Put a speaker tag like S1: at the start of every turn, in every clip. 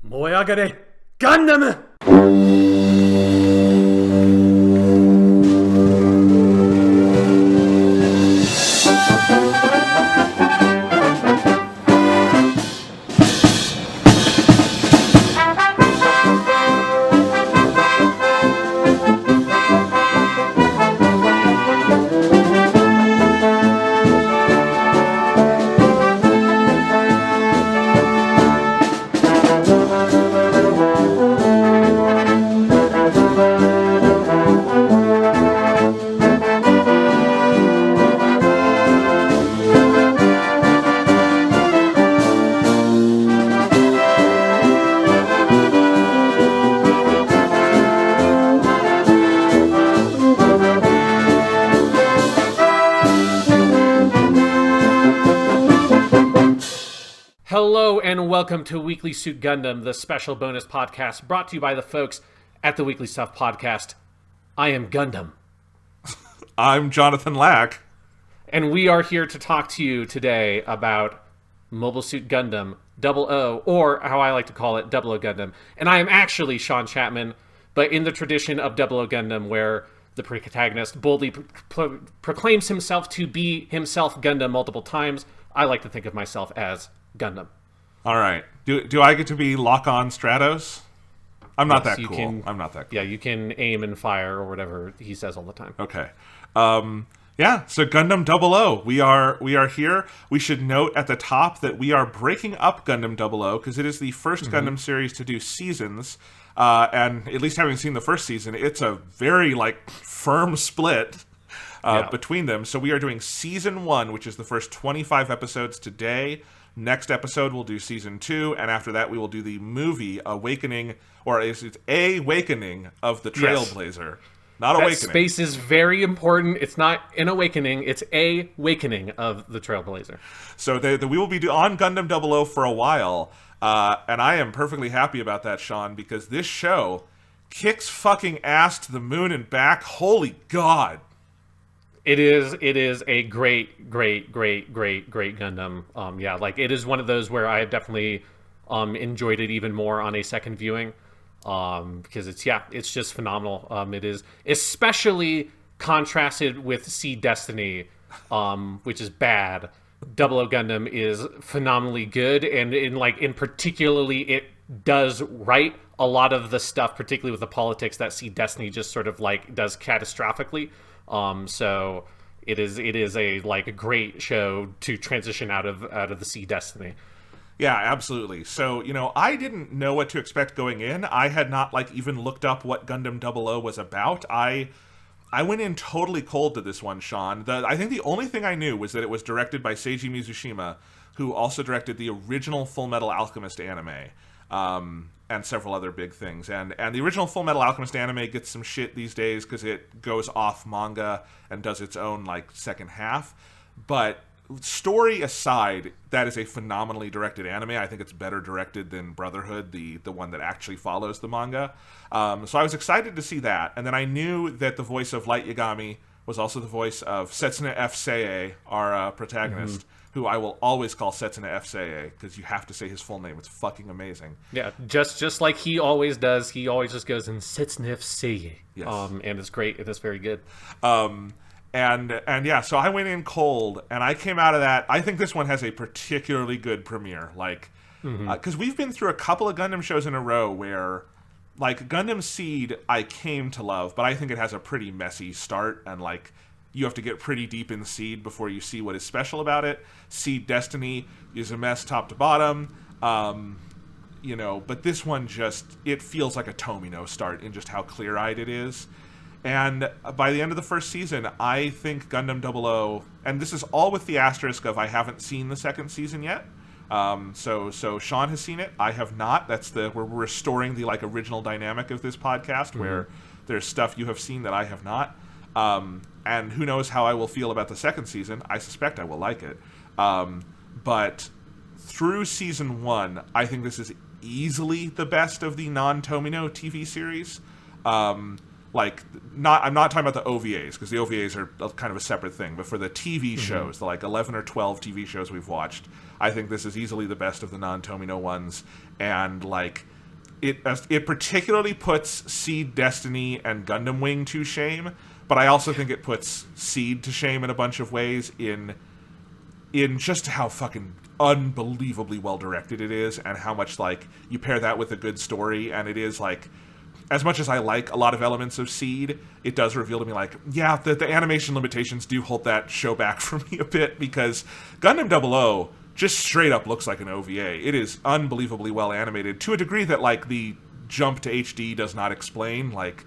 S1: 燃え上がれガンダム。Hello and welcome to Weekly Suit Gundam, the special bonus podcast brought to you by the folks at the Weekly Stuff Podcast. I am Gundam.
S2: I'm Jonathan Lack.
S1: And we are here to talk to you today about Mobile Suit Gundam 00, or how I like to call it, 00 Gundam. And I am actually Sean Chapman, but in the tradition of 00 Gundam, where the protagonist boldly proclaims himself to be himself Gundam multiple times, I like to think of myself as Gundam.
S2: All right. Do I get to be Lockon Stratos? I'm not that cool. I'm not that cool.
S1: Yeah, you can aim and fire or whatever he says all the time.
S2: Okay. Yeah, so Gundam 00. We are here. We should note at the top that we are breaking up Gundam 00 because it is the first Gundam series to do seasons. And at least having seen the first season, it's a very firm split between them. So we are doing season 1, which is the first 25 episodes today. Next episode, we'll do season 2, and after that, we will do the movie Awakening, or it's Awakening of the Trailblazer. Yes. Not Awakening.
S1: That space is very important. It's not an awakening, it's Awakening of the Trailblazer.
S2: So we will be on Gundam 00 for a while, and I am perfectly happy about that, Sean, because this show kicks fucking ass to the moon and back. Holy God.
S1: It is a great Gundam. It is one of those where I have definitely enjoyed it even more on a second viewing, because it's just phenomenal. It is especially contrasted with See Destiny, which is bad. 00 Gundam is phenomenally good, and in particularly it does right a lot of the stuff, particularly with the politics, that See Destiny just sort of does catastrophically. So it is a great show to transition out of the See Destiny.
S2: Yeah, absolutely. So, I didn't know what to expect going in. I had not even looked up what Gundam 00 was about. I went in totally cold to this one, Sean. I think the only thing I knew was that it was directed by Seiji Mizushima, who also directed the original Full Metal Alchemist anime. And several other big things. And the original Full Metal Alchemist anime gets some shit these days because it goes off manga and does its own, second half. But story aside, that is a phenomenally directed anime. I think it's better directed than Brotherhood, the one that actually follows the manga. So I was excited to see that. And then I knew that the voice of Light Yagami was also the voice of Setsuna F. Seiei, our protagonist, who I will always call Setsuna F. Seiei, because you have to say his full name. It's fucking amazing.
S1: Yeah, just like he always does. He always just goes in Setsuna F. Seiei.
S2: Yes.
S1: And it's great. It is very good.
S2: And yeah, so I went in cold, and I came out of that. I think this one has a particularly good premiere. Because we've been through a couple of Gundam shows in a row where, Gundam Seed I came to love, but I think it has a pretty messy start, and, you have to get pretty deep in Seed before you see what is special about it. Seed Destiny is a mess top to bottom. But this one it feels like a Tomino start in just how clear-eyed it is. And by the end of the first season, I think Gundam 00, and this is all with the asterisk of I haven't seen the second season yet. So Sean has seen it. I have not. We're restoring the original dynamic of this podcast, where there's stuff you have seen that I have not. And who knows how I will feel about the second season. I suspect I will like it. But through season 1, I think this is easily the best of the non-Tomino TV series. I'm not talking about the OVAs, because the OVAs are kind of a separate thing. But for the TV shows, the 11 or 12 TV shows we've watched, I think this is easily the best of the non-Tomino ones. And it particularly puts Seed Destiny and Gundam Wing to shame, but I also think it puts Seed to shame in a bunch of ways in just how fucking unbelievably well directed it is, and how much like you pair that with a good story, and it is like, as much as I like a lot of elements of Seed, it does reveal to me like, yeah, the animation limitations do hold that show back for me a bit, because Gundam 00 just straight up looks like an OVA. It is unbelievably well animated to a degree that like the jump to HD does not explain. Like,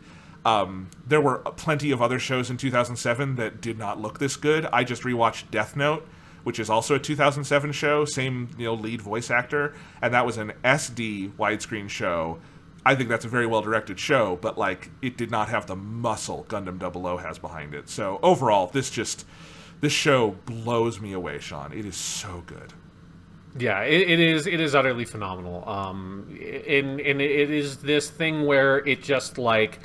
S2: there were plenty of other shows in 2007 that did not look this good. I just rewatched Death Note, which is also a 2007 show, same lead voice actor, and that was an SD widescreen show. I think that's a very well directed show, but like it did not have the muscle Gundam 00 has behind it. So overall, this show blows me away, Sean. It is so good.
S1: Yeah, it is utterly phenomenal. And it is this thing where it just like,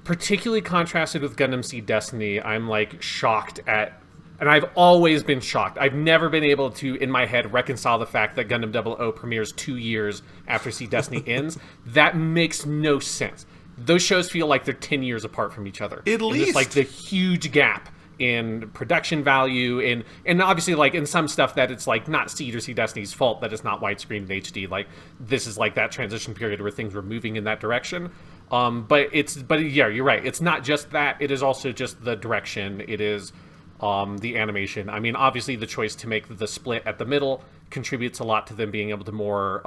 S1: particularly contrasted with Gundam Seed Destiny, I'm like shocked at, and I've always been shocked. I've never been able to, in my head, reconcile the fact that Gundam 00 premieres 2 years after Seed Destiny ends. That makes no sense. Those shows feel like they're 10 years apart from each other.
S2: At least.
S1: Just like the huge gap in production value, and obviously like in some stuff that it's like not Seed or Seed Destiny's fault that it's not widescreen and HD. Like this is like that transition period where things were moving in that direction. But yeah, you're right. It's not just that. It is also just the direction. It is the animation. I mean, obviously the choice to make the split at the middle contributes a lot to them being able to more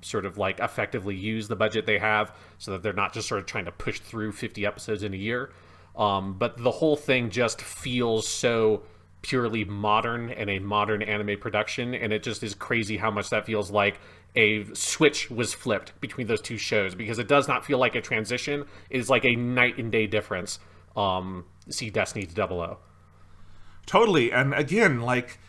S1: sort of like effectively use the budget they have, so that they're not just sort of trying to push through 50 episodes in a year. But the whole thing just feels so purely modern and a modern anime production, and it just is crazy how much that feels like a switch was flipped between those two shows, because it does not feel like a transition. It is like a night and day difference. See Destiny to 00.
S2: Totally. And again, like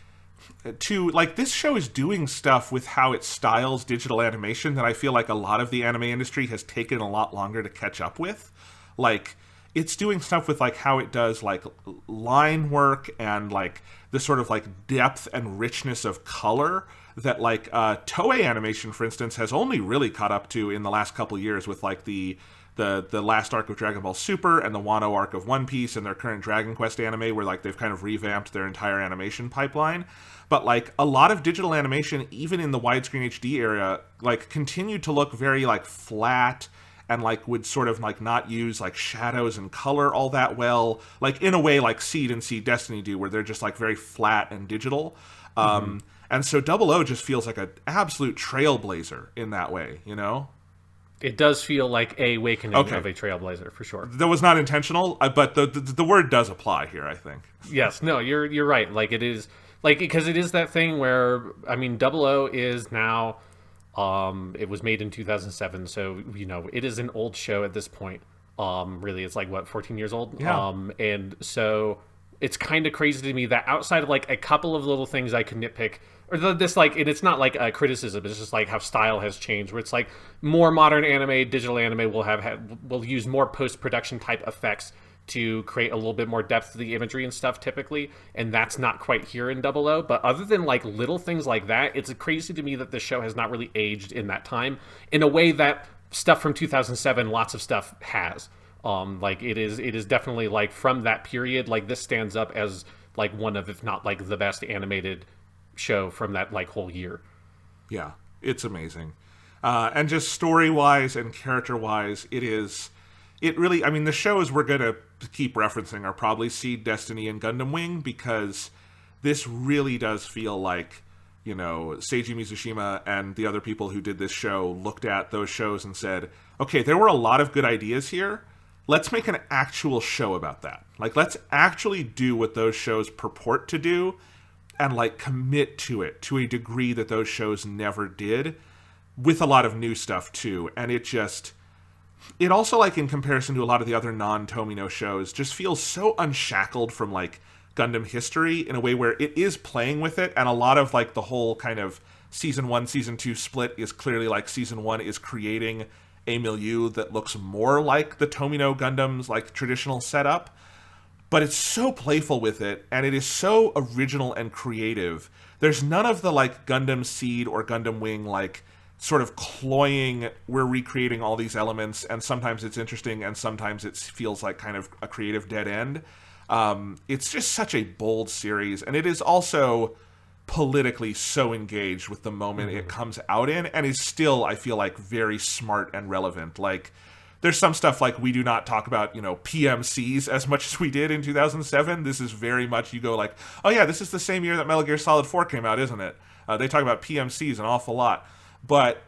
S2: this show is doing stuff with how it styles digital animation that I feel like a lot of the anime industry has taken a lot longer to catch up with. Like, it's doing stuff with like how it does like line work and like the sort of like depth and richness of color that like Toei animation, for instance, has only really caught up to in the last couple years with like the last arc of Dragon Ball Super and the Wano arc of One Piece and their current Dragon Quest anime, where like they've kind of revamped their entire animation pipeline. But like a lot of digital animation, even in the widescreen HD era, like continued to look very like flat, and like would sort of like not use like shadows and color all that well, like in a way like Seed and Seed Destiny do, where they're just like very flat and digital. And so 00 just feels like an absolute trailblazer in that way,
S1: It does feel like a awakening of a trailblazer, for sure.
S2: That was not intentional, but the word does apply here, I think.
S1: Yes, no, you're right. Like it is, like, because it is that thing where, I mean, 00 is now, it was made in 2007, so it is an old show at this point. Really, it's like what, 14 years old.
S2: Yeah.
S1: And so it's kind of crazy to me that outside of like a couple of little things I could nitpick, or this like, and it's not like a criticism, it's just like how style has changed, where it's like more modern anime, digital anime will use more post-production type effects to create a little bit more depth to the imagery and stuff typically, and that's not quite here in 00. But other than like little things like that, it's crazy to me that the show has not really aged in that time in a way that stuff from 2007, lots of stuff has. Like it is definitely like from that period, like this stands up as like one of, if not like the best animated show from that like whole year.
S2: Yeah, it's amazing. And just story-wise and character-wise, it really, I mean, the shows we're going to keep referencing are probably Seed, Destiny, and Gundam Wing, because this really does feel like, Seiji Mizushima and the other people who did this show looked at those shows and said, okay, there were a lot of good ideas here. Let's make an actual show about that. Like, let's actually do what those shows purport to do and, like, commit to it to a degree that those shows never did, with a lot of new stuff, too. And it also, like, in comparison to a lot of the other non-Tomino shows, just feels so unshackled from, like, Gundam history in a way where it is playing with it, and a lot of, like, the whole kind of Season 1, Season 2 split is clearly, like, Season 1 is creating a milieu that looks more like the Tomino Gundam's, like, traditional setup. But it's so playful with it, and it is so original and creative. There's none of the, like, Gundam Seed or Gundam Wing, like, sort of cloying, we're recreating all these elements, and sometimes it's interesting, and sometimes it feels like kind of a creative dead end. It's just such a bold series, and it is also politically so engaged with the moment it comes out in, and is still, I feel like, very smart and relevant. Like, there's some stuff like we do not talk about, PMCs as much as we did in 2007. This is very much, you go like, oh yeah, this is the same year that Metal Gear Solid 4 came out, isn't it? They talk about PMCs an awful lot. But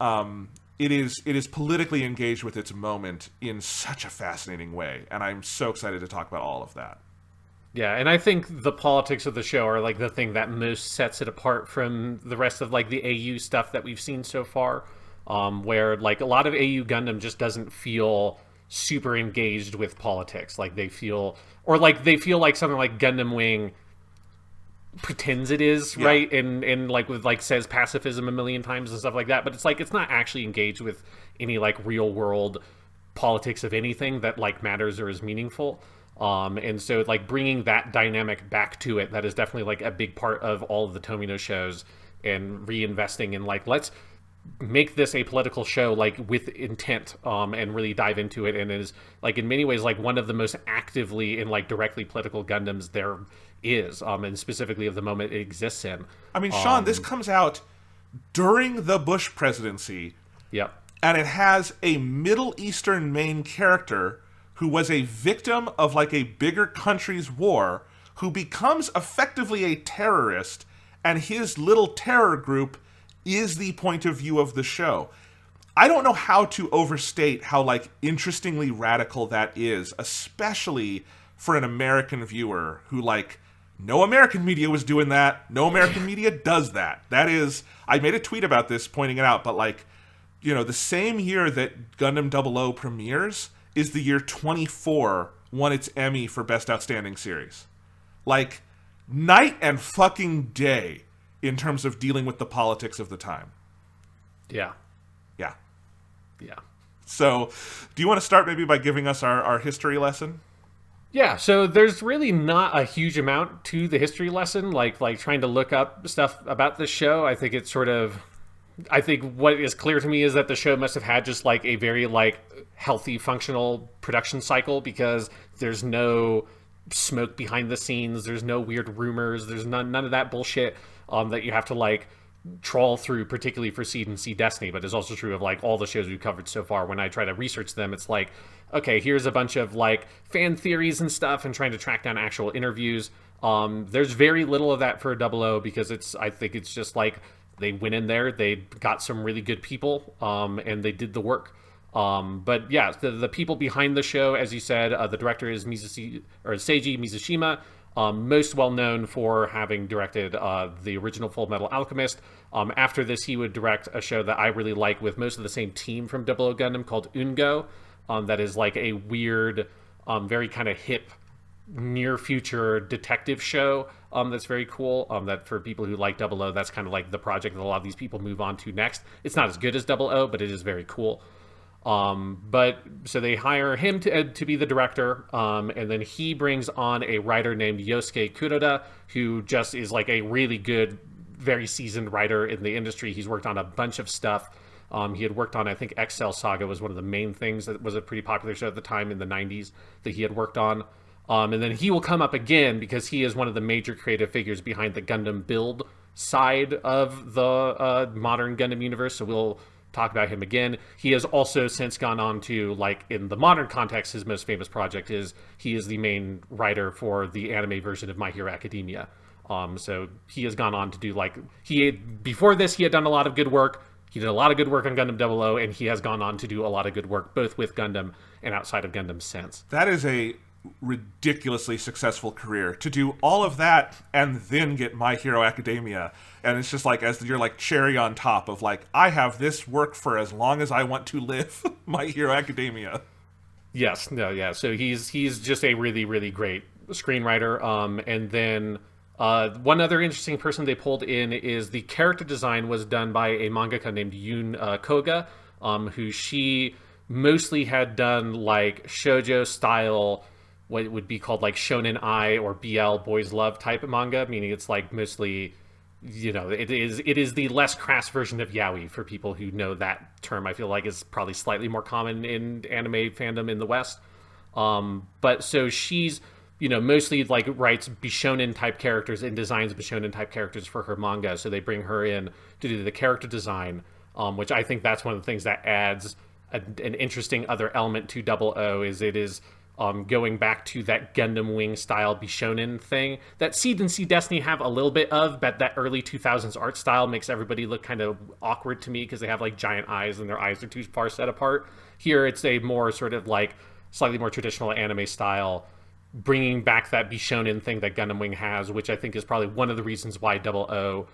S2: it is politically engaged with its moment in such a fascinating way, and I'm so excited to talk about all of that.
S1: Yeah, and I think the politics of the show are like the thing that most sets it apart from the rest of like the AU stuff that we've seen so far, where like a lot of AU Gundam just doesn't feel super engaged with politics. Like they feel like something like Gundam Wing pretends it is, yeah. Right, and like with like says pacifism a million times and stuff like that, but it's like it's not actually engaged with any like real world politics of anything that like matters or is meaningful. And so like bringing that dynamic back to it, that is definitely like a big part of all of the Tomino shows, and reinvesting in like, let's make this a political show like with intent, and really dive into it. And it is like in many ways like one of the most actively and like directly political Gundams there is, and specifically of the moment it exists in.
S2: I mean, Sean, this comes out during the Bush presidency.
S1: Yep.
S2: And it has a Middle Eastern main character who was a victim of like a bigger country's war, who becomes effectively a terrorist, and his little terror group is the point of view of the show. I don't know how to overstate how like interestingly radical that is, especially for an American viewer who like, no American media was doing that. No American media does that. That is, I made a tweet about this pointing it out, but like, the same year that Gundam 00 premieres is the year 24 won its Emmy for Best Outstanding Series. Like, night and fucking day in terms of dealing with the politics of the time.
S1: Yeah.
S2: Yeah.
S1: Yeah.
S2: So, do you want to start maybe by giving us our history lesson?
S1: Yeah, so there's really not a huge amount to the history lesson, like trying to look up stuff about this show. I think it's I think what is clear to me is that the show must have had just like a very like healthy, functional production cycle, because there's no smoke behind the scenes, there's no weird rumors, there's none of that bullshit that you have to like trawl through, particularly for Seed and Sea Destiny, but it's also true of like all the shows we've covered so far. When I try to research them, it's like, okay, here's a bunch of like fan theories and stuff and trying to track down actual interviews. There's very little of that for 00 because I think it's just like they went in there, they got some really good people, and they did the work. But yeah, the people behind the show, as you said, the director is Seiji Mizushima, most well known for having directed the original Full Metal Alchemist. After this, he would direct a show that I really like with most of the same team from 00 Gundam called Ungo, that is like a weird, very kind of hip, near future detective show that's very cool, that for people who like 00, that's kind of like the project that a lot of these people move on to next. It's not as good as 00, but it is very cool. But so they hire him to be the director, and then he brings on a writer named Yosuke Kuroda, who just is like a really good, very seasoned writer in the industry. He's worked on a bunch of stuff. He had worked on, I think, Excel Saga was one of the main things that was a pretty popular show at the time in the 90s that he had worked on. And then he will come up again because he is one of the major creative figures behind the Gundam build side of the modern Gundam universe. So we'll talk about him again. He has also since gone on to, like, in the modern context, his most famous project is he is the main writer for the anime version of My Hero Academia. So he has gone on to do, like, before this, he had done a lot of good work. He did a lot of good work on Gundam 00, and he has gone on to do a lot of good work, both with Gundam and outside of Gundam since.
S2: That is a ridiculously successful career, to do all of that and then get My Hero Academia. And it's just like, as you're like cherry on top of like, I have this work for as long as I want to live. My Hero Academia.
S1: Yes, no, yeah. So he's just a really, really great screenwriter. And then one other interesting person they pulled in is the character design was done by a mangaka named Yun Koga, who she mostly had done like shoujo style, what would be called like shonen ai or BL boys love type of manga, meaning it's like mostly it is the less crass version of yaoi for people who know that term. I feel like is probably slightly more common in anime fandom in the West. But so she's, mostly like writes Bishonen type characters and designs Bishonen type characters for her manga. So they bring her in to do the character design, which I think that's one of the things that adds an interesting other element to Double O. Is it is going back to that Gundam Wing style Bishonen thing that Seed and Sea Destiny have a little bit of, but that early 2000s art style makes everybody look kind of awkward to me because they have like giant eyes and their eyes are too far set apart. Here it's a more sort of like slightly more traditional anime style, bringing back that Bishonen thing that Gundam Wing has, which I think is probably one of the reasons why Double O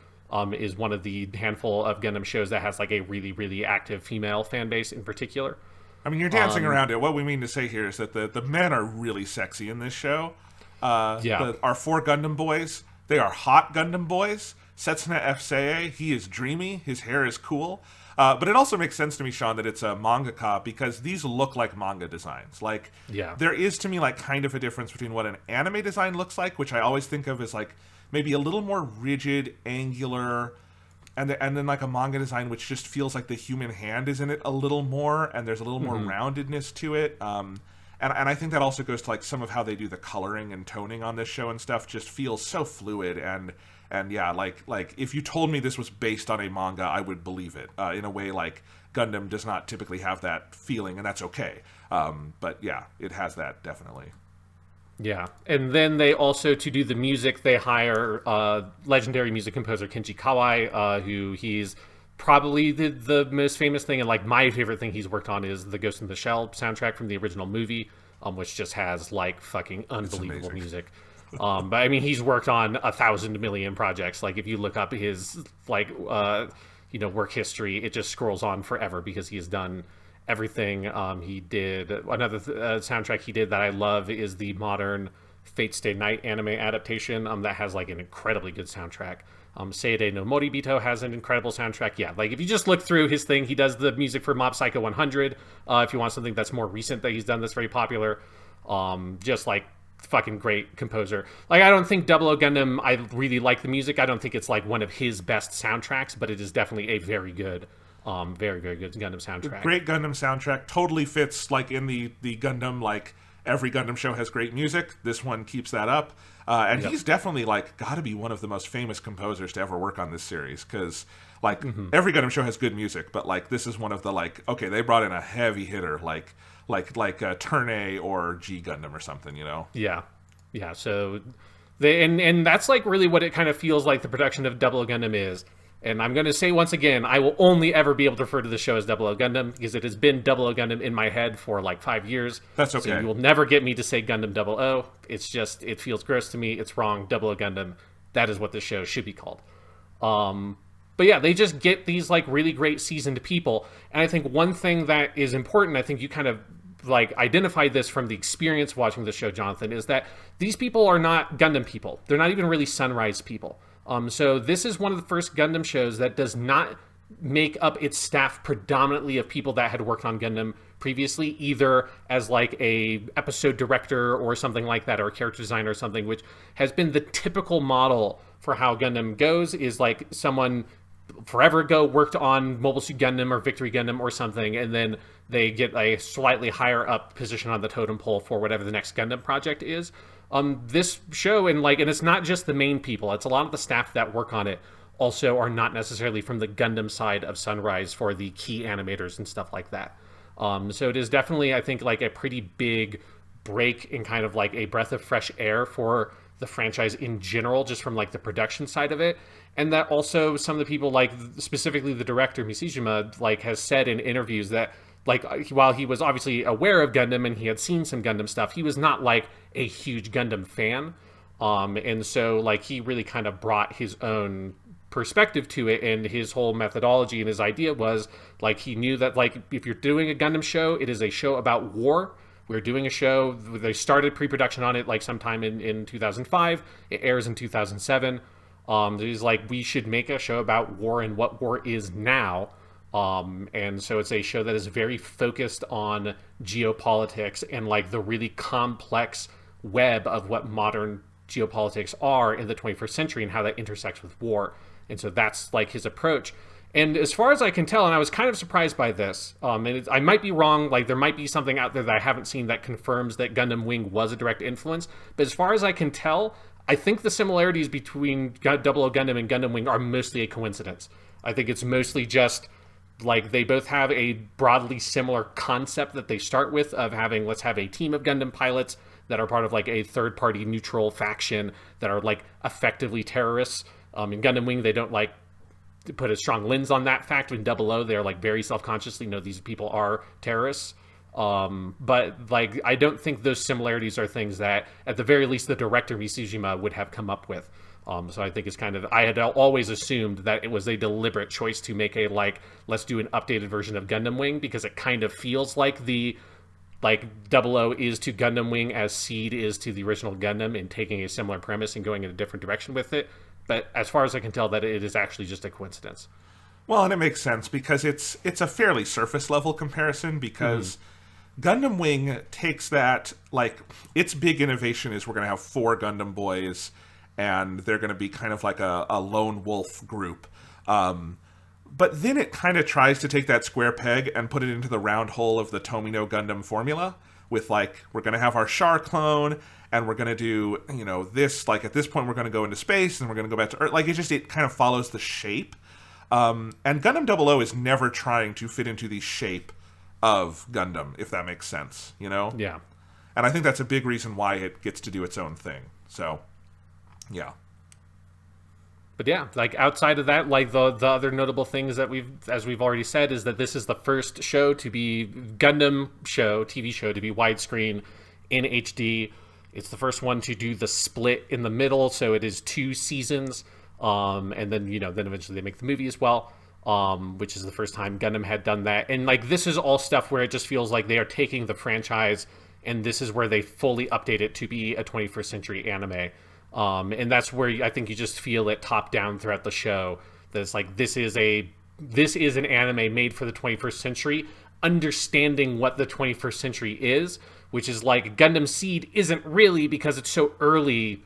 S1: is one of the handful of Gundam shows that has like a really, really active female fan base in particular.
S2: I mean, you're dancing around it. What we mean to say here is that the men are really sexy in this show. Our 4 Gundam boys, they are hot Gundam boys. Setsuna F. he is dreamy. His hair is cool. But it also makes sense to me, Sean, that it's a mangaka because these look like manga designs. Like, there is to me like kind of a difference between what an anime design looks like, which I always think of as like maybe a little more rigid, angular, and then like a manga design which just feels like the human hand is in it a little more, and there's a little more roundedness to it. And I think that also goes to like some of how they do the coloring and toning on this show and stuff. Just feels so fluid and yeah, like if you told me this was based on a manga, I would believe it. In a way, like Gundam does not typically have that feeling, and that's okay. But yeah, it has that definitely.
S1: Yeah, and then they also, to do the music, they hire legendary music composer Kenji Kawai, who he's probably the most famous thing, and like my favorite thing he's worked on is the Ghost in the Shell soundtrack from the original movie, which just has like fucking unbelievable music. But I mean, he's worked on 1,000 million projects. Like if you look up his like work history, it just scrolls on forever because he has done everything. He did another soundtrack he did that I love is the modern Fate Stay Night anime adaptation that has like an incredibly good soundtrack. Seide no Moribito has an incredible soundtrack. Yeah, like if you just look through his thing, he does the music for Mob Psycho 100. If you want something that's more recent that he's done that's very popular, just like fucking great composer. Like I don't think Double O Gundam, I really like the music. I don't think it's like one of his best soundtracks, but it is definitely a very good very, very good Gundam soundtrack.
S2: Great Gundam soundtrack. Totally fits like in the Gundam, like every Gundam show has great music. This one keeps that up. And he's definitely like got to be one of the most famous composers to ever work on this series because like every Gundam show has good music, but like this is one of the like, okay, they brought in a heavy hitter like Turn A or G Gundam or something,
S1: Yeah. So they and that's like really what it kind of feels like the production of Double O Gundam is. And I'm going to say once again, I will only ever be able to refer to the show as Double O Gundam because it has been Double O Gundam in my head for like 5 years.
S2: That's okay.
S1: So you will never get me to say Gundam Double O. It's just, it feels gross to me. It's wrong. Double O Gundam. That is what the show should be called. But yeah, they just get these like really great seasoned people. And I think one thing that is important, I think you kind of like identified this from the experience watching the show, Jonathan, is that these people are not Gundam people. They're not even really Sunrise people. So this is one of the first Gundam shows that does not make up its staff predominantly of people that had worked on Gundam previously, either as like a episode director or something like that, or a character designer or something, which has been the typical model for how Gundam goes, is like someone forever ago worked on Mobile Suit Gundam or Victory Gundam or something, and then they get a slightly higher up position on the totem pole for whatever the next Gundam project is. This show, and it's not just the main people, it's a lot of the staff that work on it also are not necessarily from the Gundam side of Sunrise for the key animators and stuff like that. So it is definitely, I think, like a pretty big break in kind of like a breath of fresh air for the franchise in general, just from like the production side of it. And that also some of the people, like specifically the director Mishijima, like has said in interviews that like while he was obviously aware of Gundam and he had seen some Gundam stuff, he was not like a huge Gundam fan. And so like he really kind of brought his own perspective to it, and his whole methodology and his idea was like he knew that like if you're doing a Gundam show, it is a show about war. We're doing a show, they started pre-production on it like sometime in 2005. It airs in 2007. It's like we should make a show about war and what war is now. And so it's a show that is very focused on geopolitics and like the really complex web of what modern geopolitics are in the 21st century and how that intersects with war. And so that's like his approach. And as far as I can tell, and I was kind of surprised by this, I might be wrong, like there might be something out there that I haven't seen that confirms that Gundam Wing was a direct influence, but as far as I can tell, I think the similarities between Double O Gundam and Gundam Wing are mostly a coincidence. I think it's mostly just like they both have a broadly similar concept that they start with of having, let's have a team of Gundam pilots that are part of like a third-party neutral faction that are like effectively terrorists. In Gundam Wing, they don't like put a strong lens on that fact. In Double O, they're like very self-consciously know these people are terrorists. But like I don't think those similarities are things that at the very least the director Misujima would have come up with. So I think it's kind of, I had always assumed that it was a deliberate choice to make a like, let's do an updated version of Gundam Wing, because it kind of feels like the like Double O is to Gundam Wing as Seed is to the original Gundam, and taking a similar premise and going in a different direction with it. But as far as I can tell, that it is actually just a coincidence.
S2: Well, and it makes sense because it's a fairly surface level comparison, because Gundam Wing takes that, like, its big innovation is we're going to have 4 Gundam boys, and they're going to be kind of like a lone wolf group. But then it kind of tries to take that square peg and put it into the round hole of the Tomino Gundam formula with, like, we're going to have our Char clone, and we're going to do, you know, this, like, at this point we're going to go into space, and we're going to go back to Earth. Like, it kind of follows the shape. And Gundam 00 is never trying to fit into the shape of Gundam, if that makes sense, you know?
S1: Yeah.
S2: And I think that's a big reason why it gets to do its own thing. So, yeah.
S1: But yeah, like outside of that, like the other notable things that we've already said, is that this is the first show to be Gundam show, TV show, to be widescreen in HD. It's the first one to do the split in the middle, so it is 2 seasons. And then, you know, then eventually they make the movie as well, which is the first time Gundam had done that. And like, this is all stuff where it just feels like they are taking the franchise, and this is where they fully update it to be a 21st century anime. And that's where I think you just feel it top down throughout the show. That it's like, this is an anime made for the 21st century, understanding what the 21st century is, which is like Gundam Seed isn't really, because it's so early,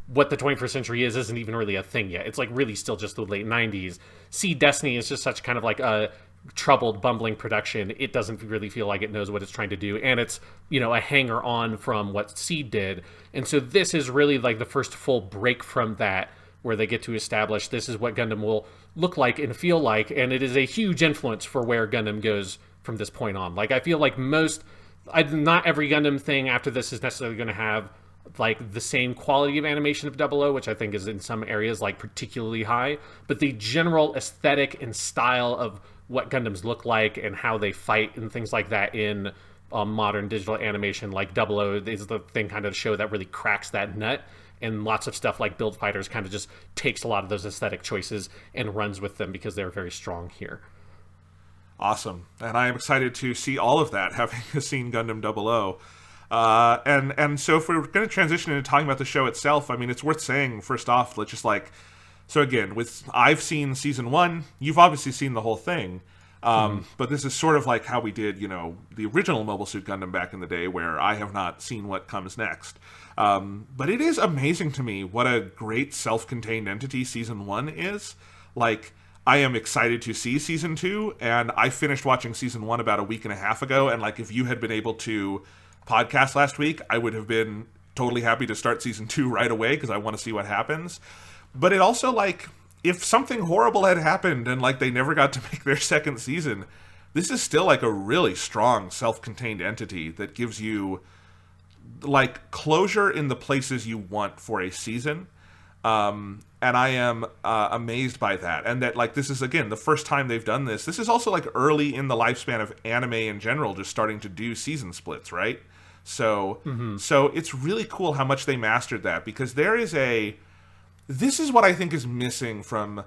S1: what the 21st century is isn't even really a thing yet. It's like really still just the late 90s. Seed Destiny is just such kind of like a troubled, bumbling production. It doesn't really feel like it knows what it's trying to do, and it's, you know, a hanger on from what Seed did. And so this is really like the first full break from that, where they get to establish this is what Gundam will look like and feel like, and it is a huge influence for where Gundam goes from this point on. Like, I feel like not every Gundam thing after this is necessarily going to have like the same quality of animation of 00, which I think is in some areas like particularly high, but the general aesthetic and style of what Gundams look like and how they fight and things like that in modern digital animation, like 00 is the thing kind of show that really cracks that nut. And lots of stuff like Build Fighters kind of just takes a lot of those aesthetic choices and runs with them because they're very strong here.
S2: Awesome. And I am excited to see all of that, having seen Gundam 00. And so if we're going to transition into talking about the show itself, I mean, it's worth saying, first off, let's just like, so again, I've seen season 1, you've obviously seen the whole thing, but this is sort of like how we did, you know, the original Mobile Suit Gundam back in the day, where I have not seen what comes next. But it is amazing to me what a great self-contained entity season 1 is. Like, I am excited to see season 2, and I finished watching season 1 about a week and a half ago, and like, if you had been able to podcast last week, I would have been totally happy to start season 2 right away, because I want to see what happens. But it also, like, if something horrible had happened and like they never got to make their second season, this is still like a really strong self-contained entity that gives you like closure in the places you want for a season. And I am amazed by that. And that, like, this is, again, the first time they've done this. This is also, like, early in the lifespan of anime in general, just starting to do season splits, right? So, so it's really cool how much they mastered that, because this is what I think is missing from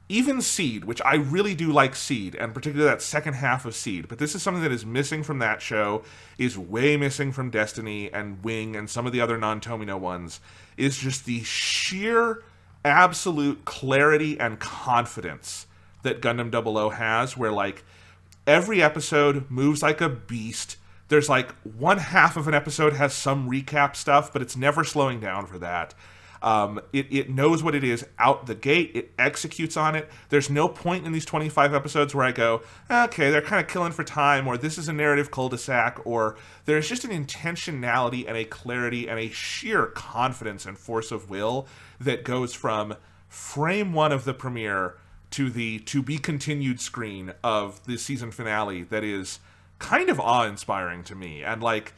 S2: even Seed, which I really do like Seed, and particularly that second half of Seed. But this is something that is missing from that show, is way missing from Destiny and Wing and some of the other non-Tomino ones, is just the sheer absolute clarity and confidence that Gundam 00 has, where like every episode moves like a beast. There's like one half of an episode has some recap stuff, but it's never slowing down for that. It knows what it is out the gate. It executes on it. There's no point in these 25 episodes where I go, okay, they're kind of killing for time, or this is a narrative cul-de-sac, or there's just an intentionality and a clarity and a sheer confidence and force of will that goes from frame one of the premiere to the to be continued screen of the season finale that is kind of awe-inspiring to me. And like,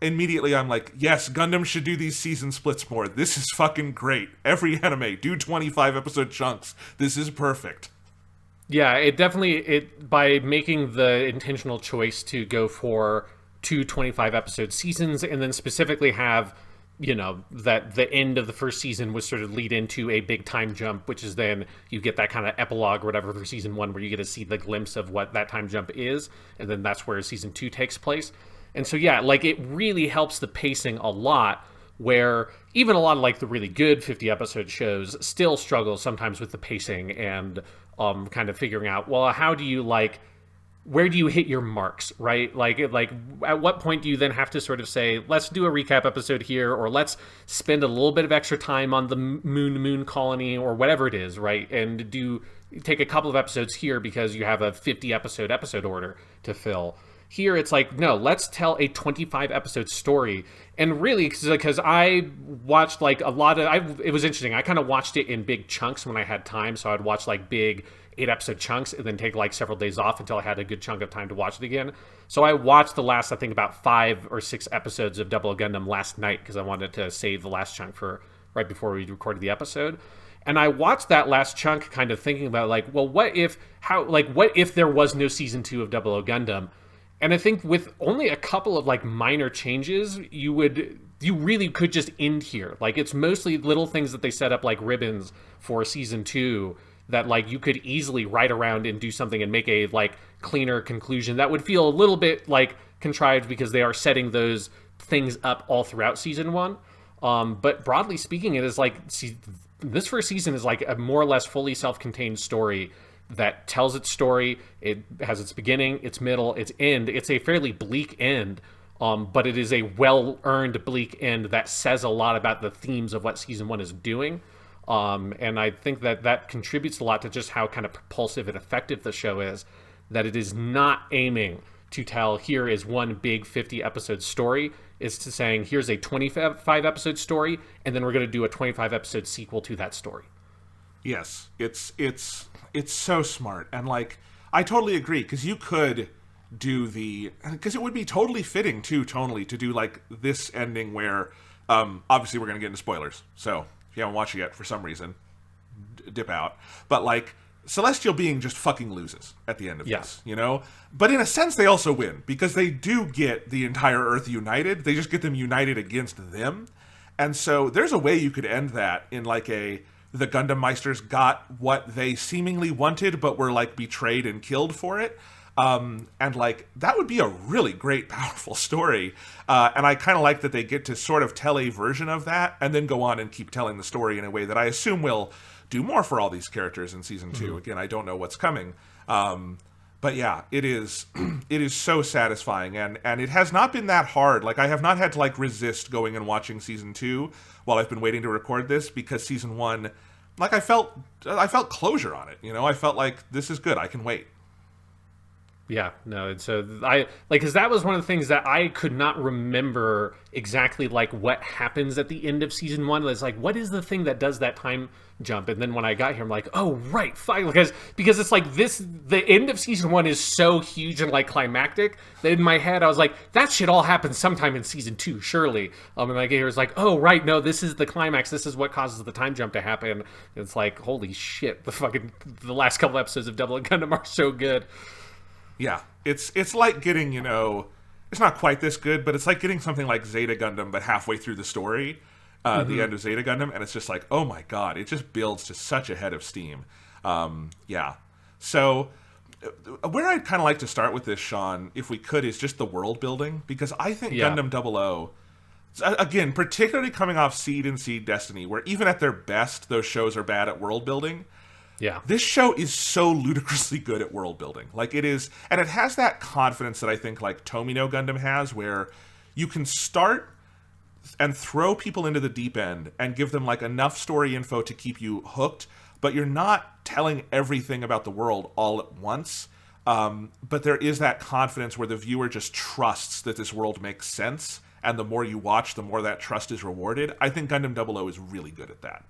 S2: immediately I'm like, yes, Gundam should do these season splits more. This is fucking great. Every anime, do 25 episode chunks. This is perfect.
S1: Yeah, it definitely, by making the intentional choice to go for 25 episode seasons and then specifically have, you know, that the end of the first season was sort of lead into a big time jump, which is then you get that kind of epilogue or whatever for season 1 where you get to see the glimpse of what that time jump is, and then that's where season 2 takes place. And so, yeah, like, it really helps the pacing a lot, where even a lot of, like, the really good 50-episode shows still struggle sometimes with the pacing and kind of figuring out, well, how do you, like, where do you hit your marks, right? Like, at what point do you then have to sort of say, let's do a recap episode here, or let's spend a little bit of extra time on the moon colony, or whatever it is, right? And take a couple of episodes here because you have a 50-episode order to fill. Here, it's like, no, let's tell a 25-episode story. And really, because I watched, like, a lot of... it was interesting. I kind of watched it in big chunks when I had time. So I'd watch, like, big 8-episode chunks and then take, like, several days off until I had a good chunk of time to watch it again. So I watched the last, I think, about 5 or 6 episodes of Double Gundam last night because I wanted to save the last chunk for right before we recorded the episode. And I watched that last chunk kind of thinking about, like, well, what if there was no season 2 of Double Gundam? And I think with only a couple of, like, minor changes, you really could just end here. Like, it's mostly little things that they set up, like ribbons for season 2, that, like, you could easily write around and do something and make a, like, cleaner conclusion that would feel a little bit, like, contrived because they are setting those things up all throughout season 1. But broadly speaking, it is like, this first season is like a more or less fully self-contained story that tells its story. It has its beginning, its middle, its end. It's a fairly bleak end, but it is a well-earned bleak end that says a lot about the themes of what season 1 is doing. And I think that contributes a lot to just how kind of propulsive and effective the show is, that it is not aiming to tell, here is one big 50-episode story. It's to saying, here's a 25-episode story, and then we're going to do a 25-episode sequel to that story.
S2: Yes, it's so smart. And, like, I totally agree, because you could do because it would be totally fitting, too, tonally, to do, like, this ending where, obviously we're going to get into spoilers, so if you haven't watched it yet for some reason, dip out. But, like, Celestial Being just fucking loses at the end of this, you know? But in a sense, they also win, because they do get the entire Earth united. They just get them united against them. And so there's a way you could end that in, like, the Gundam Meisters got what they seemingly wanted, but were, like, betrayed and killed for it. And, like, that would be a really great, powerful story. And I kind of like that they get to sort of tell a version of that and then go on and keep telling the story in a way that I assume will do more for all these characters in season 2. Again, I don't know what's coming. But yeah, it is so satisfying, and it has not been that hard. Like, I have not had to, like, resist going and watching season 2 while I've been waiting to record this, because season 1, like, I felt closure on it, you know? I felt like, this is good, I can wait.
S1: Yeah, no, and so because that was one of the things that I could not remember exactly, like, what happens at the end of season 1. It's like, what is the thing that does that time jump? And then when I got here, I'm like, oh, right, fine, because it's like the end of season 1 is so huge and, like, climactic that in my head I was like, that should all happen sometime in season 2, surely. And I get here, it's like, oh, right, no, this is the climax. This is what causes the time jump to happen. And it's like, holy shit, the last couple episodes of Double Gundam are so good.
S2: Yeah, it's like getting, you know, it's not quite this good, but it's like getting something like Zeta Gundam, but halfway through the story, the end of Zeta Gundam, and it's just like, oh my god, it just builds to such a head of steam. Yeah. So, where I'd kind of like to start with this, Sean, if we could, is just the world building, because I think Gundam 00, again, particularly coming off Seed and Seed Destiny, where even at their best, those shows are bad at world building.
S1: Yeah.
S2: This show is so ludicrously good at world building. Like, it is, and it has that confidence that I think, like, Tomino Gundam has, where you can start throw people into the deep end and give them like enough story info to keep you hooked, but you're not telling everything about the world all at once. But there is that confidence where the viewer just trusts that this world makes sense, and the more you watch, the more that trust is rewarded. I think Gundam 00 is really good at that.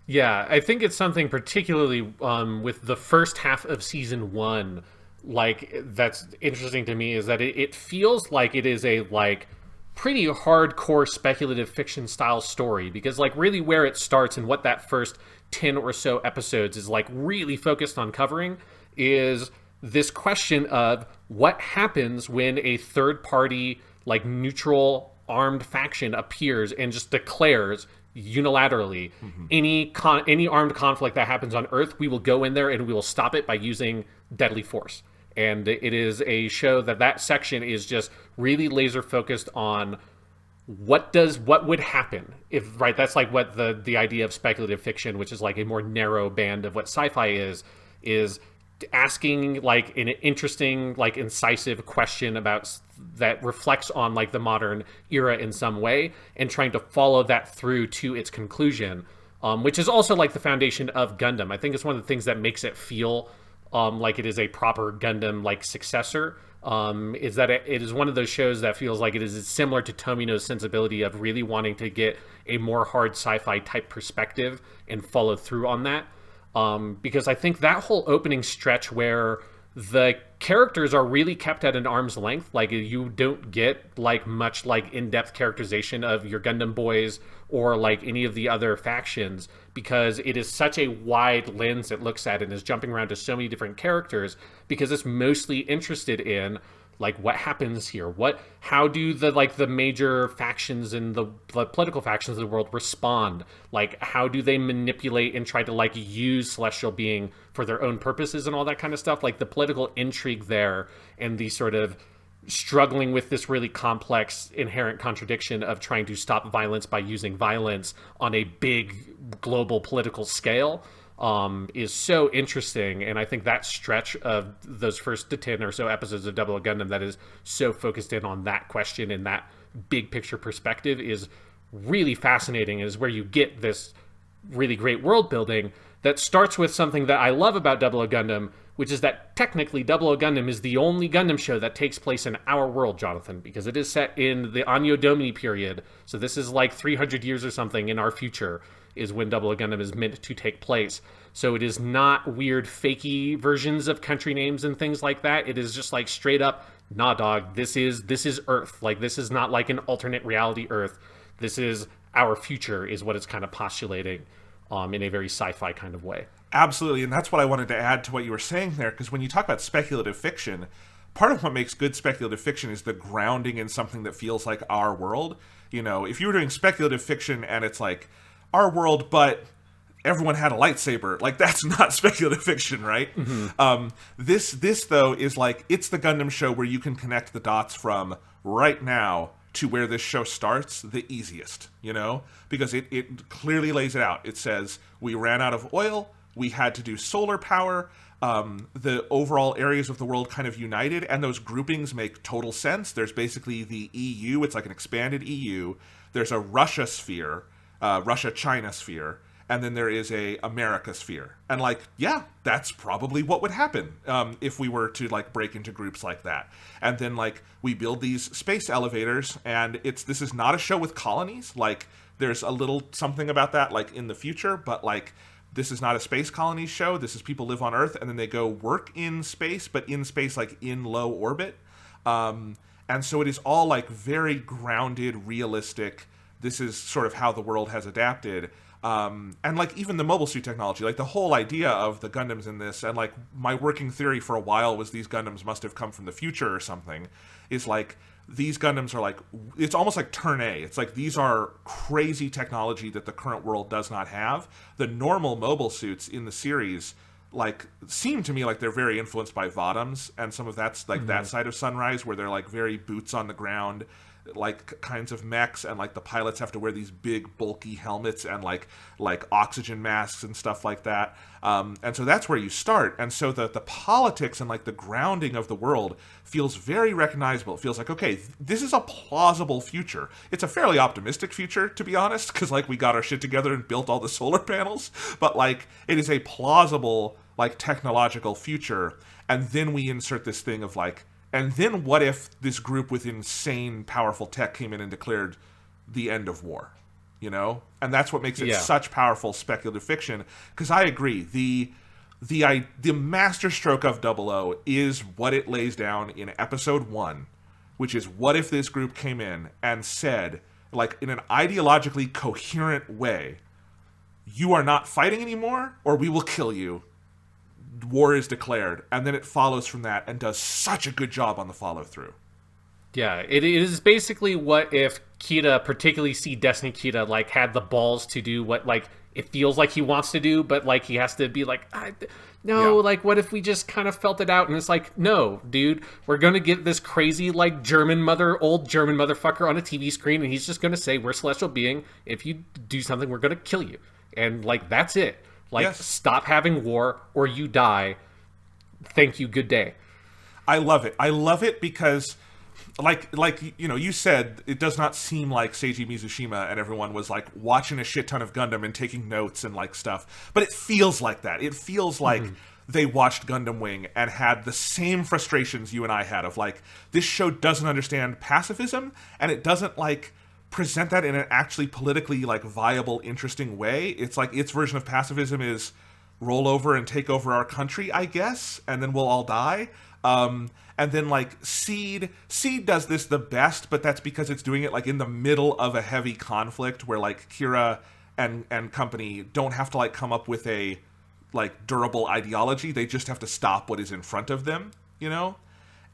S1: Yeah, I think it's something particularly with the first half of season 1, like, that's interesting to me, is that it feels like it is a, like, pretty hardcore speculative fiction style story, because, like, really where it starts and what that first 10 or so episodes is, like, really focused on covering is this question of what happens when a third party, like, neutral armed faction appears and just declares unilaterally any armed conflict that happens on Earth, we will go in there and we will stop it by using deadly force. And it is a show that section is just really laser focused on what would happen if, right, that's like what the idea of speculative fiction, which is like a more narrow band of what sci-fi is asking like an interesting, like, incisive question about that reflects on like the modern era in some way, and trying to follow that through to its conclusion, which is also like the foundation of Gundam. I think it's one of the things that makes it feel like it is a proper Gundam like successor, is that it is one of those shows that feels like it is similar to Tomino's sensibility of really wanting to get a more hard sci-fi type perspective and follow through on that. Because I think that whole opening stretch where the characters are really kept at an arm's length, like you don't get like much like in-depth characterization of your Gundam boys or like any of the other factions, because it is such a wide lens it looks at and is jumping around to so many different characters, because it's mostly interested in like what happens here, how do the major factions and the political factions of the world respond, like how do they manipulate and try to like use celestial being for their own purposes and all that kind of stuff, like the political intrigue there and the sort of struggling with this really complex inherent contradiction of trying to stop violence by using violence on a big global political scale is so interesting. And I think that stretch of those first 10 or so episodes of Double Gundam that is so focused in on that question and that big picture perspective is really fascinating, is where you get this really great world building that starts with something that I love about Double Gundam, which is that technically Double Gundam is the only Gundam show that takes place in our world, Jonathan, because it is set in the Anno Domini period. So this is like 300 years or something in our future is when Double Gundam is meant to take place. So it is not weird fakey versions of country names and things like that. It is just like straight up, nah dog, this is Earth. Like this is not like an alternate reality Earth. This is our future, is what it's kind of postulating in a very sci-fi kind of way.
S2: Absolutely, and that's what I wanted to add to what you were saying there, because when you talk about speculative fiction, part of what makes good speculative fiction is the grounding in something that feels like our world. You know, if you were doing speculative fiction and it's like our world, but everyone had a lightsaber, like that's not speculative fiction, right? This though is like, it's the Gundam show where you can connect the dots from right now to where this show starts the easiest, you know, because it clearly lays it out. It says we ran out of oil, we had to do solar power, the overall areas of the world kind of united, and those groupings make total sense. There's basically the EU, it's like an expanded EU. There's a Russia sphere, Russia-China sphere, and then there is a America sphere. And like, yeah, that's probably what would happen if we were to like break into groups like that. And then like we build these space elevators, and this is not a show with colonies. Like there's a little something about that like in the future, but like this is not a space colony show. This is people live on Earth and then they go work in space, but in space like in low orbit. And so it is all like very grounded, realistic. This is sort of how the world has adapted. And like even the mobile suit technology, like the whole idea of the Gundams in this, and like my working theory for a while was these Gundams must have come from the future or something, is like these Gundams are like, it's almost like Turn A. It's like these are crazy technology that the current world does not have. The normal mobile suits in the series like seem to me like they're very influenced by Vodams, and some of that's like that side of Sunrise where they're like very boots on the ground. kinds of mechs, and like the pilots have to wear these big bulky helmets and like oxygen masks and stuff like that. And so that's where you start. And so the politics and like the grounding of the world feels very recognizable. It feels like, okay, this is a plausible future. It's a fairly optimistic future, to be honest, because like we got our shit together and built all the solar panels, but like it is a plausible like technological future. And then we insert this thing of like, and then what if this group with insane powerful tech came in and declared the end of war, you know? And that's what makes it such powerful speculative fiction. Because I agree, the masterstroke of Double O is what it lays down in episode 1, which is what if this group came in and said, like in an ideologically coherent way, you are not fighting anymore, or we will kill you. War is declared, and then it follows from that and does such a good job on the follow-through.
S1: Yeah, it is basically what if Kita, particularly Seed Destiny Kita, like had the balls to do what like it feels like he wants to do, but like he has to be like, like what if we just kind of felt it out? And it's like, no, dude, we're gonna get this crazy like old German motherfucker on a TV screen, and he's just gonna say, we're celestial being. If you do something, we're gonna kill you, and like that's it. Like, stop having war or you die. Thank you. Good day.
S2: I love it. I love it because, like you know, you said it does not seem like Seiji Mizushima and everyone was like watching a shit ton of Gundam and taking notes and like stuff. But it feels like that. It feels like they watched Gundam Wing and had the same frustrations you and I had of like, this show doesn't understand pacifism, and it doesn't like present that in an actually politically like viable, interesting way. It's like its version of pacifism is roll over and take over our country, I guess, and then we'll all die. And then like Seed does this the best, but that's because it's doing it like in the middle of a heavy conflict where like Kira and company don't have to like come up with a like durable ideology. They just have to stop what is in front of them, you know?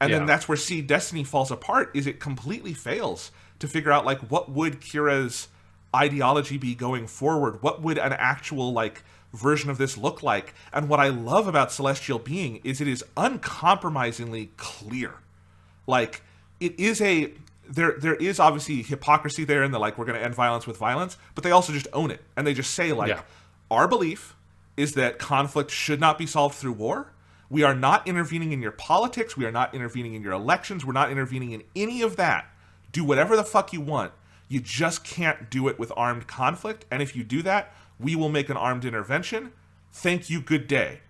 S2: And then that's where Seed Destiny falls apart, is it completely fails to figure out like what would Kira's ideology be going forward? What would an actual like version of this look like? And what I love about Celestial Being is it is uncompromisingly clear. Like it is there is obviously hypocrisy there in the like we're going to end violence with violence, but they also just own it, and they just say like our belief is that conflict should not be solved through war. We are not intervening in your politics. We are not intervening in your elections. We're not intervening in any of that. Do whatever the fuck you want. You just can't do it with armed conflict. And if you do that, we will make an armed intervention. Thank you. Good day.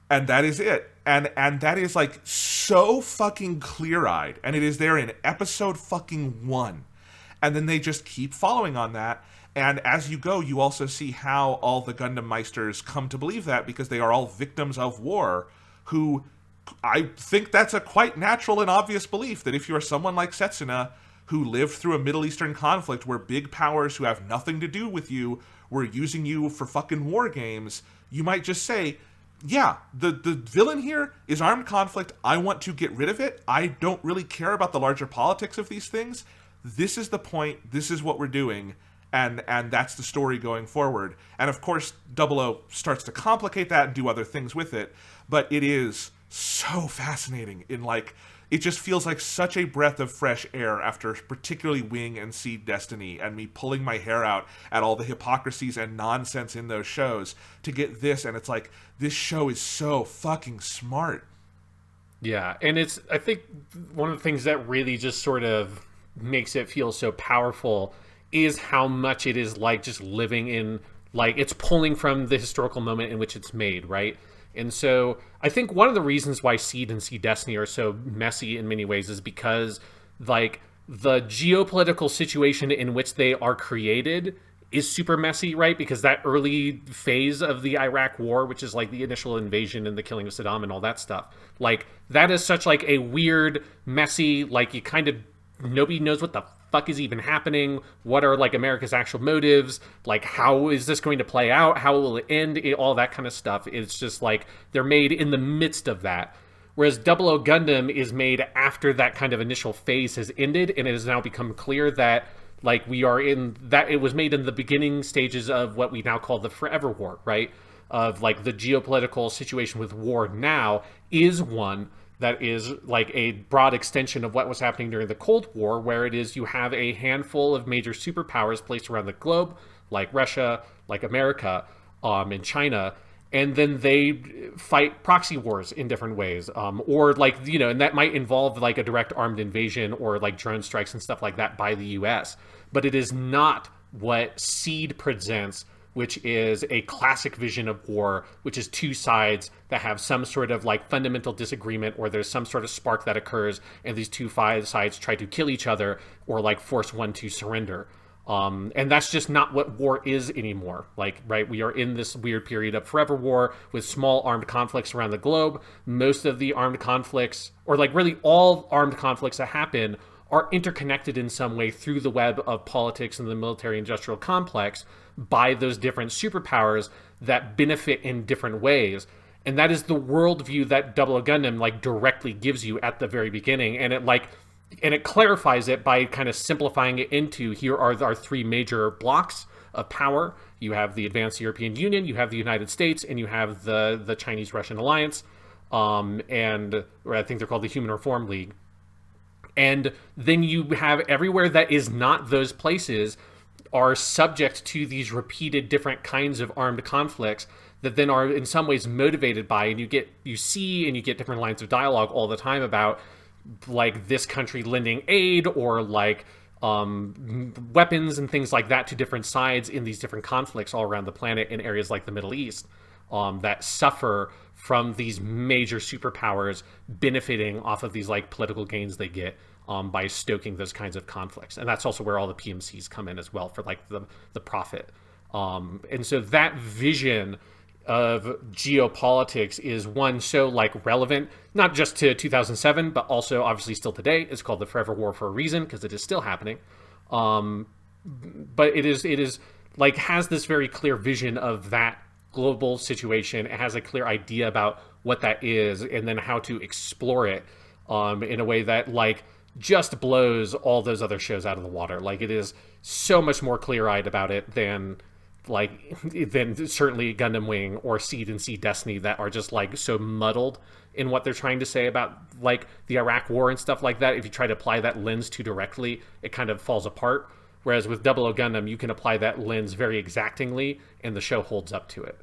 S2: And that is it. And that is like so fucking clear-eyed. And it is there in episode fucking 1. And then they just keep following on that. And as you go, you also see how all the Gundam Meisters come to believe that, because they are all victims of war who, I think that's a quite natural and obvious belief, that if you are someone like Setsuna who lived through a Middle Eastern conflict where big powers who have nothing to do with you were using you for fucking war games, you might just say, yeah, the villain here is armed conflict. I want to get rid of it. I don't really care about the larger politics of these things. This is the point. This is what we're doing. And that's the story going forward. And of course, Double O starts to complicate that and do other things with it. But it is so fascinating in like, it just feels like such a breath of fresh air after particularly Wing and Seed Destiny and me pulling my hair out at all the hypocrisies and nonsense in those shows to get this. And it's like, this show is so fucking smart.
S1: Yeah. And it's, I think one of the things that really just sort of makes it feel so powerful is how much it is like just living in, like, it's pulling from the historical moment in which it's made, right? And so I think one of the reasons why Seed and Seed Destiny are so messy in many ways is because, like, the geopolitical situation in which they are created is super messy, right? Because that early phase of the Iraq War, which is like the initial invasion and the killing of Saddam and all that stuff, like, that is such like a weird, messy, like, you kind of, nobody knows what the fuck is even happening. What are like America's actual motives? Like, how is this going to play out? How will it end? All that kind of stuff. It's just like they're made in the midst of that. Whereas Double O Gundam is made after that kind of initial phase has ended, and it has now become clear that like we are in that, it was made in the beginning stages of what we now call the Forever War, right? Of like the geopolitical situation with war now is one that is like a broad extension of what was happening during the Cold War, where it is you have a handful of major superpowers placed around the globe, like Russia, like America, and China, and then they fight proxy wars in different ways, or like, you know, and that might involve like a direct armed invasion or like drone strikes and stuff like that by the U.S. But it is not what Seed presents, which is a classic vision of war, which is two sides that have some sort of like fundamental disagreement, or there's some sort of spark that occurs, and these two sides try to kill each other or like force one to surrender. And that's just not what war is anymore. Like, right, we are in this weird period of forever war with small armed conflicts around the globe. Most of the armed conflicts, or like really all armed conflicts that happen, are interconnected in some way through the web of politics and the military-industrial complex by those different superpowers that benefit in different ways. And that is the worldview that Double O Gundam like directly gives you at the very beginning. And it clarifies it by kind of simplifying it into, here are our three major blocks of power. You have the advanced European Union, you have the United States, and you have the Chinese-Russian alliance. Or I think they're called the Human Reform League. And then you have everywhere that is not those places are subject to these repeated different kinds of armed conflicts that then are in some ways motivated by, and you see and you get different lines of dialogue all the time about like this country lending aid or like weapons and things like that to different sides in these different conflicts all around the planet in areas like the Middle East that suffer from these major superpowers benefiting off of these like political gains they get by stoking those kinds of conflicts. And that's also where all the PMCs come in as well for like the profit. And so that vision of geopolitics is one so like relevant, not just to 2007, but also obviously still today. It's called the Forever War for a reason, because it is still happening. But it is like has this very clear vision of that global situation. It has a clear idea about what that is and then how to explore it in a way that like just blows all those other shows out of the water. Like it is so much more clear-eyed about it than certainly Gundam Wing or Seed and Seed Destiny, that are just like so muddled in what they're trying to say about like the Iraq War and stuff like that. If you try to apply that lens too directly, it kind of falls apart. Whereas with Double O Gundam, you can apply that lens very exactingly and the show holds up to it.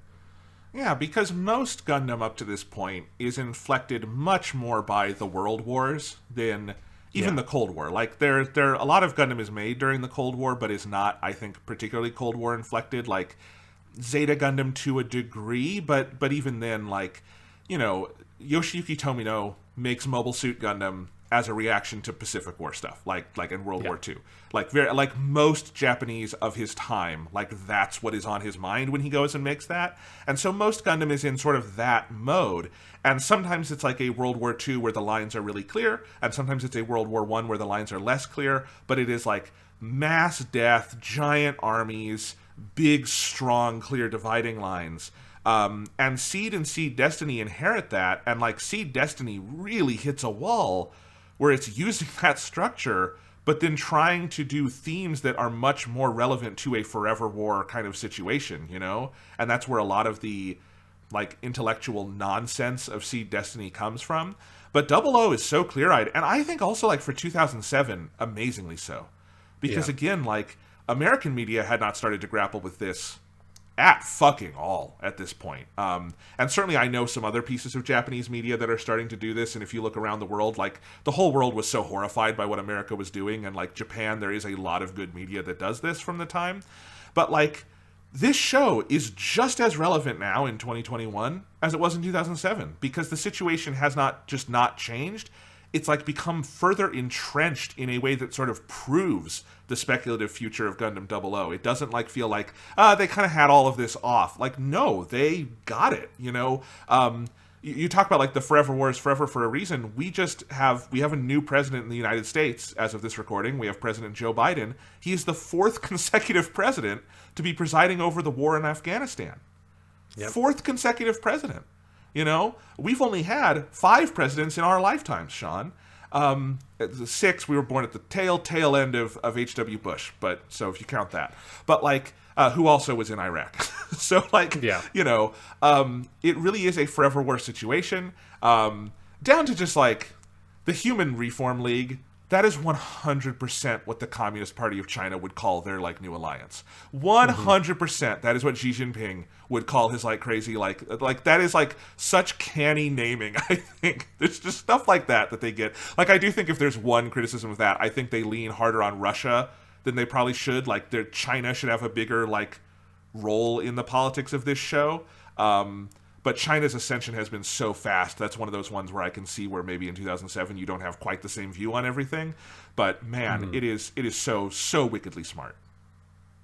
S2: Yeah, because most Gundam up to this point is inflected much more by the World Wars than even the Cold War. Like there a lot of Gundam is made during the Cold War, but is not, I think, particularly Cold War inflected. Like Zeta Gundam to a degree, but even then, like, you know, Yoshiyuki Tomino makes Mobile Suit Gundam as a reaction to Pacific War stuff, like in World War II. Like most Japanese of his time, like that's what is on his mind when he goes and makes that. And so most Gundam is in sort of that mode. And sometimes it's like a World War II where the lines are really clear, and sometimes it's a World War I where the lines are less clear, but it is like mass death, giant armies, big, strong, clear dividing lines. And Seed and Seed Destiny inherit that, and like Seed Destiny really hits a wall where it's using that structure, but then trying to do themes that are much more relevant to a forever war kind of situation, you know? And that's where a lot of the like intellectual nonsense of Seed Destiny comes from. But Double O is so clear-eyed, and I think also like for 2007, amazingly so. Because again, like American media had not started to grapple with this at fucking all at this point. And certainly I know some other pieces of Japanese media that are starting to do this, and if you look around the world, like the whole world was so horrified by what America was doing, and like Japan, there is a lot of good media that does this from the time. But like this show is just as relevant now in 2021 as it was in 2007, because the situation has not changed. It's like become further entrenched in a way that sort of proves the speculative future of Gundam 00. It doesn't like feel like they kind of had all of this off. Like, no, they got it, you know. You talk about like the forever war is forever for a reason. We have a new president in the United States as of this recording. We have President Joe Biden. He is the fourth consecutive president to be presiding over the war in Afghanistan. Yep. Fourth consecutive president. You know, we've only had 5 presidents in our lifetimes, Sean. 6, we were born at the tail end of H.W. Bush, but so if you count that. But like, who also was in Iraq. So like, you know, it really is a forever war situation. down to just like the Human Reform League. That is 100% what the Communist Party of China would call their like new alliance. 100%. That is what Xi Jinping would call his like crazy like that is like such canny naming. I think there's just stuff like that they get. Like I do think if there's one criticism of that, I think they lean harder on Russia than they probably should. Like China should have a bigger like role in the politics of this show. But China's ascension has been so fast. That's one of those ones where I can see where maybe in 2007 you don't have quite the same view on everything. But man, it is so wickedly smart.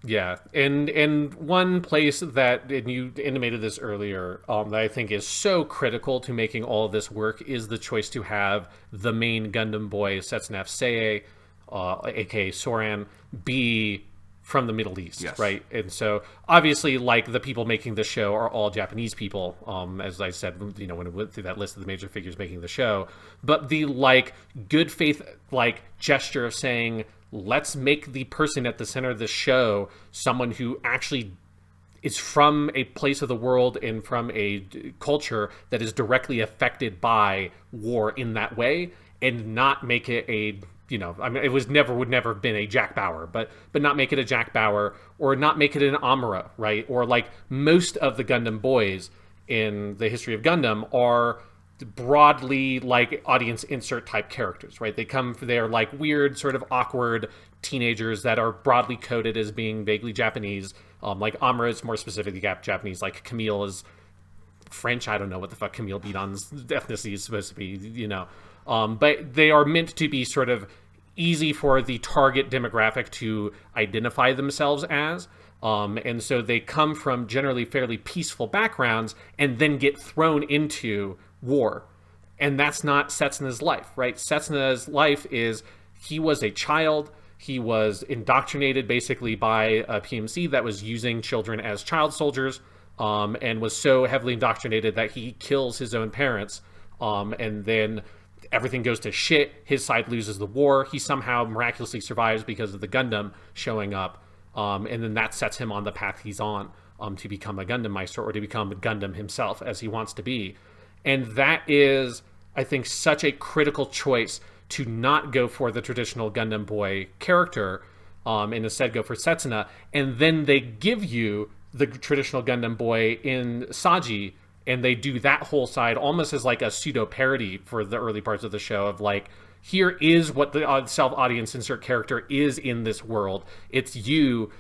S1: Yeah, and one place that, and you intimated this earlier, that I think is so critical to making all of this work is the choice to have the main Gundam boy, Setsuna Seye, aka Soran, be from the Middle East,
S2: yes.
S1: Right? And so obviously, like, the people making the show are all Japanese people, as I said, you know, when it went through that list of the major figures making the show. But the, like, good faith, like, gesture of saying, let's make the person at the center of the show someone who actually is from a place of the world and from a culture that is directly affected by war in that way, and not make it a, you know, I mean, it would never have been a Jack Bauer, but not make it a Jack Bauer, or not make it an Amuro, right? Or like most of the Gundam boys in the history of Gundam are broadly like audience insert type characters, right? They're like weird, sort of awkward teenagers that are broadly coded as being vaguely Japanese. Like Amuro is more specifically Japanese, like Camille is French. I don't know what the fuck Camille Bidon's ethnicity is supposed to be, you know. But they are meant to be sort of easy for the target demographic to identify themselves as. And so they come from generally fairly peaceful backgrounds and then get thrown into war. And that's not Setsuna's life, right? Setsuna's life is, he was a child. He was indoctrinated basically by a PMC that was using children as child soldiers, and was so heavily indoctrinated that he kills his own parents. And then everything goes to shit. His side loses the war. He somehow miraculously survives because of the Gundam showing up. And then that sets him on the path he's on, to become a Gundam Meister, or to become a Gundam himself as he wants to be. And that is, I think, such a critical choice to not go for the traditional Gundam boy character, and instead go for Setsuna. And then they give you the traditional Gundam boy in Saji, and they do that whole side almost as like a pseudo parody for the early parts of the show of like, here is what the self-audience insert character is in this world. It's you,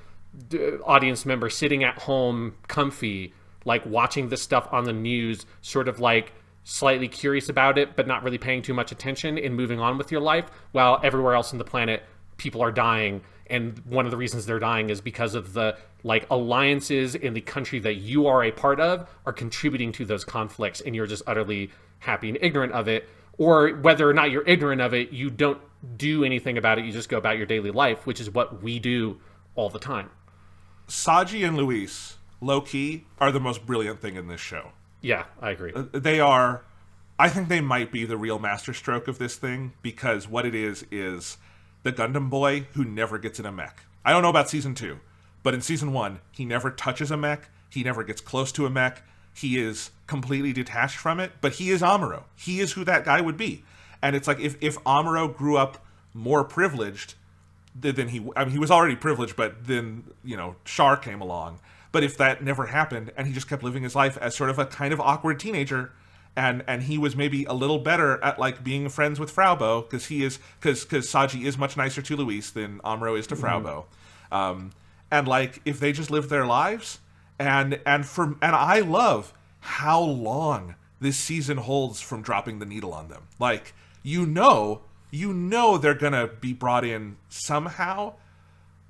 S1: audience member, sitting at home comfy, like watching this stuff on the news, sort of like slightly curious about it, but not really paying too much attention and moving on with your life, while everywhere else on the planet, people are dying. And one of the reasons they're dying is because of the like alliances in the country that you are a part of are contributing to those conflicts, and you're just utterly happy and ignorant of it. Or whether or not you're ignorant of it, you don't do anything about it. You just go about your daily life, which is what we do all the time.
S2: Saji and Louise, low-key, are the most brilliant thing in this show.
S1: Yeah, I agree.
S2: They are, I think they might be the real masterstroke of this thing, because what it is the Gundam boy who never gets in a mech. I don't know about season 2, but in season 1, he never touches a mech, he never gets close to a mech, he is completely detached from it, but he is Amuro. He is who that guy would be. And it's like, if Amuro grew up more privileged than he was already privileged, but then, you know, Char came along. But if that never happened, and he just kept living his life as sort of a kind of awkward teenager, and he was maybe a little better at like being friends with Frau Bo, because Saji is much nicer to Louise than Amuro is to Frau Bo. And like, if they just lived their lives, and I love how long this season holds from dropping the needle on them. Like, you know they're gonna be brought in somehow,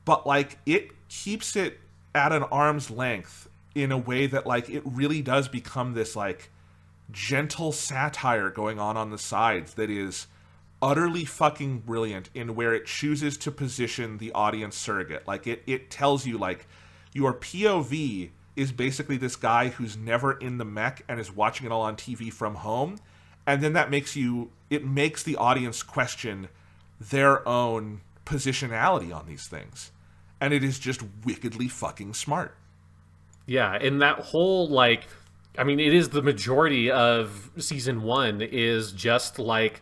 S2: but like, it keeps it at an arm's length in a way that like, it really does become this like gentle satire going on the sides that is utterly fucking brilliant in where it chooses to position the audience surrogate. Like, it tells you like, your POV is basically this guy who's never in the mech and is watching it all on TV from home, and then it makes the audience question their own positionality on these things, and it is just wickedly fucking smart.
S1: Yeah, and that whole like I mean, it is the majority of season 1 is just like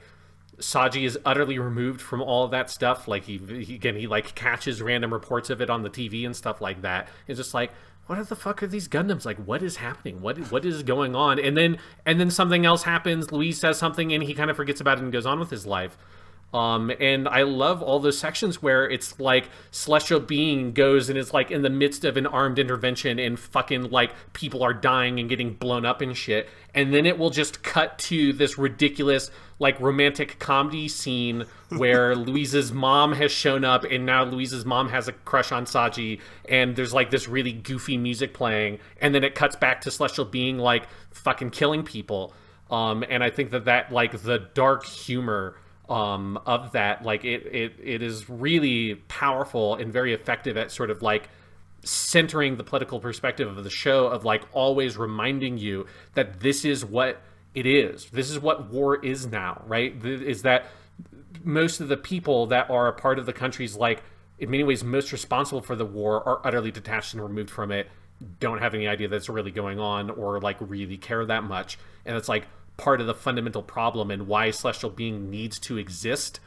S1: Saji is utterly removed from all of that stuff. Like he like catches random reports of it on the TV and stuff like that. It's just like, what the fuck are these Gundams? Like, what is happening? What is going on? And then something else happens. Louise says something and he kind of forgets about it and goes on with his life. And I love all those sections where it's like celestial being goes and is like in the midst of an armed intervention and fucking like people are dying and getting blown up and shit. And then it will just cut to this ridiculous like romantic comedy scene where Louise's mom has shown up and now Louise's mom has a crush on Saji and there's like this really goofy music playing. And then it cuts back to celestial being like fucking killing people. And I think that like the dark humor of that, like it is really powerful and very effective at sort of like centering the political perspective of the show, of like always reminding you that this is what it is. This is what war is now, right? Is that most of the people that are a part of the countries, like in many ways most responsible for the war, are utterly detached and removed from it, don't have any idea that's really going on or like really care that much. And it's like part of the fundamental problem and why celestial being needs to exist,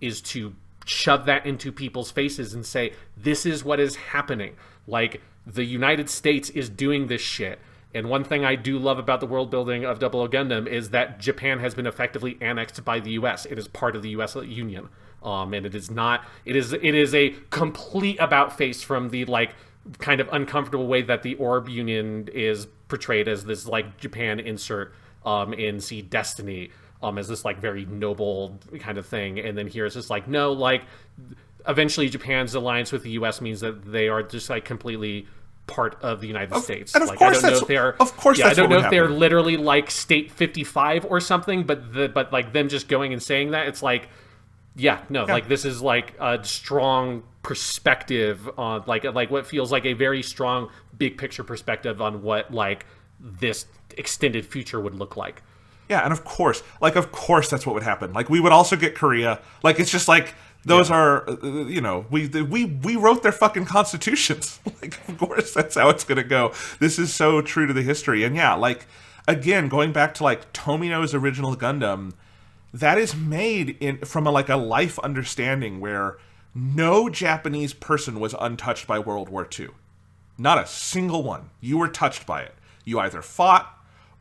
S1: is to shove that into people's faces and say, this is what is happening. Like, the United States is doing this shit. And one thing I do love about the world building of Double O Gundam is that Japan has been effectively annexed by the US. It is part of the US Union. And it is not, it is a complete about face from the like kind of uncomfortable way that the Orb Union is portrayed as this like Japan insert in See Destiny as this like very noble kind of thing. And then here it's just like, no, like eventually Japan's alliance with the US means that they are just like completely part of the United States.
S2: And of
S1: like,
S2: course
S1: I don't know if they're, of course, I don't know if they're literally like State 55 or something, but like them just going and saying that, it's like, like this is like a strong perspective on like what feels like a very strong big picture perspective on what like this extended future would look like.
S2: Yeah, and of course that's what would happen. Like, we would also get Korea. Like, it's just like, those are, we wrote their fucking constitutions. Like, of course that's how it's going to go. This is so true to the history. And yeah, like, again, going back to like Tomino's original Gundam, that is made from a life understanding where no Japanese person was untouched by World War II. Not a single one. You were touched by it. You either fought,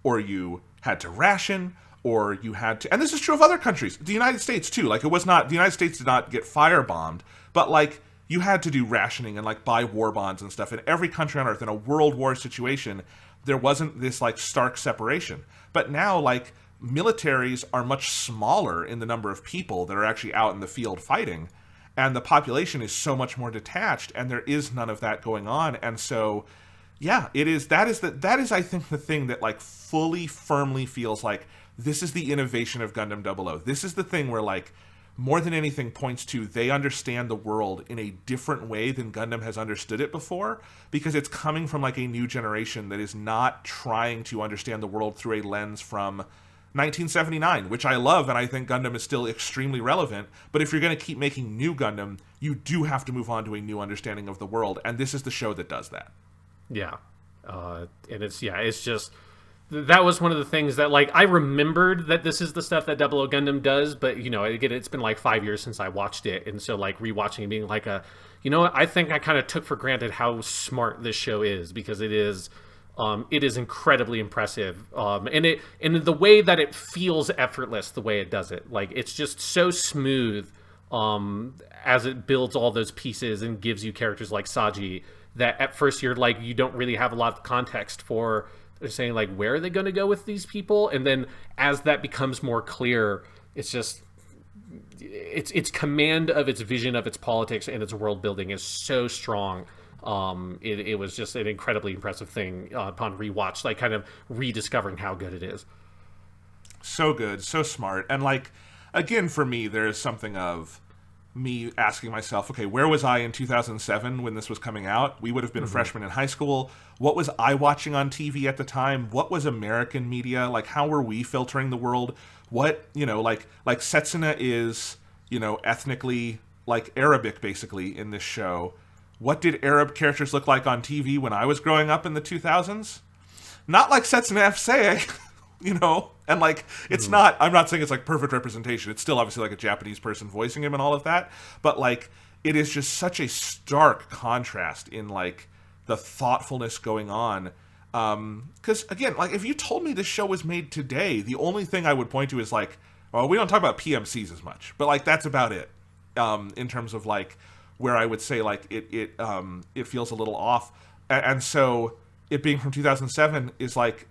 S2: or you had to ration, or you had to, and this is true of other countries, the United States too. Like, the United States did not get firebombed, but like, you had to do rationing and like buy war bonds and stuff in every country on earth. In a world war situation, there wasn't this like stark separation. But now, like, militaries are much smaller in the number of people that are actually out in the field fighting, and the population is so much more detached, and there is none of that going on. And so, yeah, that is I think the thing that like fully firmly feels like this is the innovation of Gundam 00. This is the thing where, like, more than anything points to they understand the world in a different way than Gundam has understood it before, because it's coming from like a new generation that is not trying to understand the world through a lens from 1979, which I love, and I think Gundam is still extremely relevant. But if you're going to keep making new Gundam, you do have to move on to a new understanding of the world, and this is the show that does that.
S1: Yeah. And it's just, that was one of the things that, like, I remembered that this is the stuff that Double O Gundam does, but, again, it's been like 5 years since I watched it, and so, like, rewatching it being like I think I kind of took for granted how smart this show is, because it is incredibly impressive, and the way that it feels effortless, the way it does it, like, it's just so smooth, as it builds all those pieces and gives you characters like Saji, that at first you're like, you don't really have a lot of context for saying, like, where are they going to go with these people? And then as that becomes more clear, it's just, its command of its vision of its politics and its world building is so strong. It was just an incredibly impressive thing upon rewatch, like, kind of rediscovering how good it is.
S2: So good, so smart. And, like, again, for me, there is something of me asking myself, okay, where was I in 2007 when this was coming out? We would have been freshmen in high school. What was I watching on TV at the time? What was American media? Like, how were we filtering the world? What, like Setsuna is, ethnically, like, Arabic, basically, in this show. What did Arab characters look like on TV when I was growing up in the 2000s? not like Setsuna F. You know, and like it's not. I'm not saying it's like perfect representation. It's still obviously like a Japanese person voicing him and all of that. But like it is just such a stark contrast in like the thoughtfulness going on. Because again, like if you told me this show was made today, the only thing I would point to is like, well, we don't talk about PMCs as much, but like that's about it. In terms of like where I would say like it feels a little off, and so it being from 2007 is like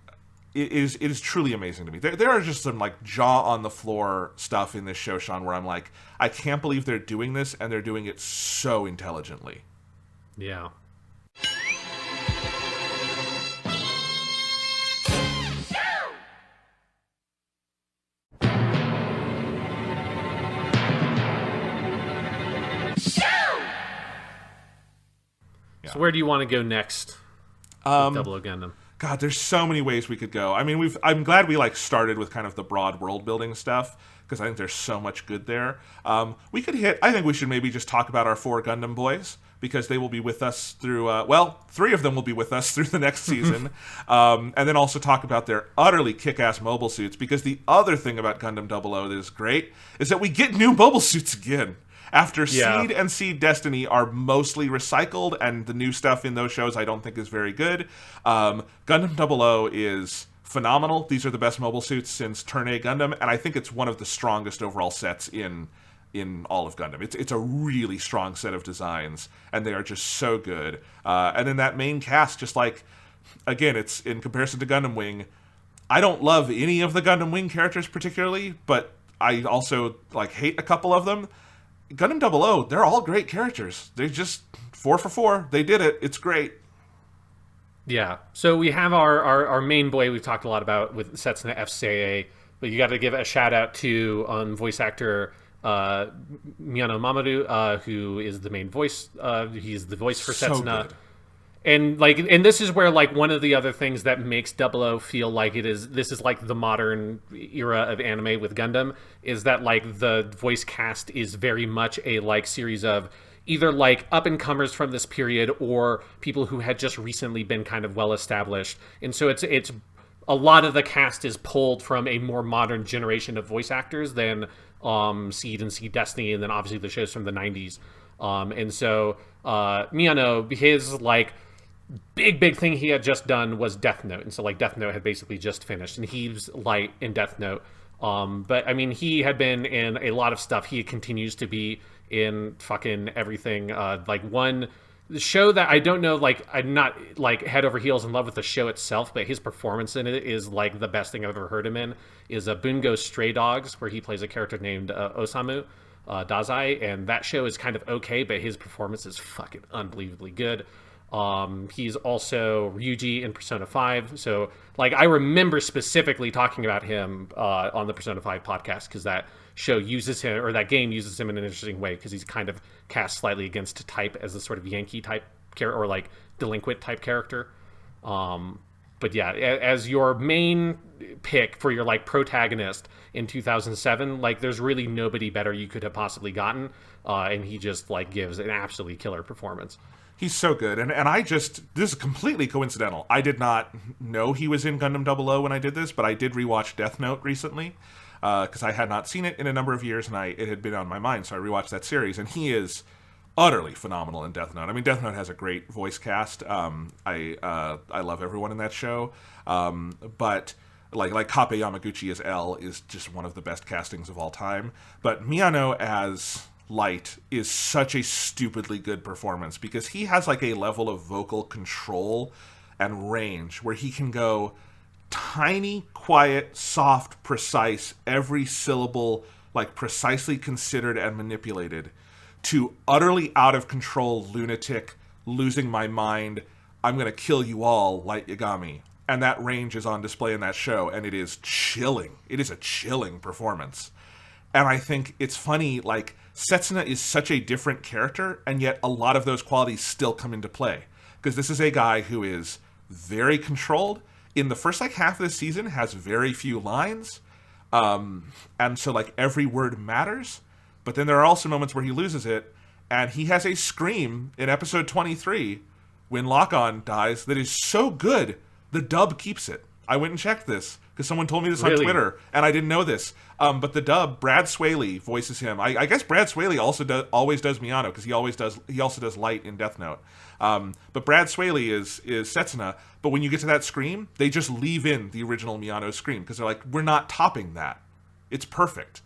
S2: it is truly amazing to me. There are just some like jaw on the floor stuff in this show, Sean, where I'm like, I can't believe they're doing this, and they're doing it so intelligently.
S1: Yeah. So where do you want to go next with Double O Gundam?
S2: God, there's so many ways we could go. I mean, I'm glad we like started with kind of the broad world building stuff, because I think there's so much good there. We could I think we should maybe just talk about our 4 Gundam boys, because they will be with us through, 3 of them will be with us through the next season. And then also talk about their utterly kick-ass mobile suits, because the other thing about Gundam 00 that is great is that we get new mobile suits again. After Seed and Seed Destiny are mostly recycled, and the new stuff in those shows I don't think is very good, Gundam 00 is phenomenal. These are the best mobile suits since Turn A Gundam, and I think it's one of the strongest overall sets in all of Gundam. It's a really strong set of designs, and they are just so good. And then that main cast, just like, again, it's in comparison to Gundam Wing, I don't love any of the Gundam Wing characters particularly, but I also like hate a couple of them. Gundam 00, they're all great characters. They just 4 for 4. They did it. It's great.
S1: Yeah. So we have our main boy we've talked a lot about with Setsuna FCA, but you got to give a shout out to voice actor Miyano Mamoru, who is the main voice. He's the voice for Setsuna.
S2: Good.
S1: And this is where like one of the other things that makes 00 feel like this is like the modern era of anime with Gundam, is that like the voice cast is very much a like series of either like up and comers from this period or people who had just recently been kind of well established. And so it's a lot of the cast is pulled from a more modern generation of voice actors than Seed and Seed Destiny, and then obviously the shows from the 90s. And so Miyano, his like big thing he had just done was Death Note, and so like Death Note had basically just finished, and he's light in Death Note. But I mean, he had been in a lot of stuff. He continues to be in fucking everything. Like one show that I don't know, like I'm not like head over heels in love with the show itself, but his performance in it is like the best thing I've ever heard him in. Is Bungo Stray Dogs, where he plays a character named Osamu Dazai, and that show is kind of okay, but his performance is fucking unbelievably good. He's also Ryuji in Persona 5. So, like, I remember specifically talking about him on the Persona 5 podcast, because that show uses him, or that game uses him in an interesting way, because he's kind of cast slightly against type as a sort of Yankee type character, or like delinquent type character. But yeah, as your main pick for your like protagonist in 2007, like there's really nobody better you could have possibly gotten, and he just like gives an absolutely killer performance.
S2: He's so good, and this is completely coincidental. I did not know he was in Gundam 00 when I did this, but I did rewatch Death Note recently, because I had not seen it in a number of years, and it had been on my mind, so I rewatched that series, and he is utterly phenomenal in Death Note. I mean, Death Note has a great voice cast. I love everyone in that show, but like Kape Yamaguchi as L is just one of the best castings of all time. But Miyano as Light is such a stupidly good performance, because he has like a level of vocal control and range where he can go tiny, quiet, soft, precise, every syllable like precisely considered and manipulated, to utterly out of control, lunatic, losing my mind, I'm gonna kill you all, Light Yagami. And that range is on display in that show, and it is chilling. It is a chilling performance. And I think it's funny, like, Setsuna is such a different character, and yet a lot of those qualities still come into play. Because this is a guy who is very controlled. In the first, like, half of the season, has very few lines. And so, like, every word matters. But then there are also moments where he loses it, and he has a scream in episode 23, when Lockon dies, that is so good The dub keeps it. I went and checked this because someone told me this on
S1: Really?
S2: Twitter, and I didn't know this. But the dub, Brad Swaley voices him. I guess Brad Swaley always does Miyano because he also does Light in Death Note. But Brad Swaley is Setsuna. But when you get to that scream, they just leave in the original Miyano scream because they're like, we're not topping that. It's perfect.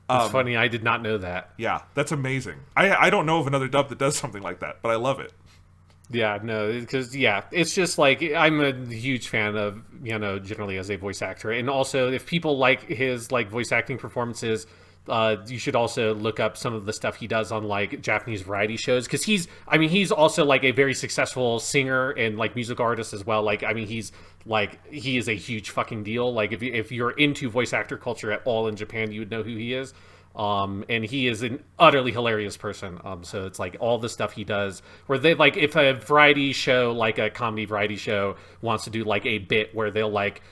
S1: It's funny. I did not know that.
S2: Yeah, that's amazing. I don't know of another dub that does something like that, but I love it.
S1: Yeah, no, because, yeah, it's just, like, I'm a huge fan of, generally as a voice actor. And also, if people like his, like, voice acting performances, you should also look up some of the stuff he does on, like, Japanese variety shows. Because he's also, like, a very successful singer and, like, musical artist as well. Like, I mean, he is a huge fucking deal. Like, if you're into voice actor culture at all in Japan, you would know who he is. And he is an utterly hilarious person. So it's like all the stuff he does where they like, if a variety show, like a comedy variety show wants to do like a bit where they'll like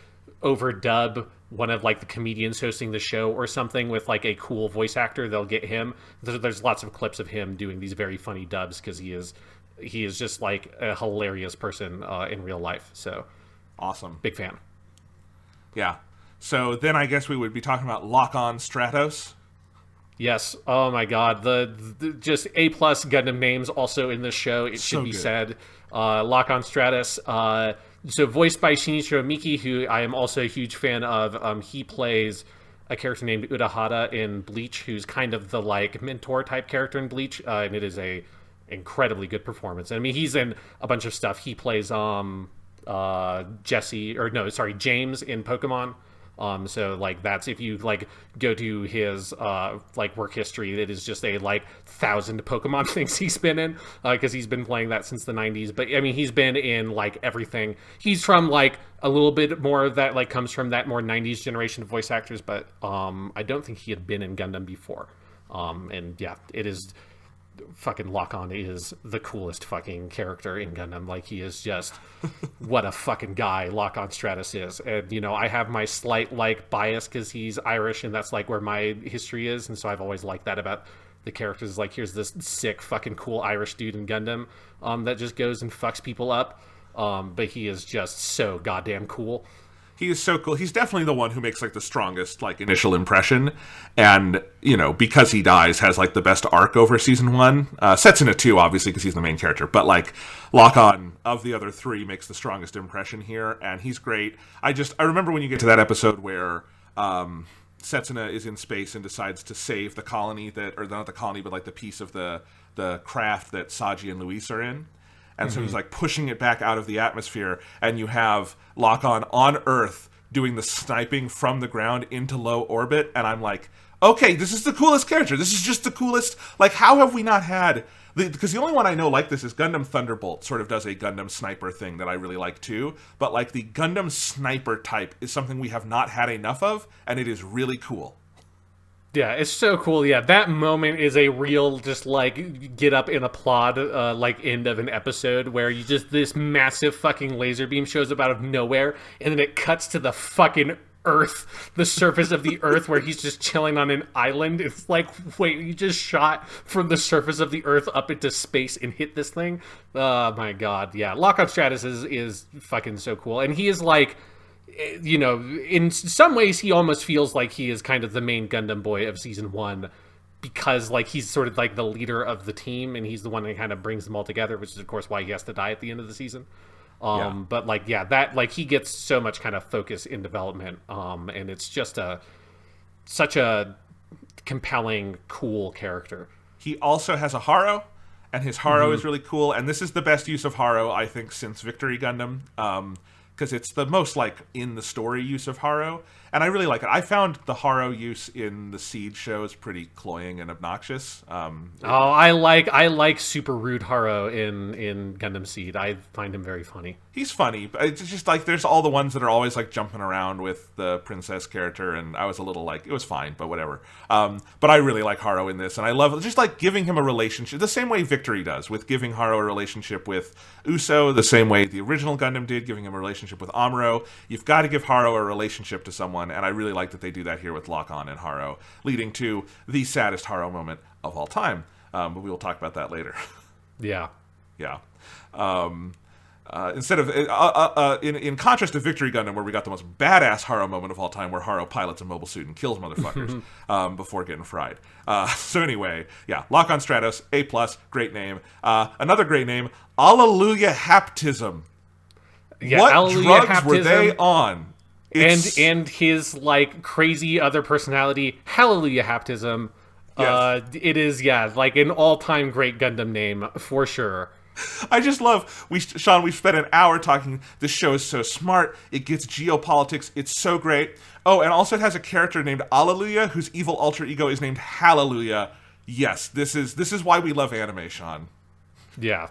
S1: overdub one of like the comedians hosting the show or something with like a cool voice actor, they'll get him. There's lots of clips of him doing these very funny dubs because he is just like a hilarious person in real life. So
S2: awesome.
S1: Big fan.
S2: Yeah. So then I guess we would be talking about Lockon Stratos.
S1: Yes. Oh my God. The just A+ Gundam names also in this show. It should be said. Lockon Stratos. So voiced by Shinichiro Miki, who I am also a huge fan of. He plays a character named Urahara in Bleach, who's kind of the like mentor type character in Bleach, and it is a incredibly good performance. I mean, he's in a bunch of stuff. He plays James in Pokemon. So like that's, if you like go to his like work history, it is just a like 1,000 Pokemon things he's been in, because he's been playing that since the 90s. But I mean, he's been in like everything. He's from like a little bit more of that, like comes from that more 90s generation of voice actors, but I don't think he had been in Gundam before. And yeah, it is fucking Lockon is the coolest fucking character in Gundam. Like, he is just what a fucking guy Lockon Stratos is. And I have my slight like bias because he's Irish and that's like where my history is, and so I've always liked that about the characters. Like, here's this sick fucking cool Irish dude in Gundam that just goes and fucks people up, but he is just so goddamn cool.
S2: He is so cool. He's definitely the one who makes like the strongest like initial impression, and because he dies, has like the best arc over season 1. Setsuna too, obviously, because he's the main character. But like Lockon of the other 3 makes the strongest impression here, and he's great. I remember when you get to that episode where Setsuna is in space and decides to save the colony or not the colony, but like the piece of the craft that Saji and Louise are in. And so he's like pushing it back out of the atmosphere, and you have Lockon on Earth doing the sniping from the ground into low orbit, and I'm like, okay, this is the coolest character. This is just the coolest. Like, how have we not had... Because the only one I know like this is Gundam Thunderbolt, sort of does a Gundam sniper thing that I really like too, but like the Gundam sniper type is something we have not had enough of, and it is really cool.
S1: Yeah, it's so cool. Yeah, that moment is a real just like get up and applaud like end of an episode where you just, this massive fucking laser beam shows up out of nowhere, and then it cuts to the fucking Earth, the surface of the Earth, where he's just chilling on an island. It's like, wait, you just shot from the surface of the Earth up into space and hit this thing? Oh my God, yeah. Lockon Stratos is fucking so cool, and he is like, in some ways he almost feels like he is kind of the main Gundam boy of season 1, because like he's sort of like the leader of the team, and he's the one that kind of brings them all together, which is of course why he has to die at the end of the season. But like, yeah, that like he gets so much kind of focus in development, and it's just such a compelling, cool character.
S2: He also has a Haro, and his Haro is really cool, and this is the best use of Haro I think since Victory Gundam, because it's the most like in the story use of Haro, and I really like it. I found the Haro use in the Siege shows pretty cloying and obnoxious.
S1: I like super rude Haro in Gundam Seed. I find him very funny.
S2: He's funny, but it's just like there's all the ones that are always like jumping around with the princess character, and I was a little like, it was fine, but whatever. But I really like Haro in this, and I love just like giving him a relationship the same way Victory does, with giving Haro a relationship with Uso, the same way the original Gundam did, giving him a relationship with Amuro. You've got to give Haro a relationship to someone, and I really like that they do that here with Lockon and Haro, leading to the saddest Haro moment of all time. But we will talk about that later.
S1: Yeah.
S2: Yeah. instead of in contrast to Victory Gundam, where we got the most badass Haro moment of all time, where Haro pilots a mobile suit and kills motherfuckers before getting fried. So anyway, yeah, Lockon Stratos, A+, great name. Another great name, Alleluia Haptism.
S1: Yeah,
S2: what
S1: Alleluia
S2: drugs
S1: Haptism,
S2: were they on?
S1: And his like crazy other personality, Hallelujah Haptism.
S2: Yes.
S1: It is like an all-time great Gundam name for sure.
S2: I just love, Sean, we've spent an hour talking, this show is so smart, it gets geopolitics, it's so great. Oh, and also it has a character named Alleluia, whose evil alter ego is named Hallelujah. Yes, this is why we love anime, Sean.
S1: Yeah,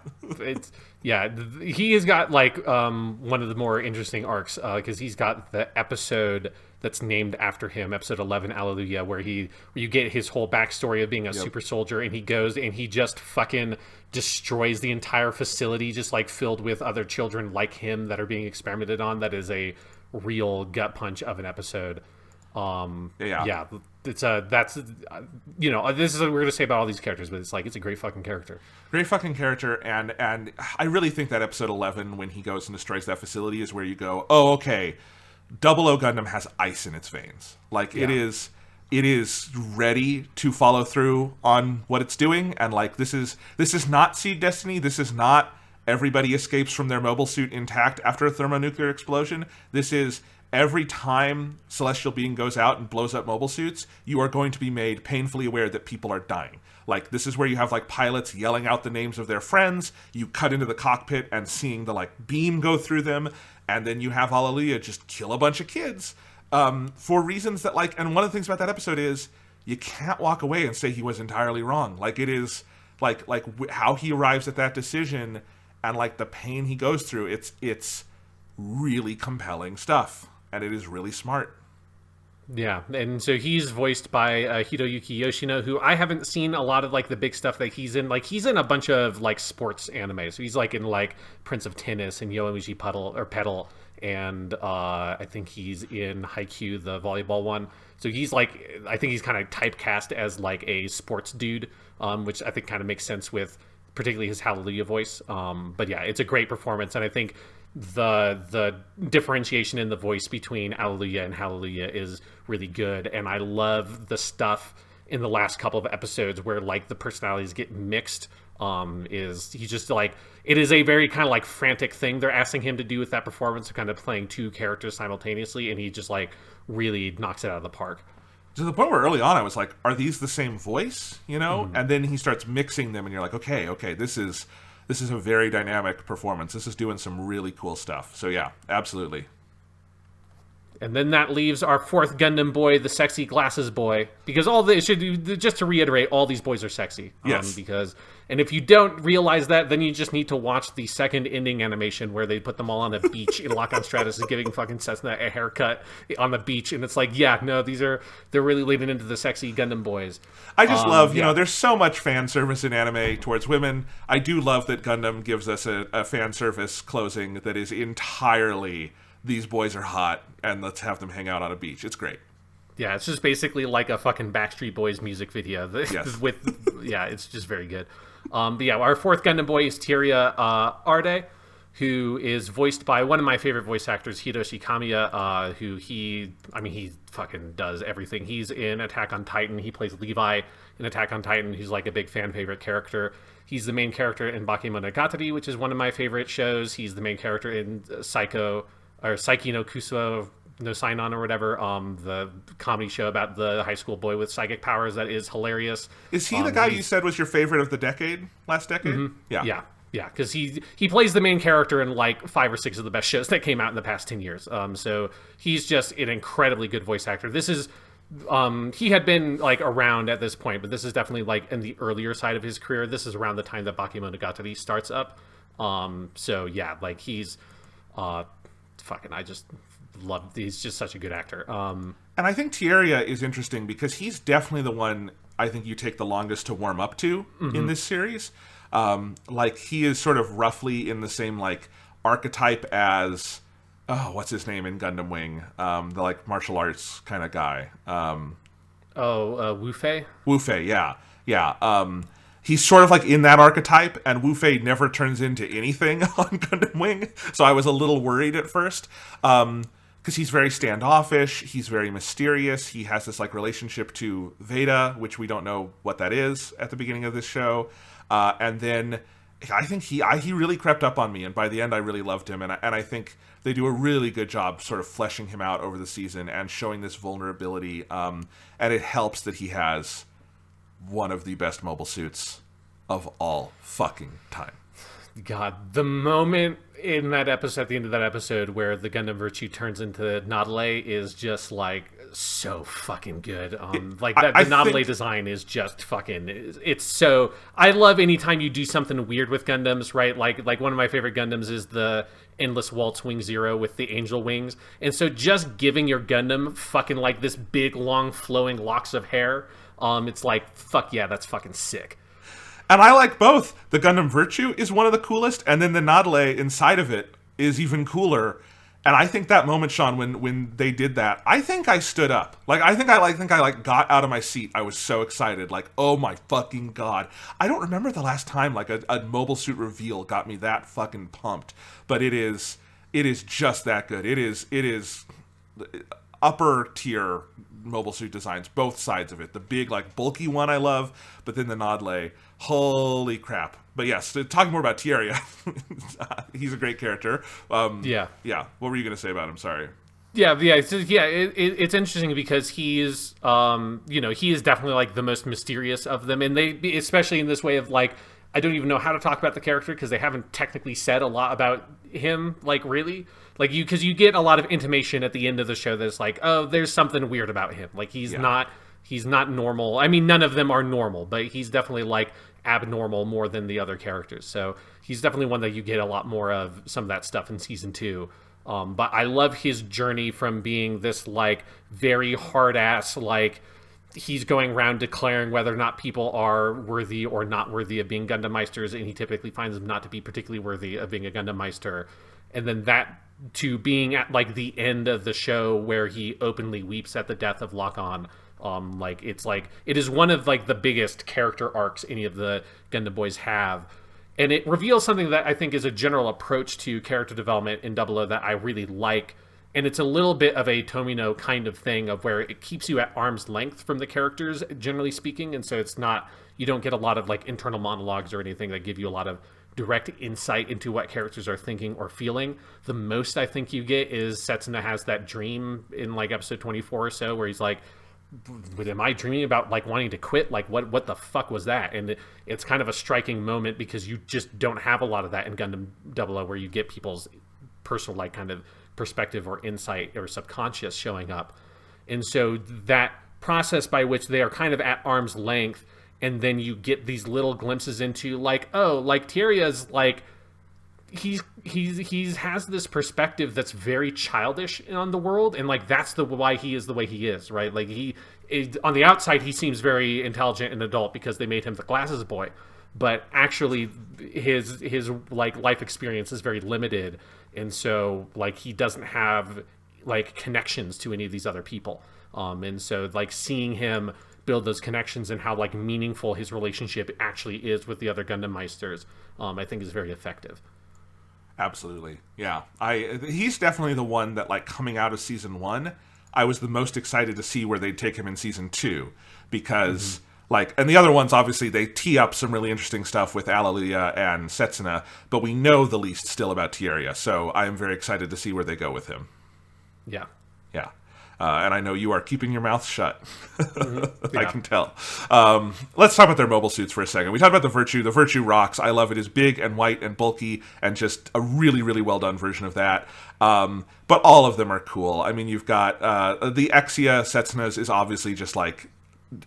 S1: he has got like one of the more interesting arcs because he's got the episode that's named after him, episode 11, Alleluia, where you get his whole backstory of being a super soldier, and he goes and he just fucking destroys the entire facility, just like filled with other children like him that are being experimented on. That is a real gut punch of an episode. It's that's this is what we're gonna say about all these characters, but it's a great fucking character.
S2: Great fucking character, and I really think that episode 11, when he goes and destroys that facility, is where you go, oh, okay, Double O Gundam has ice in its veins. Like, it is ready to follow through on what it's doing, and like this is not Seed Destiny. This is not everybody escapes from their mobile suit intact after a thermonuclear explosion. This is every time Celestial Being goes out and blows up mobile suits, you are going to be made painfully aware that people are dying. Like, this is where you have like pilots yelling out the names of their friends. You cut into the cockpit and seeing the like beam go through them. And then you have Alleluia just kill a bunch of kids for reasons that, like, and one of the things about that episode is you can't walk away and say he was entirely wrong. Like, it is like how he arrives at that decision and like the pain he goes through. It's really compelling stuff, and it is really smart.
S1: Yeah, and so he's voiced by Hiroyuki Yoshino, who I haven't seen a lot of like the big stuff that he's in. Like, he's in a bunch of like sports anime. So he's like in like Prince of Tennis and Yoimichi Pedal, and I think he's in Haikyuu, the volleyball one. So he's like, I think he's kind of typecast as like a sports dude, which I think kind of makes sense with particularly his Hallelujah voice. But yeah, it's a great performance, and I think the differentiation in the voice between Alleluia and Hallelujah is really good, and I love the stuff in the last couple of episodes where like the personalities get mixed. He's just like, it is a very kind of like frantic thing they're asking him to do with that performance, of kind of playing two characters simultaneously, and he just like really knocks it out of the park.
S2: To the point where early on I was like, are these the same voice? And then he starts mixing them, and you're like, okay, this is a very dynamic performance. This is doing some really cool stuff. So yeah, absolutely.
S1: And then that leaves our fourth Gundam boy, the sexy glasses boy. Because just to reiterate, all these boys are sexy.
S2: Yes.
S1: And if you don't realize that, then you just need to watch the second ending animation where they put them all on a beach in Lockon Stratos is giving fucking Setsuna a haircut on the beach. And it's like, yeah, no, they're really leading into the sexy Gundam boys.
S2: I just love, there's so much fan service in anime towards women. I do love that Gundam gives us a fan service closing that is entirely, these boys are hot and let's have them hang out on a beach. It's great.
S1: Yeah, it's just basically like a fucking Backstreet Boys music video.
S2: Yes.
S1: It's just very good. But yeah, our fourth Gundam boy is Tieria Arde, who is voiced by one of my favorite voice actors, Hiroshi Kamiya, who he fucking does everything. He's in Attack on Titan. He plays Levi in Attack on Titan. He's like a big fan favorite character. He's the main character in Bakemonogatari, which is one of my favorite shows. He's the main character in Psyche no Kusuo no Sign-On or whatever, the comedy show about the high school boy with psychic powers that is hilarious.
S2: Is he the guy you said was your favorite of the last decade?
S1: Mm-hmm. Yeah, because he plays the main character in like 5 or 6 of the best shows that came out in the past 10 years. So he's just an incredibly good voice actor. This is he had been like around at this point, but this is definitely like in the earlier side of his career. This is around the time that Bakemonogatari starts up. So yeah, like he's I just love. He's just such a good actor.
S2: And I think Tieria is interesting because he's definitely the one I think you take the longest to warm up to in this series. Like, he is sort of roughly in the same like archetype as what's his name in Gundam Wing, the like martial arts kind of guy.
S1: Wu Fei.
S2: Wu Fei, yeah. he's sort of like in that archetype, and Wu Fei never turns into anything on Gundam Wing, so I was a little worried at first. Because he's very standoffish, he's very mysterious, he has this like relationship to Veda, which we don't know what that is at the beginning of this show, and then I think he really crept up on me, and by the end I really loved him, and I think they do a really good job sort of fleshing him out over the season and showing this vulnerability, and it helps that he has one of the best mobile suits of all fucking time.
S1: God, the moment in that episode, at the end of that episode, where the Gundam Virtue turns into Nadale is just like so fucking good. Like that, the Nadale design is just fucking. It's so. I love anytime you do something weird with Gundams, right? Like one of my favorite Gundams is the Endless Waltz Wing Zero with the angel wings, and so just giving your Gundam fucking like this big, long, flowing locks of hair. It's like fuck yeah, that's fucking sick.
S2: And I like both. The Gundam Virtue is one of the coolest, and then the Nadale inside of it is even cooler. And I think that moment, Sean, when they did that, I think I stood up. Like I think I got out of my seat. I was so excited. Like, oh my fucking god. I don't remember the last time like a mobile suit reveal got me that fucking pumped. But it is just that good. It is upper tier mobile suit designs, both sides of it. The big, like, bulky one I love, but then the Nadale, holy crap. But yes, talking more about Tieria, he's a great character. Yeah. What were you going to say about him? Sorry. It's interesting because he is, he is definitely, like, the most mysterious of them, and they, especially in this way of, like, I don't even know how to talk about the character because they haven't technically said a lot about him, like, really. Like, because you get a lot of intimation at the end of the show that's like, oh, there's something weird about him. Like, he's not normal. I mean, none of them are normal, but he's definitely, like, abnormal more than the other characters. So he's definitely one that you get a lot more of some of that stuff in season 2. But I love his journey from being this, like, very hard-ass, like, he's going around declaring whether or not people are worthy or not worthy of being Gundam Meisters, and he typically finds them not to be particularly worthy of being a Gundam Meister. And then that to being at, like, the end of the show where he openly weeps at the death of Lockon. It is one of, like, the biggest character arcs any of the Gundam boys have. And it reveals something that I think is a general approach to character development in Double O that I really like. And it's a little bit of a Tomino kind of thing of where it keeps you at arm's length from the characters, generally speaking. And so it's not, you don't get a lot of, like, internal monologues or anything that give you a lot of direct insight into what characters are thinking or feeling. The most I think you get is Setsuna has that dream in, like, episode 24 or so where he's like, am I dreaming about, like, wanting to quit? Like, what the fuck was that? And it's kind of a striking moment because you just don't have a lot of that in Gundam 00 where you get people's personal, like, kind of perspective or insight or subconscious showing up. And so that process by which they are kind of at arm's length, and then you get these little glimpses into, like, oh, like, Tieria's, like, he has this perspective that's very childish on the world, and, like, that's why he is the way he is, right? Like, on the outside he seems very intelligent and adult because they made him the glasses boy, but actually his like, life experience is very limited, and so, like, he doesn't have, like, connections to any of these other people, and so, like, seeing him build those connections and how, like, meaningful his relationship actually is with the other Gundam Meisters, I think is very effective. Absolutely. Yeah. He's definitely the one that, like, coming out of season 1, I was the most excited to see where they'd take him in season 2 because, like, and the other ones, obviously, they tee up some really interesting stuff with Alleluia and Setsuna, but we know the least still about Tieria, so I am very excited to see where they go with him.
S1: Yeah.
S2: Yeah. And I know you are keeping your mouth shut.
S1: Yeah.
S2: I can tell. Let's talk about their mobile suits for a second. We talked about the Virtue. The Virtue rocks. I love it. It's big and white and bulky and just a really, really well-done version of that. But all of them are cool. I mean, you've got the Exia Setsuna's is obviously just like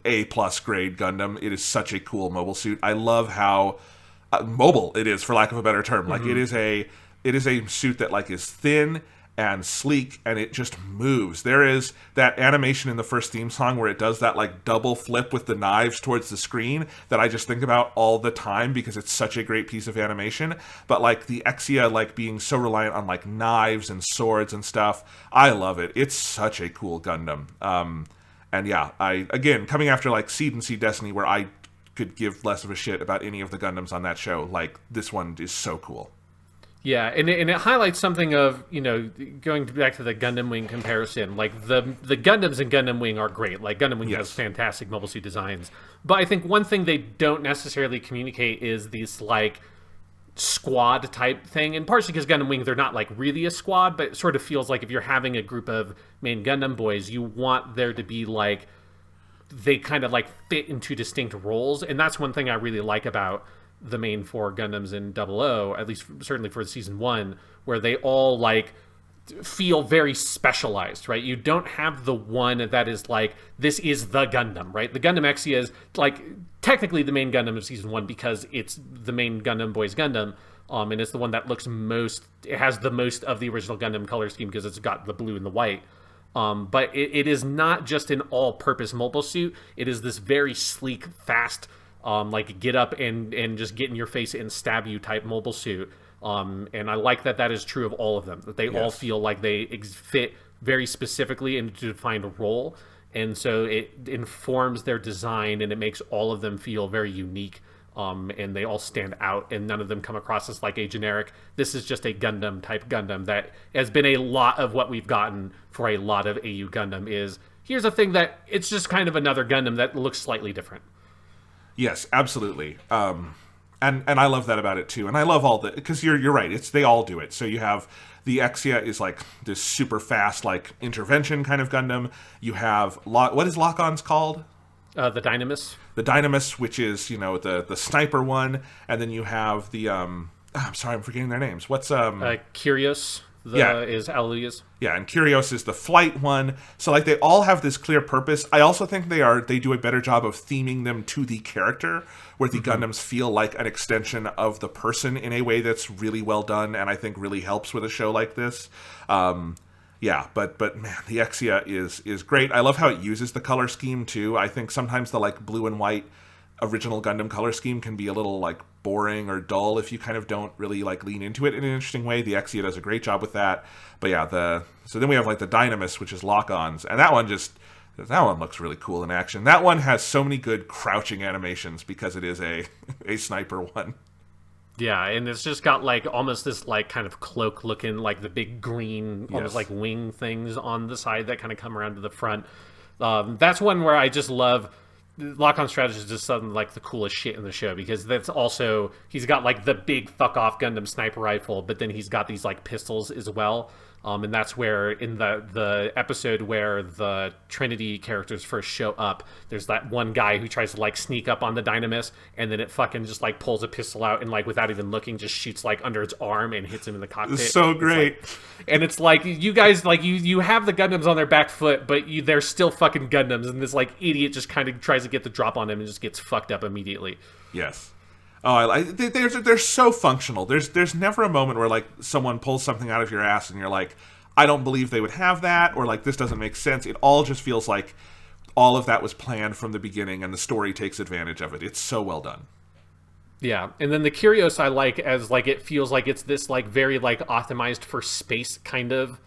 S2: A-plus grade Gundam. It is such a cool mobile suit. I love how mobile it is, for lack of a better term. Like, it is a suit that, like, is thin and sleek, and it just moves. There is that animation in the first theme song where it does that, like, double flip with the knives towards the screen that I just think about all the time because it's such a great piece of animation. But, like, the Exia, like, being so reliant on, like, knives and swords and stuff, I love it. It's such a cool Gundam. And yeah, again, coming after, like, Seed and Seed Destiny, where I could give less of a shit about any of the Gundams on that show. Like, this one is so cool.
S1: Yeah, and it highlights something of, going back to the Gundam Wing comparison, like the Gundams in Gundam Wing are great. Like, Gundam Wing has fantastic mobile suit designs. But I think one thing they don't necessarily communicate is these, like, squad type thing, and partially because Gundam Wing, they're not like really a squad, but it sort of feels like if you're having a group of main Gundam boys, you want there to be like they kind of like fit into distinct roles, and that's one thing I really like about the main 4 Gundams in Double O, at least certainly for season 1, where they all like feel very specialized, right? You don't have the one that is like, this is the Gundam, right? The Gundam Exia is like technically the main Gundam of season 1 because it's the main Gundam boys Gundam, and it's the one that looks most, it has the most of the original Gundam color scheme because it's got the blue and the white. But it is not just an all-purpose mobile suit. It is this very sleek, fast, like get up and just get in your face and stab you type mobile suit. And I like that is true of all of them, that they all feel like they fit very specifically into a defined role. And so it informs their design, and it makes all of them feel very unique. And they all stand out, and none of them come across as like a generic, this is just a Gundam type Gundam. That has been a lot of what we've gotten for a lot of AU Gundam is, here's a thing that it's just kind of another Gundam that looks slightly different.
S2: Yes, absolutely. And I love that about it too. And I love all the, because you're right, they all do it. So you have the Exia is like this super fast like intervention kind of Gundam. You have what is Lockon's called?
S1: The Dynamis. The
S2: Dynamis, which is the sniper one, and then you have the I'm sorry, I'm forgetting their names. What's
S1: Curios? Is Alleluia's.
S2: Yeah, and Curios is the flight one. So like they all have this clear purpose. I also think they do a better job of theming them to the character, where the Gundams feel like an extension of the person in a way that's really well done, and I think really helps with a show like this. Yeah, but man, the Exia is great. I love how it uses the color scheme too. I think sometimes the like blue and white original Gundam color scheme can be a little like boring or dull if you kind of don't really like lean into it in an interesting way. The Exia does a great job with that. But yeah, so then we have like the Dynamis, which is Lock-Ons, and that one looks really cool in action. That one has so many good crouching animations because it is a sniper one.
S1: Yeah, and it's just got like almost this like kind of cloak looking, like the big green almost like wing things on the side that kind of come around to the front. That's one where I just love. Lockon Stratos is just something like the coolest shit in the show, because that's also, he's got like the big fuck off Gundam sniper rifle, but then he's got these like pistols as well. And that's where in the episode where the Trinity characters first show up, there's that one guy who tries to like sneak up on the Dynamis, and then it fucking just like pulls a pistol out and like without even looking just shoots like under its arm and hits him in the cockpit.
S2: It's so great.
S1: And it's like, you guys, like you have the Gundams on their back foot, but they're still fucking Gundams, and this like idiot just kind of tries to get the drop on him and just gets fucked up immediately.
S2: Yes. Oh, they're so functional. There's never a moment where like someone pulls something out of your ass and you're like, I don't believe they would have that, or like this doesn't make sense. It all just feels like all of that was planned from the beginning, and the story takes advantage of it. It's so well done.
S1: Yeah, and then the Curios I like as like it feels like it's this like very like optimized for space kind of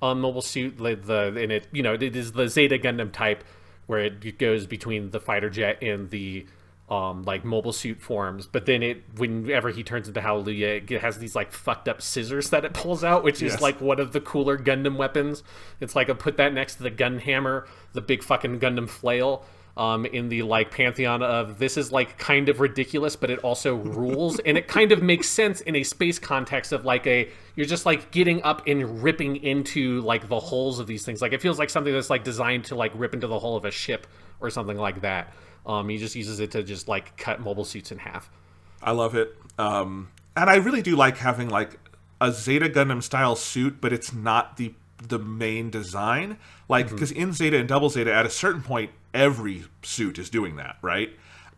S1: mobile suit. It is the Zeta Gundam type where it goes between the fighter jet and the like mobile suit forms, but then whenever he turns into Alleluia, it has these like fucked up scissors that it pulls out, which is like one of the cooler Gundam weapons. It's like put that next to the gun hammer, the big fucking Gundam flail, in the like pantheon of this is like kind of ridiculous, but it also rules, and it kind of makes sense in a space context of like you're just like getting up and ripping into like the holes of these things. Like it feels like something that's like designed to like rip into the hull of a ship or something like that. He just uses it to just like cut mobile suits in half.
S2: I love it. And I really do like having like a Zeta Gundam style suit, but it's not the main design. Like, because in Zeta and Double Zeta, at a certain point, every suit is doing that, right?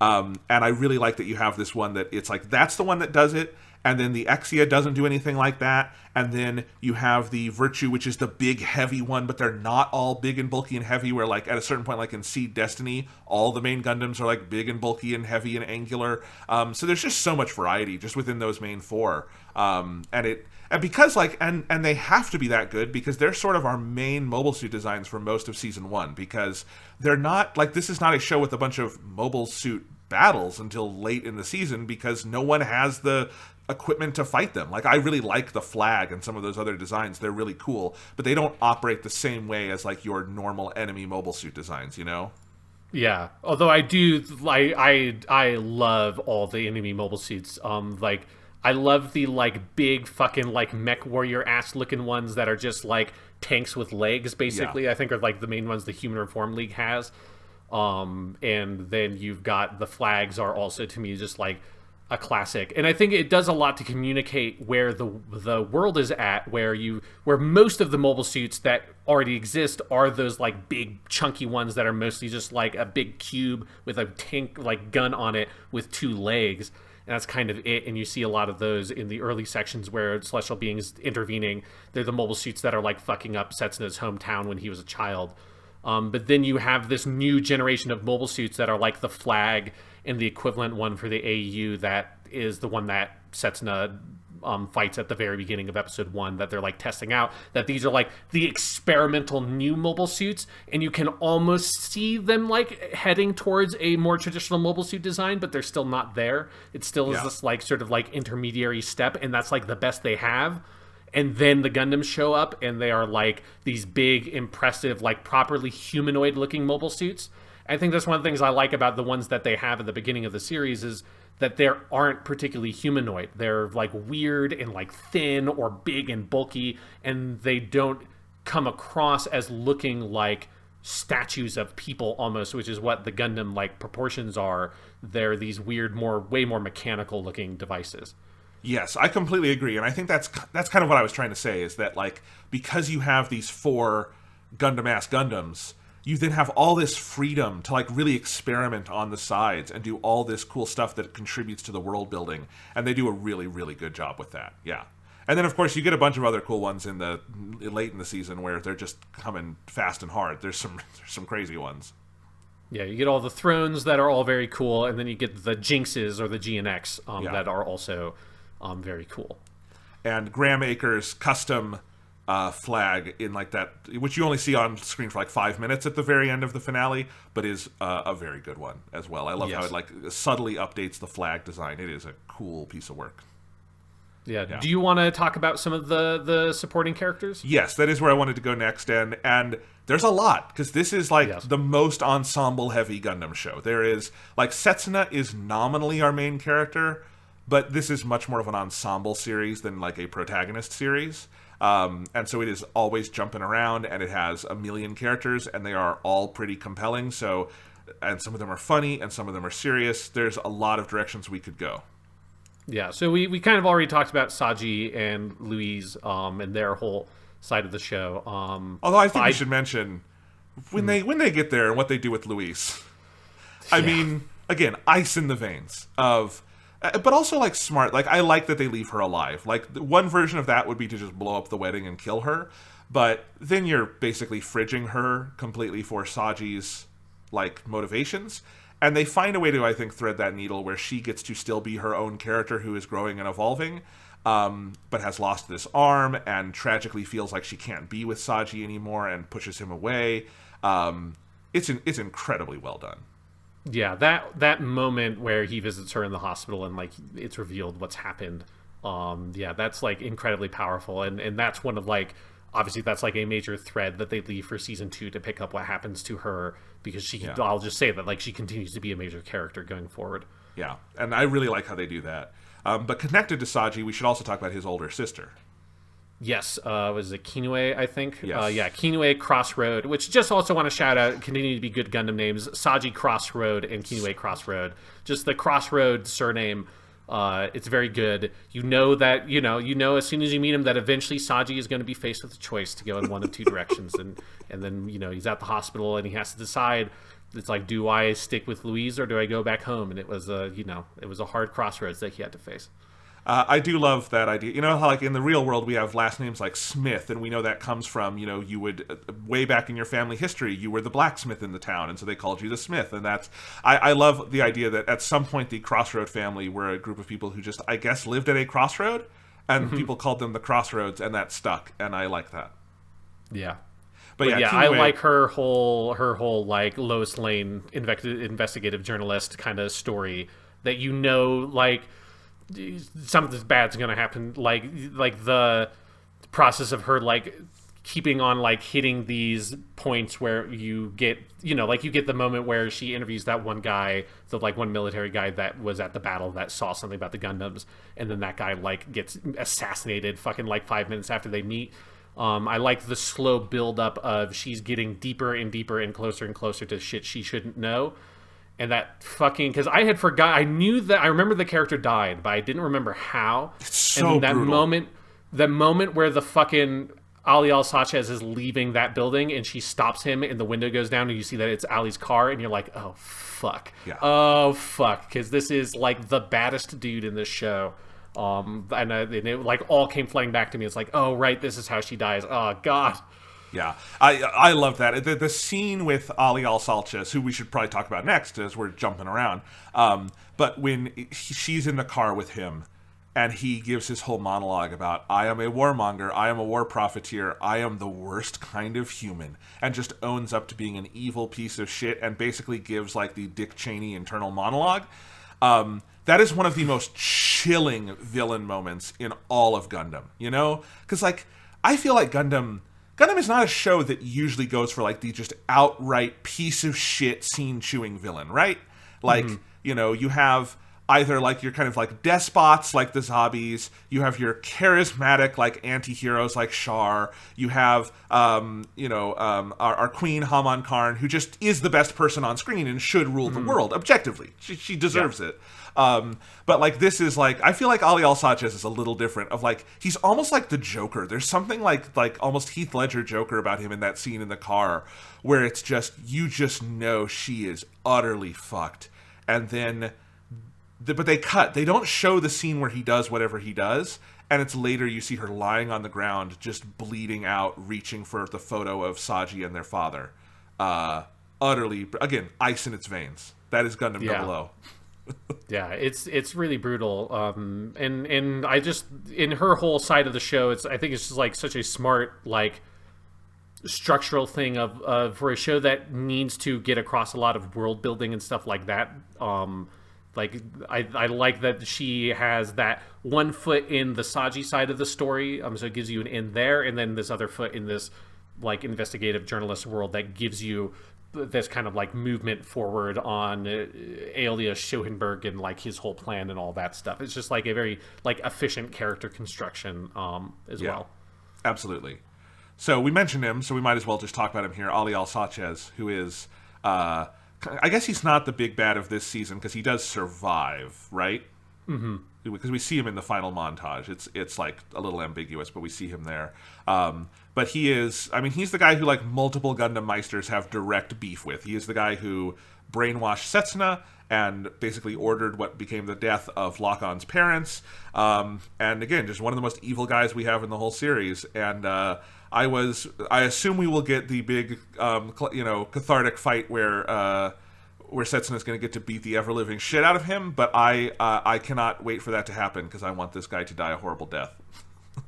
S2: And I really like that you have this one that it's like, that's the one that does it. And then the Exia doesn't do anything like that. And then you have the Virtue, which is the big, heavy one, but they're not all big and bulky and heavy, where, like, at a certain point, like in Seed Destiny, all the main Gundams are, like, big and bulky and heavy and angular. So there's just so much variety just within those main 4. And because, like, and they have to be that good because they're sort of our main mobile suit designs for most of Season 1, because they're not, like, this is not a show with a bunch of mobile suit battles until late in the season because no one has the equipment to fight them. Like, I really like the flag and some of those other designs. They're really cool, but they don't operate the same way as like your normal enemy mobile suit designs, you know?
S1: Yeah, although I do like I love all the enemy mobile suits. Like I love the like big fucking like mech warrior ass looking ones that are just like tanks with legs, basically.
S2: Yeah.
S1: I think are like the main ones the Human Reform League has. And then you've got the flags are also to me just like a classic, and I think it does a lot to communicate where the world is at, where most of the mobile suits that already exist are those like big chunky ones that are mostly just like a big cube with a tank like gun on it with two legs, and that's kind of it. And you see a lot of those in the early sections where celestial beings intervening. They're the mobile suits that are like fucking up Setsuna's hometown when he was a child. But then you have this new generation of mobile suits that are like the flag and the equivalent one for the AU that is the one that Setsuna fights at the very beginning of episode 1 that they're like testing out, that these are like the experimental new mobile suits, and you can almost see them like heading towards a more traditional mobile suit design, but they're still not there. It still is this like sort of like intermediary step, and that's like the best they have. And then the Gundams show up, and they are like these big, impressive, like properly humanoid-looking mobile suits. I think that's one of the things I like about the ones that they have at the beginning of the series is that they aren't particularly humanoid. They're like weird and like thin or big and bulky, and they don't come across as looking like statues of people almost, which is what the Gundam like proportions are. They're these weird, way more mechanical looking devices.
S2: Yes, I completely agree, and I think that's kind of what I was trying to say, is that like because you have these 4 Gundam-ass Gundams, you then have all this freedom to like really experiment on the sides and do all this cool stuff that contributes to the world building, and they do a really, really good job with that. Yeah. And then of course you get a bunch of other cool ones in the late in the season where they're just coming fast and hard. There's some crazy ones.
S1: Yeah, you get all the thrones that are all very cool, and then you get the Jinxes or the GNX that are also very cool.
S2: And Graham Aker's custom flag in like that, which you only see on screen for like 5 minutes at the very end of the finale, but is a very good one as well. I love how it like subtly updates the flag design. It is a cool piece of work.
S1: Yeah. Do you want to talk about some of the supporting characters?
S2: Yes, that is where I wanted to go next, and there's a lot, because this is like the most ensemble heavy Gundam show. There is like Setsuna is nominally our main character, but this is much more of an ensemble series than like a protagonist series. And so it is always jumping around, and it has a million characters, and they are all pretty compelling. So, and some of them are funny, and some of them are serious. There's a lot of directions we could go.
S1: Yeah, so we kind of already talked about Saji and Louise and their whole side of the show.
S2: Although I think we should mention when they get there and what they do with Louise. I mean, again, ice in the veins of... but also, like, smart. Like, I like that they leave her alive. Like, one version of that would be to just blow up the wedding and kill her. But then you're basically fridging her completely for Saji's, like, motivations. And they find a way to, I think, thread that needle where she gets to still be her own character who is growing and evolving, but has lost this arm and tragically feels like she can't be with Saji anymore and pushes him away. It's incredibly well done.
S1: Yeah, that moment where he visits her in the hospital and like it's revealed what's happened. That's like incredibly powerful, and that's one of like obviously that's like a major thread that they leave for season 2 to pick up what happens to her, because I'll just say that like she continues to be a major character going forward.
S2: Yeah, and I really like how they do that. But connected to Saji, we should also talk about his older sister.
S1: Yes, was it Kinue, I think?
S2: Yes.
S1: Kinue Crossroad, which just also want to shout out, continue to be good Gundam names, Saji Crossroad and Kinue Crossroad. Just the Crossroad surname, it's very good. You know as soon as you meet him that eventually Saji is going to be faced with a choice to go in one of two directions, and then he's at the hospital and he has to decide. It's like, do I stick with Louise or do I go back home? And it was a hard crossroads that he had to face.
S2: I do love that idea. You know how, like, in the real world, we have last names like Smith, and we know that comes from, you would, way back in your family history, you were the blacksmith in the town, and so they called you the Smith. And that's, I love the idea that at some point the Crossroad family were a group of people who just, I guess, lived at a crossroad, and people called them the Crossroads, and that stuck, and I like that.
S1: Yeah.
S2: But yeah,
S1: I like her whole like Lois Lane investigative journalist kind of story that like something bad's gonna happen, like the process of her like keeping on like hitting these points where you get like you get the moment where she interviews that one guy, the like one military guy that was at the battle that saw something about the Gundams, and then that guy like gets assassinated fucking like 5 minutes after they meet. I like the slow build up of she's getting deeper and deeper and closer to shit she shouldn't know. And that fucking, because I had forgot, I remember the character died, but I didn't remember how.
S2: It's so
S1: and then
S2: brutal.
S1: that moment where the fucking Ali Al-Sachez is leaving that building and she stops him and the window goes down and you see that it's Ali's car and you're like, oh fuck.
S2: Yeah.
S1: Oh fuck. Because this is like the baddest dude in this show. And it like all came flooding back to me. It's like, oh right, this is how she dies. Oh god.
S2: Yeah, I love that. The scene with Ali Al-Sachez, who we should probably talk about next as we're jumping around. But when she's in the car with him, and he gives his whole monologue about, I am a warmonger, I am a war profiteer, I am the worst kind of human, and just owns up to being an evil piece of shit, and basically gives like the Dick Cheney internal monologue. That is one of the most chilling villain moments in all of Gundam, you know? Because, like, I feel like Gundam is not a show that usually goes for, like, the just outright piece of shit scene-chewing villain, right? Like, you know, you have either, like, your kind of, like, despots, like the Zabis. You have your charismatic, like, anti-heroes, like Char. You have, our queen, Haman Karn, who just is the best person on screen and should rule the world, objectively. She deserves it. But like this is like, I feel like Ali Al-Sachez is a little different, of like, he's almost like the Joker. There's something like almost Heath Ledger Joker about him in that scene in the car where it's just, you just know she is utterly fucked. And then, but they don't show the scene where he does whatever he does. And it's later you see her lying on the ground, just bleeding out, reaching for the photo of Saji and their father. Utterly, again, ice in its veins. That is Gundam 00.
S1: Yeah, it's really brutal. And I just, in her whole side of the show, I think it's just like such a smart, like, structural thing of for a show that needs to get across a lot of world building and stuff like that. Like, I like that she has that one foot in the Saji side of the story, so it gives you an in there, and then this other foot in this, like, investigative journalist world that gives you this kind of, like, movement forward on Alias Schoenberg and, like, his whole plan and all that stuff. It's just, like, a very, like, efficient character construction as well.
S2: Absolutely. So we mentioned him, so we might as well just talk about him here. Ali Al-Sachez, who is... I guess he's not the big bad of this season because he does survive, right? Mm-hmm. Because we see him in the final montage. It's like a little ambiguous, but we see him there. But he is, I mean, he's the guy who like multiple Gundam Meisters have direct beef with. He is the guy who brainwashed Setsuna and basically ordered what became the death of Lockon's parents. And again, just one of the most evil guys we have in the whole series. And I assume we will get the big, cathartic fight where Setsuna is going to get to beat the ever-living shit out of him, but I cannot wait for that to happen because I want this guy to die a horrible death.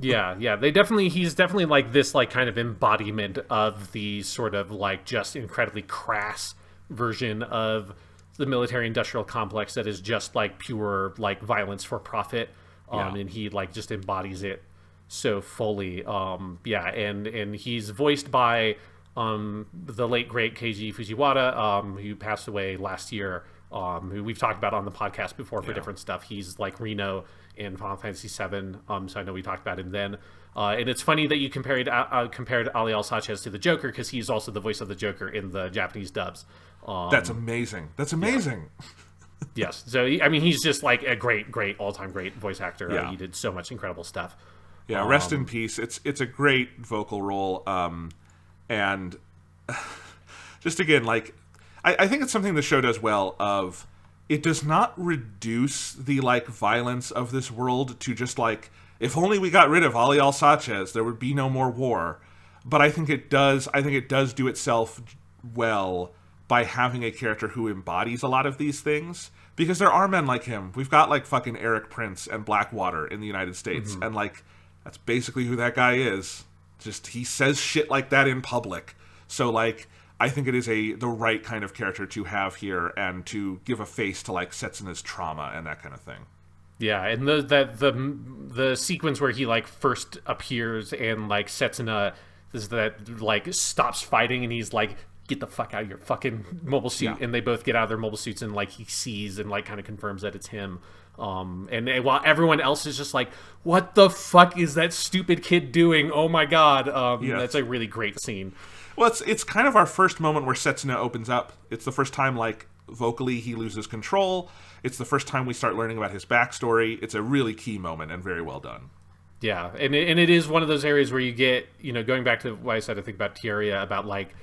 S1: Yeah, he's definitely like this, like, kind of embodiment of the sort of, like, just incredibly crass version of the military-industrial complex that is just, like, pure, like, violence for profit, and he, like, just embodies it so fully. And he's voiced by the late great Keiji Fujiwara, who passed away last year, who we've talked about on the podcast before for different stuff. He's like Reno in Final Fantasy VII, so I know we talked about him then. And it's funny that you compared Ali Al-Sachez to the Joker, because he's also the voice of the Joker in the Japanese dubs.
S2: That's amazing.
S1: Yes. So, I mean, he's just like a great, all-time great voice actor.
S2: Yeah.
S1: He did so much incredible stuff.
S2: Yeah, rest in peace. It's a great vocal role. And just again, like, I think it's something the show does well of, it does not reduce the, like, violence of this world to just, like, if only we got rid of Ali Al-Sachez, there would be no more war. But I think it does do itself well by having a character who embodies a lot of these things. Because there are men like him. We've got, like, fucking Eric Prince and Blackwater in the United States. And, like, that's basically who that guy is. Just, he says shit like that in public. So like I think it is the right kind of character to have here and to give a face to like Setsuna's trauma and that kind of thing.
S1: Yeah, and the sequence where he like first appears and like Setsuna is that like stops fighting and he's like, get the fuck out of your fucking mobile suit, and they both get out of their mobile suits and like he sees and like kind of confirms that it's him. And while everyone else is just like, what the fuck is that stupid kid doing? Oh my god. That's a really great scene.
S2: Well, it's kind of our first moment where Setsuna opens up. It's the first time like vocally he loses control. It's the first time we start learning about his backstory. It's a really key moment and very well done.
S1: Yeah, and it is one of those areas where you get, going back to what I said, I think about Tieria, about like,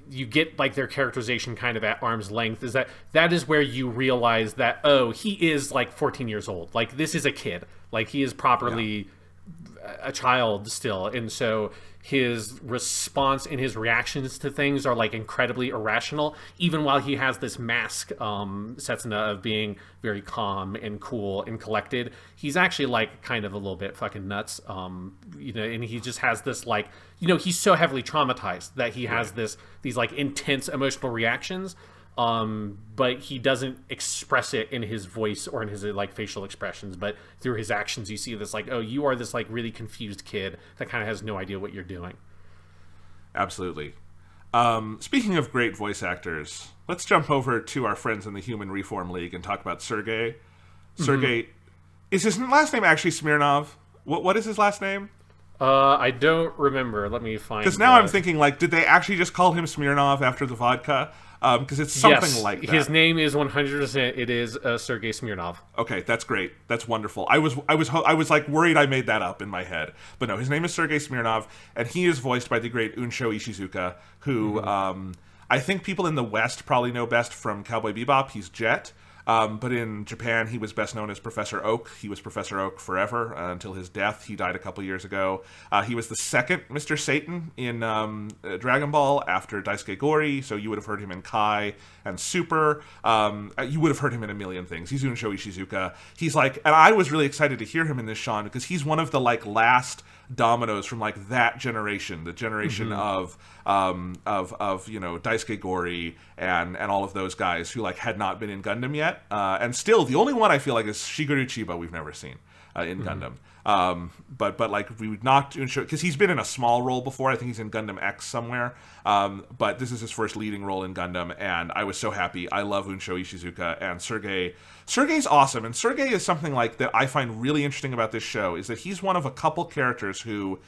S1: you get like their characterization kind of at arm's length, is that is where you realize that, oh, he is like 14 years old. Like, this is a kid. Like, he is properly a child still. And so his response and his reactions to things are like incredibly irrational, even while he has this mask, Setsuna, of being very calm and cool and collected. He's actually like kind of a little bit fucking nuts, and he just has this like, he's so heavily traumatized that he has these like intense emotional reactions, but he doesn't express it in his voice or in his like facial expressions, but through his actions you see this like, oh, you are this like really confused kid that kind of has no idea what you're doing.
S2: Absolutely. Speaking of great voice actors, let's jump over to our friends in the Human Reform League and talk about Sergey. Sergey, is his last name actually Smirnov? What is his last name?
S1: I don't remember. Let me find.
S2: Because now I'm thinking, like, did they actually just call him Smirnov after the vodka? Because it's something like that.
S1: His name is 100%. It is Sergey Smirnov.
S2: Okay, that's great. That's wonderful. I was like worried I made that up in my head, but no, his name is Sergey Smirnov, and he is voiced by the great Unsho Ishizuka, who I think people in the West probably know best from Cowboy Bebop. He's Jet. But in Japan, he was best known as Professor Oak. He was Professor Oak forever until his death. He died a couple years ago. He was the second Mr. Satan in Dragon Ball after Daisuke Gori, so you would have heard him in Kai and Super. You would have heard him in a million things. He's Unsho Ishizuka. He's like, and I was really excited to hear him in this, Sean, because he's one of the like last dominoes from like that generation, the generation of Daisuke Gori and all of those guys who like had not been in Gundam yet, and still the only one I feel like is Shigeru Chiba we've never seen in Gundam. But like we knocked Unsho, because he's been in a small role before. I think he's in Gundam X somewhere. But this is his first leading role in Gundam, and I was so happy. I love Unsho Ishizuka, and Sergey's awesome. And Sergey is something like that I find really interesting about this show, is that he's one of a couple characters who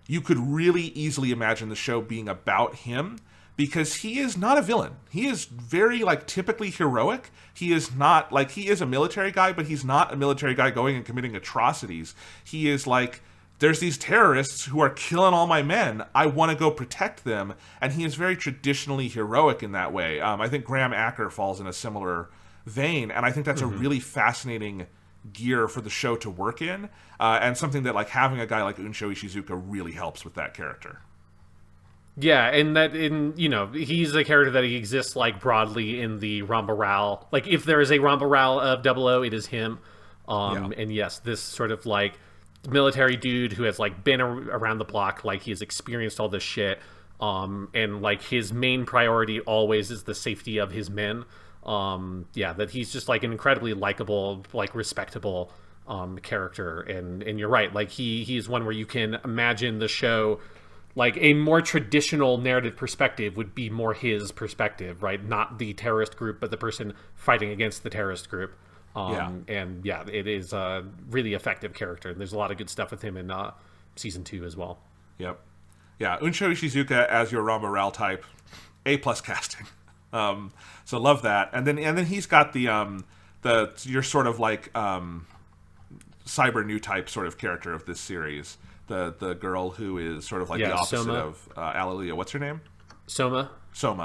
S2: you could really easily imagine the show being about him, because he is not a villain. He is very, like, typically heroic. He is not, like, he is a military guy, but he's not a military guy going and committing atrocities. He is like, there's these terrorists who are killing all my men. I want to go protect them. And he is very traditionally heroic in that way. I think Graham Aker falls in a similar vein, and I think that's a really fascinating gear for the show to work in, and something that, like, having a guy like Unsho Ishizuka really helps with that character.
S1: Yeah, and he's a character that he exists like broadly in the Rambaral. Like, if there is a Rambaral of 00, it is him. And yes, this sort of like military dude who has like been around the block, like he has experienced all this shit. And like his main priority always is the safety of his men. That he's just like an incredibly likable, like respectable character. And you're right, like he is one where you can imagine the show. Like, a more traditional narrative perspective would be more his perspective, right? Not the terrorist group, but the person fighting against the terrorist group. And it is a really effective character. There's a lot of good stuff with him in season 2 as well.
S2: Yep. Yeah, Unsho Ishizuka as your Rambaral type, A+ casting. So love that. And then he's got your sort of like cyber new type sort of character of this series. The girl who is sort of like the opposite Soma. Of Alleluia. What's her name?
S1: Soma.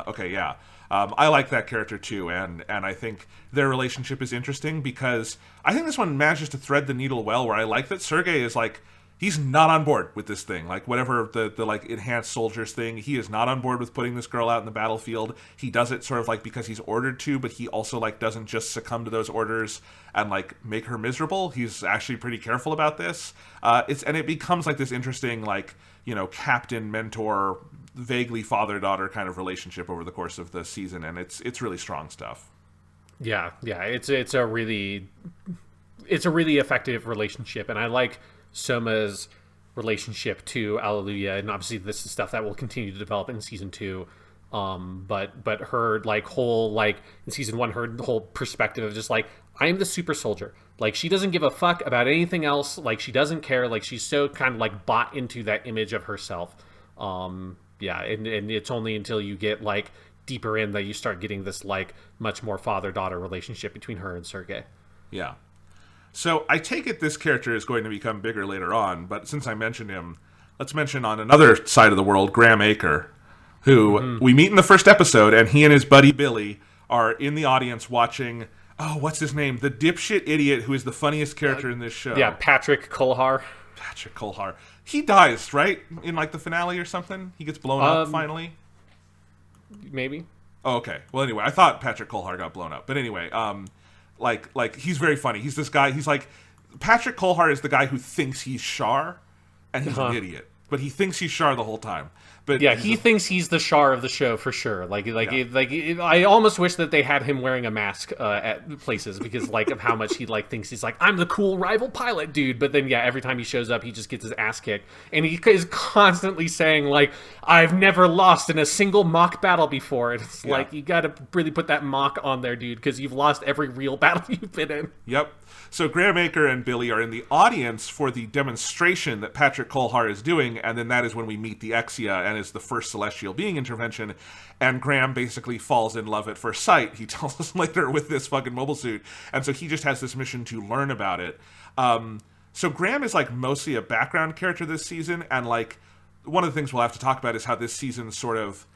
S2: Okay, yeah. I like that character too, and I think their relationship is interesting, because I think this one manages to thread the needle well, where I like that Sergey is like, he's not on board with this thing. Like, whatever the like enhanced soldiers thing, he is not on board with putting this girl out in the battlefield. He does it sort of like because he's ordered to, but he also like doesn't just succumb to those orders and like make her miserable. He's actually pretty careful about this. It becomes like this interesting, like, captain mentor vaguely father-daughter kind of relationship over the course of the season, and it's really strong stuff.
S1: Yeah, it's a really effective relationship, and I like Soma's relationship to Alleluia, and obviously this is stuff that will continue to develop in season 2. But her like whole like in season 1, her whole perspective of just like, I am the super soldier. Like, she doesn't give a fuck about anything else. Like, she doesn't care. Like, she's so kind of like bought into that image of herself. And it's only until you get like deeper in that you start getting this like much more father-daughter relationship between her and Sergey.
S2: Yeah. So I take it this character is going to become bigger later on, but since I mentioned him, let's mention on another side of the world, Graham Aker, who we meet in the first episode, and he and his buddy Billy are in the audience watching, what's his name? The dipshit idiot who is the funniest character in this show.
S1: Yeah, Patrick Kolhar.
S2: Patrick Kolhar. He dies, right? In like the finale or something? He gets blown up finally?
S1: Maybe.
S2: Oh, okay. Well, anyway, I thought Patrick Kolhar got blown up. But anyway, like he's very funny. He's this guy, he's like, Patrick Kolhar is the guy who thinks he's Shar, and he's an idiot. But he thinks he's Shar the whole time. But
S1: yeah, he thinks he's the Shar of the show for sure. I almost wish that they had him wearing a mask at places because like of how much he like thinks he's like, I'm the cool rival pilot dude. But then every time he shows up, he just gets his ass kicked, and he is constantly saying like, I've never lost in a single mock battle before. And it's like, you got to really put that mock on there, dude, because you've lost every real battle you've been in.
S2: Yep. So Graham Aker and Billy are in the audience for the demonstration that Patrick Kolhar is doing, and then that is when we meet the Exia, and it's the first celestial being intervention, and Graham basically falls in love at first sight, he tells us later, with this fucking mobile suit, and so he just has this mission to learn about it. So Graham is like mostly a background character this season, and like one of the things we'll have to talk about is how this season sort of,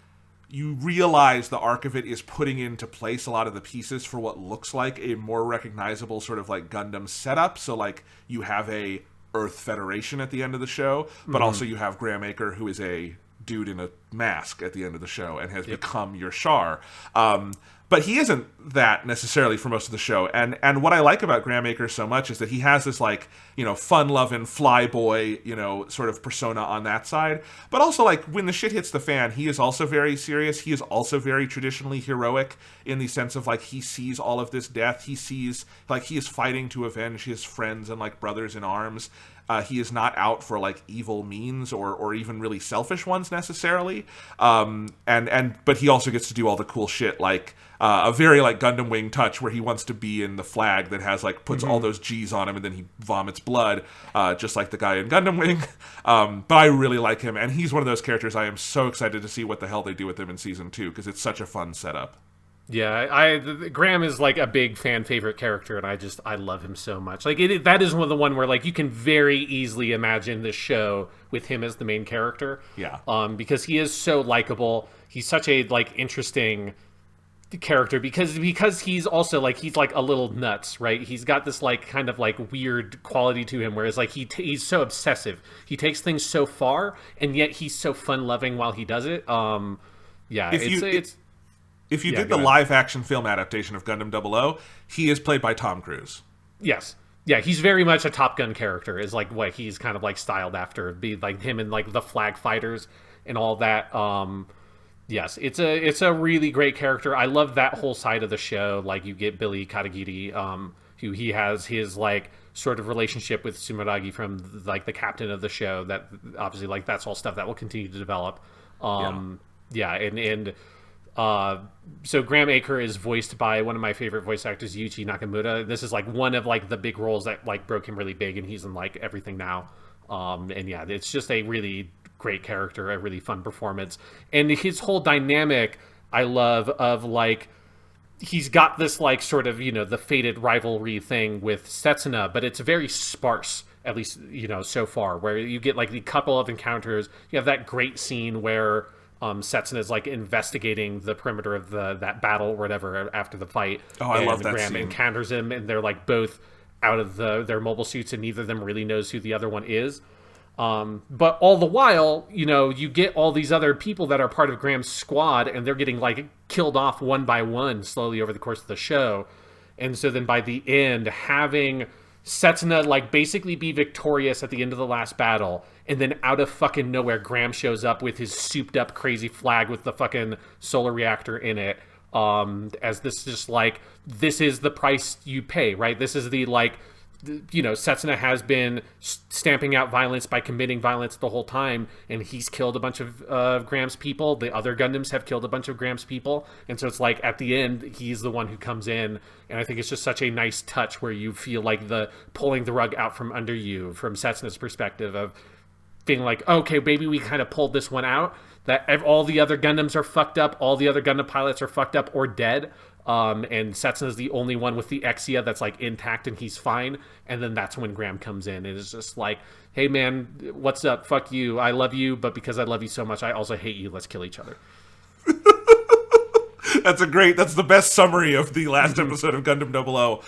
S2: you realize the arc of it is putting into place a lot of the pieces for what looks like a more recognizable sort of like Gundam setup. So like you have a Earth Federation at the end of the show, but also you have Graham Aker, who is a dude in a mask at the end of the show and has become your Shar. But he isn't that necessarily for most of the show. And what I like about Graham Aker so much is that he has this like, fun-loving flyboy, sort of persona on that side. But also like when the shit hits the fan, he is also very serious. He is also very traditionally heroic in the sense of like he sees all of this death. He sees like he is fighting to avenge his friends and like brothers in arms. He is not out for like evil means or even really selfish ones necessarily. But he also gets to do all the cool shit like a very like Gundam Wing touch where he wants to be in the flag that has like puts all those G's on him and then he vomits blood, just like the guy in Gundam Wing. But I really like him, and he's one of those characters I am so excited to see what the hell they do with him in season 2 because it's such a fun setup.
S1: Yeah, Graham is like a big fan favorite character, and I love him so much. Like that is the one where like you can very easily imagine this show with him as the main character.
S2: Yeah.
S1: Because he is so likable. He's such a like interesting character because he's also like he's like a little nuts, right? He's got this like kind of like weird quality to him, whereas like he's so obsessive. He takes things so far, and yet he's so fun loving while he does it.
S2: If you did the live-action film adaptation of Gundam 00, he is played by Tom Cruise.
S1: Yes. Yeah, he's very much a Top Gun character, is like what he's kind of like styled after, be like him and like the Flag Fighters and all that. Yes, it's a really great character. I love that whole side of the show. Like you get Billy Katagiri, who he has his like sort of relationship with Sumeragi from like the captain of the show. That obviously like that's all stuff that will continue to develop. So Graham Aker is voiced by one of my favorite voice actors, Yuichi Nakamura. This is like one of like the big roles that like broke him really big, and he's in like everything now. It's just a really great character, a really fun performance, and his whole dynamic I love of like he's got this like sort of the fated rivalry thing with Setsuna, but it's very sparse, at least so far, where you get like the couple of encounters. You have that great scene where Setsuna is like investigating the perimeter of that battle or whatever after the fight.
S2: Oh, I love that
S1: Graham
S2: scene.
S1: Encounters him, and they're like both out of their mobile suits, and neither of them really knows who the other one is. But all the while, you get all these other people that are part of Graham's squad, and they're getting like killed off one by one slowly over the course of the show. And so then by the end, having Setsuna, like, basically be victorious at the end of the last battle, and then out of fucking nowhere, Graham shows up with his souped-up crazy flag with the fucking solar reactor in it, as this just, like, this is the price you pay, right? This is the, like, Setsuna has been stamping out violence by committing violence the whole time, and he's killed a bunch of Graham's people. The other Gundams have killed a bunch of Graham's people, and so it's like at the end he's the one who comes in, and I think it's just such a nice touch where you feel like the pulling the rug out from under you from Setsuna's perspective of being like, okay, maybe we kind of pulled this one out, that all the other Gundams are fucked up, all the other Gundam pilots are fucked up or dead, and Setsuna's the only one with the Exia that's like intact and he's fine. And then that's when Graham comes in and is just like, hey man, what's up? Fuck you. I love you, but because I love you so much, I also hate you. Let's kill each other.
S2: That's the best summary of the last episode of Gundam 00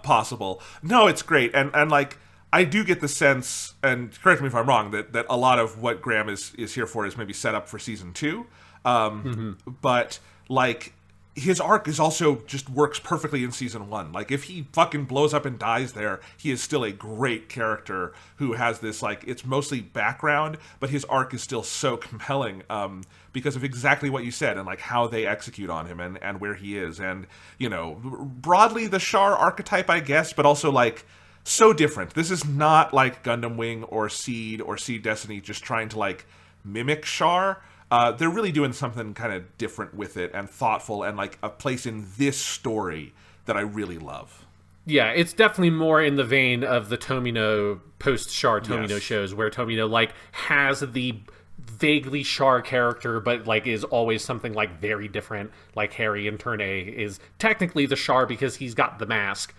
S2: possible. No, it's great. And like, I do get the sense, and correct me if I'm wrong, that a lot of what Graham is here for is maybe set up for season 2. But like, his arc is also just works perfectly in season 1. Like, if he fucking blows up and dies there, he is still a great character who has this, like, it's mostly background, but his arc is still so compelling because of exactly what you said and, like, how they execute on him and where he is. And, broadly the Char archetype, I guess, but also, like, so different. This is not like Gundam Wing or Seed Destiny just trying to, like, mimic Char. They're really doing something kind of different with it and thoughtful and like a place in this story that I really love.
S1: Yeah, it's definitely more in the vein of the Tomino post-Char Tomino shows where Tomino like has the vaguely Char character but like is always something like very different. Like Harry in Turn A is technically the Char because he's got the mask,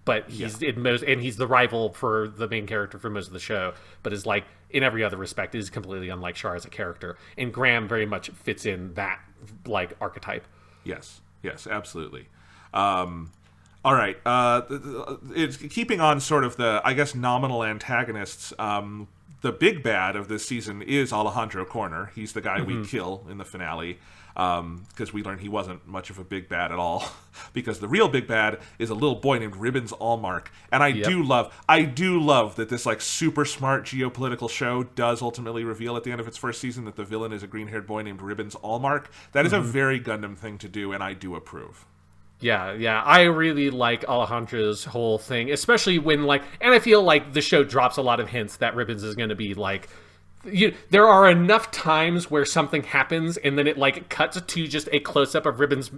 S1: but he's he's the rival for the main character for most of the show, but is like in every other respect is completely unlike Char as a character, and Graham very much fits in that like archetype.
S2: Yes, absolutely. All right, it's keeping on sort of the, I guess, nominal antagonists. The big bad of this season is Alejandro Corner. He's the guy we kill in the finale. Because we learned he wasn't much of a big bad at all. Because the real big bad is a little boy named Ribbons Allmark. And I do love that this like super smart geopolitical show does ultimately reveal at the end of its first season that the villain is a green-haired boy named Ribbons Allmark. That is a very Gundam thing to do, and I do approve.
S1: Yeah, I really like Alejandro's whole thing, especially when like, and I feel like the show drops a lot of hints that Ribbons is going to be like, there are enough times where something happens and then it like cuts to just a close-up of Ribbon's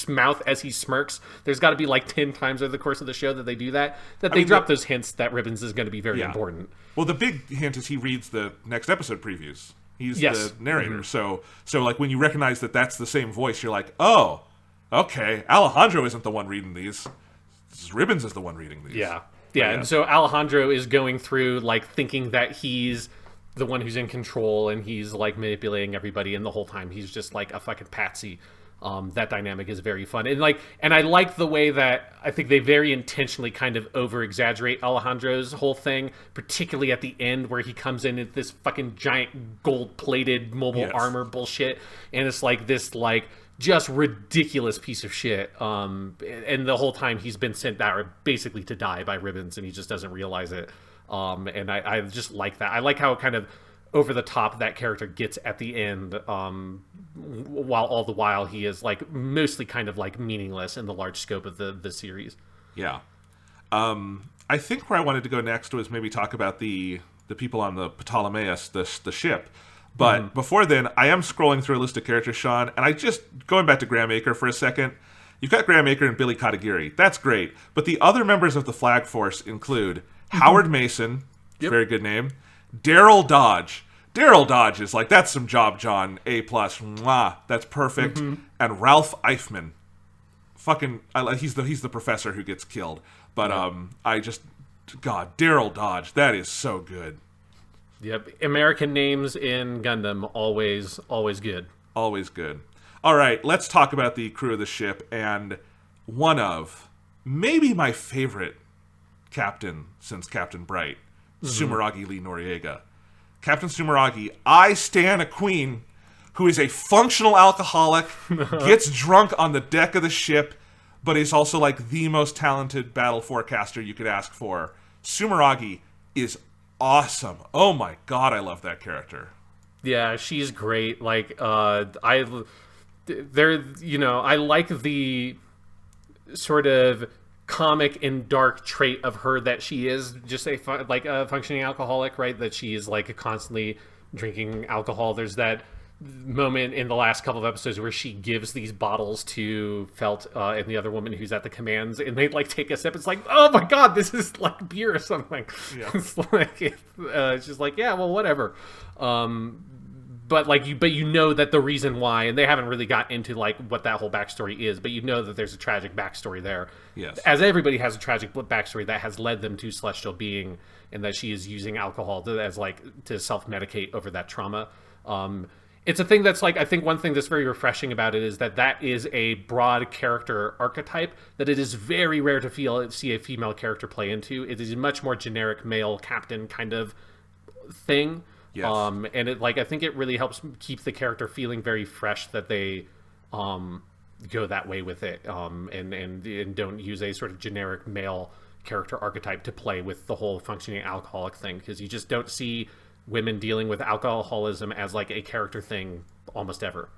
S1: mouth as he smirks. There's got to be like 10 times over the course of the show that they do that they drop those hints that Ribbons is going to be very important.
S2: Well, the big hint is he reads the next episode previews. He's the narrator. So like when you recognize that that's the same voice, you're like, oh, okay, Alejandro isn't the one reading these. Ribbons is the one reading these.
S1: Yeah. And so Alejandro is going through like thinking that he's the one who's in control and he's like manipulating everybody, and the whole time he's just like a fucking patsy. That dynamic is very fun, and I like the way that I think they very intentionally kind of over exaggerate Alejandro's whole thing, particularly at the end where he comes in at this fucking giant gold plated mobile armor bullshit, and it's like this like just ridiculous piece of shit. And the whole time he's been sent there basically to die by Ribbons, and he just doesn't realize it. And I just like that. I like how kind of over the top that character gets at the end, while all the while he is like mostly kind of like meaningless in the large scope of the series. Yeah.
S2: I think where I wanted to go next was maybe talk about the people on the Ptolemaios, the ship. But before then, I am scrolling through a list of characters, Sean, and I just, going back to Graham Aker for a second, you've got Graham Aker and Billy Katagiri. That's great. But the other members of the Flag Force include Howard Mason, very good name, Daryl Dodge. Daryl Dodge is like, that's some job, John. A+. Mwah. That's perfect. And Ralph Eichmann. Fucking, he's the professor who gets killed. But God, Daryl Dodge, that is so good.
S1: Yep. American names in Gundam, always good.
S2: Always good. All right, let's talk about the crew of the ship, and one of, maybe my favorite captain since Captain Bright, Sumeragi Lee Noriega. Captain Sumeragi, I stan a queen who is a functional alcoholic, gets drunk on the deck of the ship, but is also like the most talented battle forecaster you could ask for. Sumeragi is awesome. Oh my god, I love that character.
S1: Yeah, she's great. Like, I like the sort of comic and dark trait of her that she is just a functioning alcoholic, right? That she is like constantly drinking alcohol. There's that moment in the last couple of episodes where she gives these bottles to Felt and the other woman who's at the commands, and they like take a sip. It's like, oh my god, this is like beer or something. Yeah. It's just like, yeah, well, whatever. But you know that the reason why, and they haven't really got into like what that whole backstory is, but you know that there's a tragic backstory there.
S2: Yes.
S1: As everybody has a tragic backstory that has led them to celestial being, and that she is using alcohol to self-medicate over that trauma. It's a thing that's like, I think one thing that's very refreshing about it is that is a broad character archetype that it is very rare to see a female character play into. It is a much more generic male captain kind of thing.
S2: Yes.
S1: And it I think it really helps keep the character feeling very fresh that they go that way with it, and don't use a sort of generic male character archetype to play with the whole functioning alcoholic thing, because you just don't see women dealing with alcoholism as like a character thing almost ever.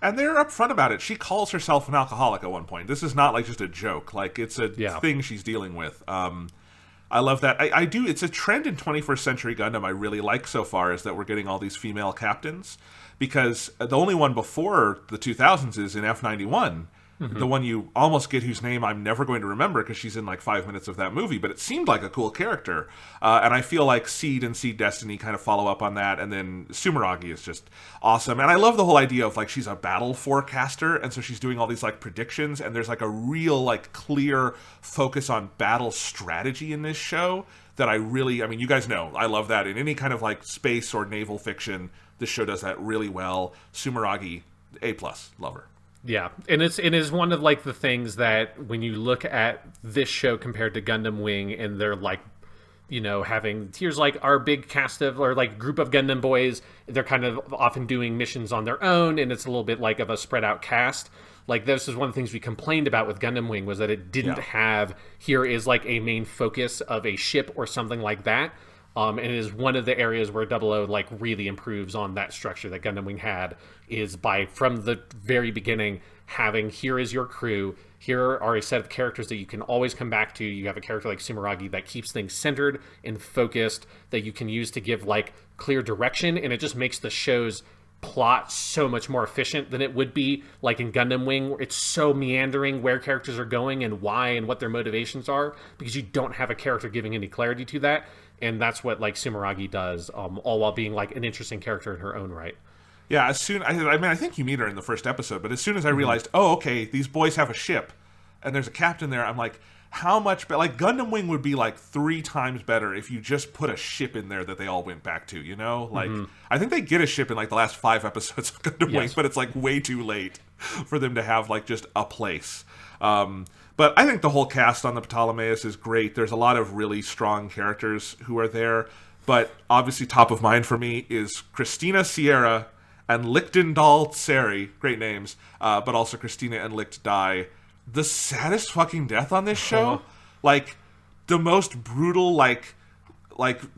S2: And they're upfront about it. She calls herself an alcoholic at one point. This is not like just a joke. Like, it's a thing she's dealing with. I love that. I do. It's a trend in 21st Century Gundam I really like so far, is that we're getting all these female captains, because the only one before the 2000s is in F91. Mm-hmm. The one you almost get, whose name I'm never going to remember because she's in like 5 minutes of that movie, but it seemed like a cool character. And I feel like Seed and Seed Destiny kind of follow up on that, and then Sumeragi is just awesome. And I love the whole idea of like she's a battle forecaster, and so she's doing all these like predictions, and there's like a real like clear focus on battle strategy in this show that I mean, you guys know, I love that in any kind of like space or naval fiction. This show does that really well. Sumeragi, A+, love her.
S1: Yeah, and it is one of like the things that when you look at this show compared to Gundam Wing, and they're like, here's like our big cast of, or like group of Gundam boys, they're kind of often doing missions on their own, and it's a little bit like of a spread out cast. Like, this is one of the things we complained about with Gundam Wing, was that it didn't have, here is like a main focus of a ship or something like that. And it is one of the areas where 00 like really improves on that structure that Gundam Wing had, is by, from the very beginning, having, here is your crew, here are a set of characters that you can always come back to. You have a character like Sumeragi that keeps things centered and focused, that you can use to give like clear direction, and it just makes the show's plot so much more efficient than it would be like in Gundam Wing, where it's so meandering where characters are going and why and what their motivations are, because you don't have a character giving any clarity to that. And that's what like Sumeragi does, all while being like an interesting character in her own right.
S2: Yeah, I think you meet her in the first episode, but as soon as I realized, oh, okay, these boys have a ship, and there's a captain there, I'm like, how much better? Like, Gundam Wing would be like 3 times better if you just put a ship in there that they all went back to, Like, I think they get a ship in like the last 5 episodes of Gundam Wing, but it's like way too late for them to have like just a place. But I think the whole cast on the Ptolemaios is great. There's a lot of really strong characters who are there. But obviously top of mind for me is Christina Sierra and Lichtendal Tseri. Great names. But also Christina and Licht die. The saddest fucking death on this show. Like, the most brutal, like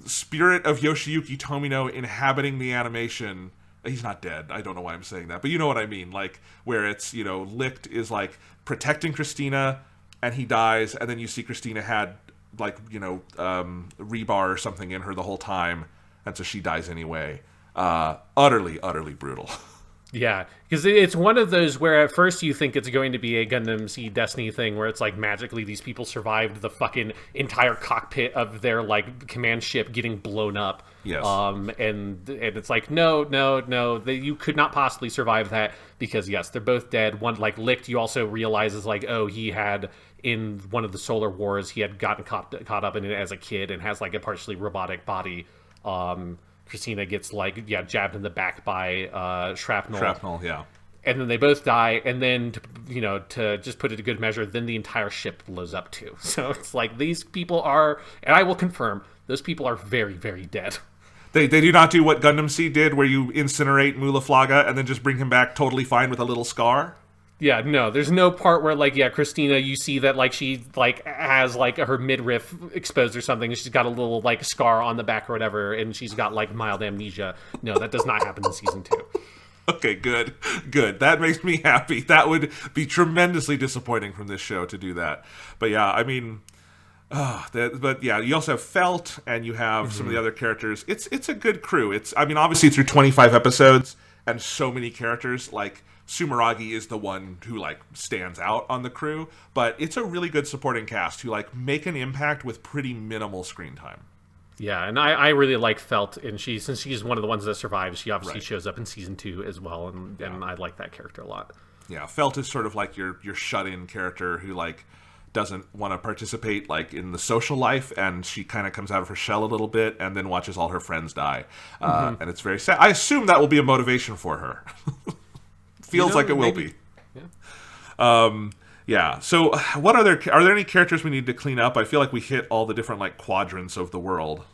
S2: spirit of Yoshiyuki Tomino inhabiting the animation. He's not dead. I don't know why I'm saying that, but you know what I mean. Like, where it's, Licht is like protecting Christina, and he dies, and then you see Christina had like, rebar or something in her the whole time, and so she dies anyway. Utterly, utterly brutal.
S1: Yeah, because it's one of those where at first you think it's going to be a Gundam Seed Destiny thing where it's like magically these people survived the fucking entire cockpit of their like command ship getting blown up.
S2: Yes.
S1: And it's like, no, you could not possibly survive that, because yes, they're both dead. One, like Licht, you also realize is like, oh, he had in one of the solar wars, he had gotten caught up in it as a kid and has like a partially robotic body. Christina gets like jabbed in the back by shrapnel.
S2: Shrapnel, yeah.
S1: And then they both die, and then to just put it to good measure, then the entire ship blows up too. So it's like these people are, and I will confirm, those people are very, very dead.
S2: They do not do what Gundam Seed did, where you incinerate Mulaflaga and then just bring him back totally fine with a little scar.
S1: Yeah, no, there's no part where like, yeah, Christina, you see that like she like has like her midriff exposed or something, and she's got a little like scar on the back or whatever, and she's got like mild amnesia. No, that does not happen in season 2.
S2: Okay, good. That makes me happy. That would be tremendously disappointing from this show to do that. But yeah, I mean, but yeah, you also have Felt, and you have some of the other characters. It's a good crew. I mean, obviously through 25 episodes and so many characters, like Sumeragi is the one who like stands out on the crew, but it's a really good supporting cast who like make an impact with pretty minimal screen time.
S1: Yeah, and I really like Felt, and since she's one of the ones that survives, she obviously shows up in season 2 as well, and I like that character a lot.
S2: Yeah, Felt is sort of like your shut-in character who like doesn't want to participate like in the social life, and she kind of comes out of her shell a little bit, and then watches all her friends die, and it's very sad. I assume that will be a motivation for her. Feels like it will be. Yeah. Yeah. So, what are there any characters we need to clean up? I feel like we hit all the different like quadrants of the world.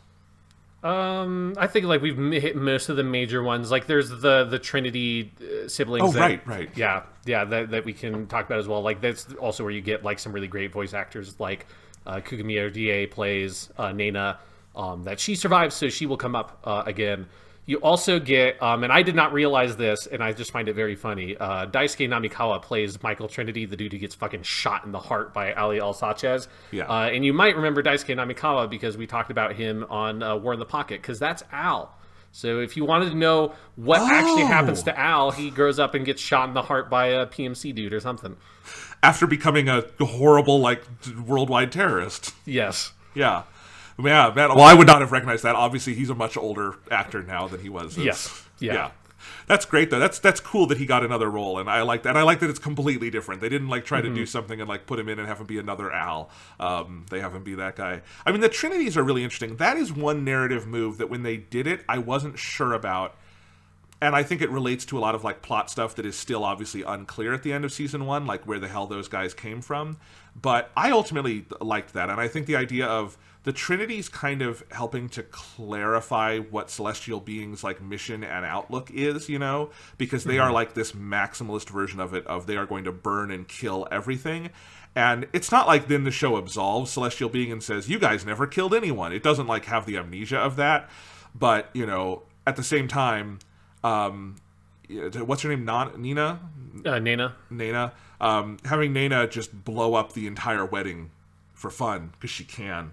S1: I think like we've hit most of the major ones. Like there's the Trinity siblings.
S2: Oh, right.
S1: Yeah, that we can talk about as well. Like that's also where you get like some really great voice actors. Like Kugamiya DA plays Nena. That she survives, so she will come up again. You also get, and I did not realize this, and I just find it very funny, Daisuke Namikawa plays Michael Trinity, the dude who gets fucking shot in the heart by Ali Al-Sachez.
S2: Yeah.
S1: And you might remember Daisuke Namikawa because we talked about him on War in the Pocket, because that's Al. So if you wanted to know what actually happens to Al, he grows up and gets shot in the heart by a PMC dude or something.
S2: After becoming a horrible, like, worldwide terrorist.
S1: Yes.
S2: Yeah. Yeah, man. Well, I would not have recognized that. Obviously, he's a much older actor now than he was.
S1: Yes. Yeah.
S2: That's great, though. That's cool that he got another role, and I like that. And I like that it's completely different. They didn't like try to do something and like put him in and have him be another Al. They have him be that guy. I mean, the Trinities are really interesting. That is one narrative move that when they did it, I wasn't sure about. And I think it relates to a lot of like plot stuff that is still obviously unclear at the end of season 1, like where the hell those guys came from. But I ultimately liked that, and I think the idea of the Trinity's kind of helping to clarify what celestial beings' like mission and outlook is, you know, because they are like this maximalist version of it, of they are going to burn and kill everything. And it's not like then the show absolves celestial being and says, you guys never killed anyone. It doesn't like have the amnesia of that. But, you know, at the same time, what's her name? Nina? Nena. Having Nena just blow up the entire wedding for fun, because she can.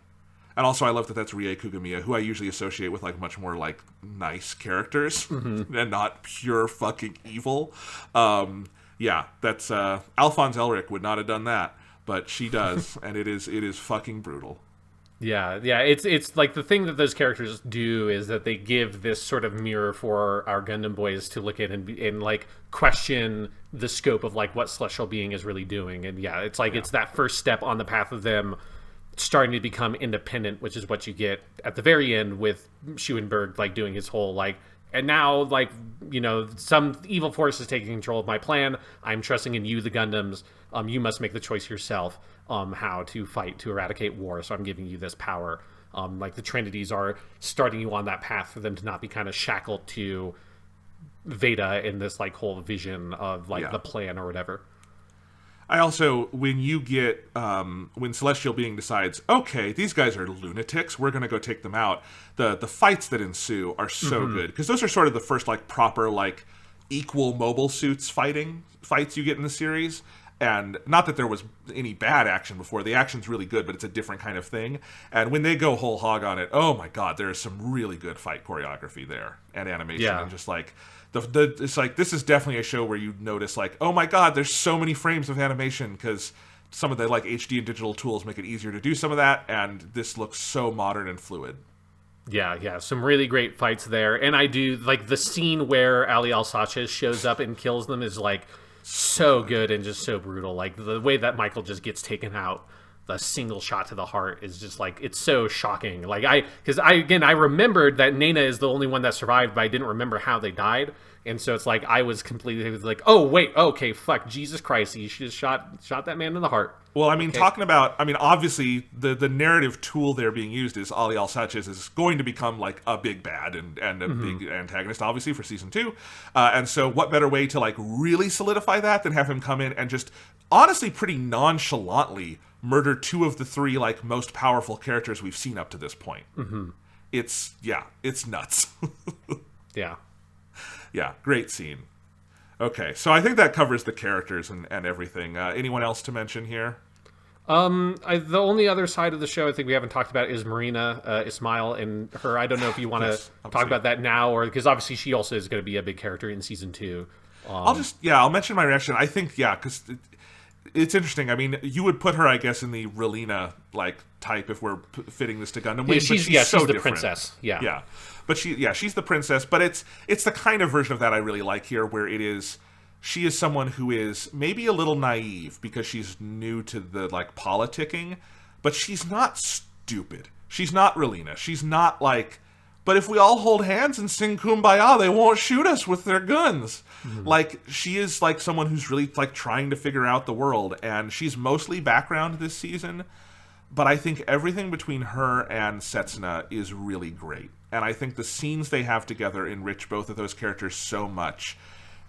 S2: And also, I love that that's Rie Kugamiya, who I usually associate with like much more like nice characters and not pure fucking evil. Yeah, that's Alphonse Elric would not have done that, but she does, and it is fucking brutal.
S1: Yeah. It's like the thing that those characters do is that they give this sort of mirror for our Gundam boys to look at and like question the scope of like what celestial being is really doing. And yeah, it's like it's that first step on the path of them starting to become independent, which is what you get at the very end with Schuenberg like doing his whole like, and now like, you know, some evil force is taking control of my plan. I'm trusting in you, the Gundams. You must make the choice yourself how to fight to eradicate war. So I'm giving you this power. Like the Trinities are starting you on that path for them to not be kind of shackled to Veda in this like whole vision of like the plan or whatever.
S2: I also, when you get, when Celestial Being decides, okay, these guys are lunatics, we're going to go take them out, the fights that ensue are so good. Because those are sort of the first, like, proper, like, equal mobile suits fights you get in the series. And not that there was any bad action before. The action's really good, but it's a different kind of thing. And when they go whole hog on it, oh my god, there is some really good fight choreography there. And animation. And just, like... it's like, this is definitely a show where you notice, like, oh my god, there's so many frames of animation, because some of the, like, HD and digital tools make it easier to do some of that, and this looks so modern and fluid.
S1: Yeah, some really great fights there. And I do, like, the scene where Ali Al-Sachez shows up and kills them is, like, so good and just so brutal. Like, the way that Michael just gets taken out the single shot to the heart is just like, it's so shocking. Like I remembered that Nena is the only one that survived, but I didn't remember how they died. And so it's like, it was like, oh wait, okay, fuck, Jesus Christ, he just shot that man in the heart.
S2: Well, I mean, talking about, obviously the narrative tool there being used is Ali Al-Sachez is going to become like a big bad and a big antagonist, obviously, for season 2. And so what better way to like really solidify that than have him come in and just honestly pretty nonchalantly murder 2 of the 3 like most powerful characters we've seen up to this point. It's nuts.
S1: Yeah.
S2: Yeah, great scene. Okay, so I think that covers the characters and everything. Anyone else to mention here?
S1: The only other side of the show I think we haven't talked about is Marina Ismail and her. I don't know if you want to talk about that now, or because obviously she also is going to be a big character in season 2.
S2: I'll mention my reaction. I think, because it's interesting. I mean, you would put her, I guess, in the Relina like type if we're fitting this to Gundam.
S1: Yeah, she's
S2: so
S1: the
S2: different.
S1: Princess. Yeah.
S2: But she's the princess. But it's the kind of version of that I really like here, where she is someone who is maybe a little naive because she's new to the like politicking, but she's not stupid. She's not Relina. She's not like, but if we all hold hands and sing Kumbaya, they won't shoot us with their guns. Like, she is like someone who's really like trying to figure out the world, and she's mostly background this season, but I think everything between her and Setsuna is really great. And I think the scenes they have together enrich both of those characters so much.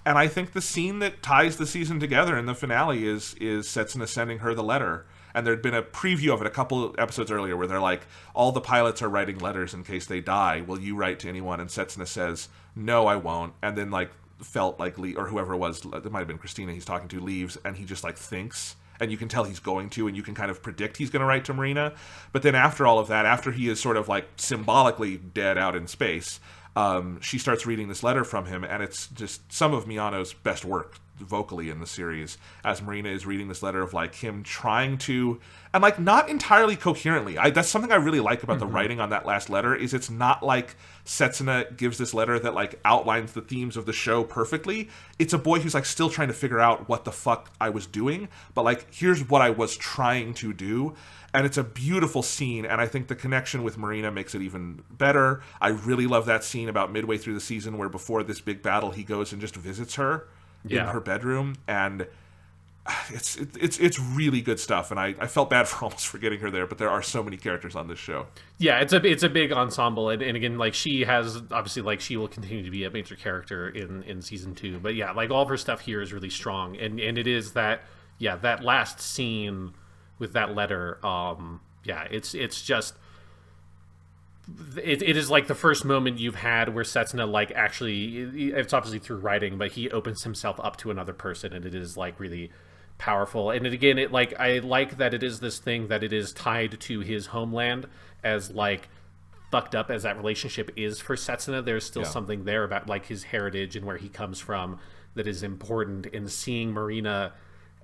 S2: And I think the scene that ties the season together in the finale is Setsuna sending her the letter. And there'd been a preview of it a couple episodes earlier where they're like, all the pilots are writing letters in case they die. Will you write to anyone? And Setsuna says, no, I won't. And then like felt like or whoever it was, it might have been Christina he's talking to, leaves, and he just like thinks. And you can tell he's going to, and you can kind of predict he's going to write to Marina. But then after all of that, after he is sort of like symbolically dead out in space, she starts reading this letter from him, and it's just some of Miyano's best work vocally in the series, as Marina is reading this letter of like him trying to, and like not entirely coherently. That's something I really like about the writing on that last letter, is it's not like Setsuna gives this letter that like outlines the themes of the show perfectly. It's a boy who's like still trying to figure out what the fuck I was doing, but like here's what I was trying to do. And it's a beautiful scene, and I think the connection with Marina makes it even better. I really love that scene about midway through the season where before this big battle he goes and just visits her in her bedroom, and it's really good stuff. And I felt bad for almost forgetting her there, but there are so many characters on this show.
S1: Yeah, it's a big ensemble, and again, like she has obviously like she will continue to be a major character in season 2. But yeah, like all of her stuff here is really strong, and it is that last scene with that letter, it's just it is like the first moment you've had where Setsuna like actually, it's obviously through writing, but he opens himself up to another person, and it is like really powerful. And again, I like that it is this thing that it is tied to his homeland, as like fucked up as that relationship is for Setsuna. There's still something there about like his heritage and where he comes from that is important. In seeing Marina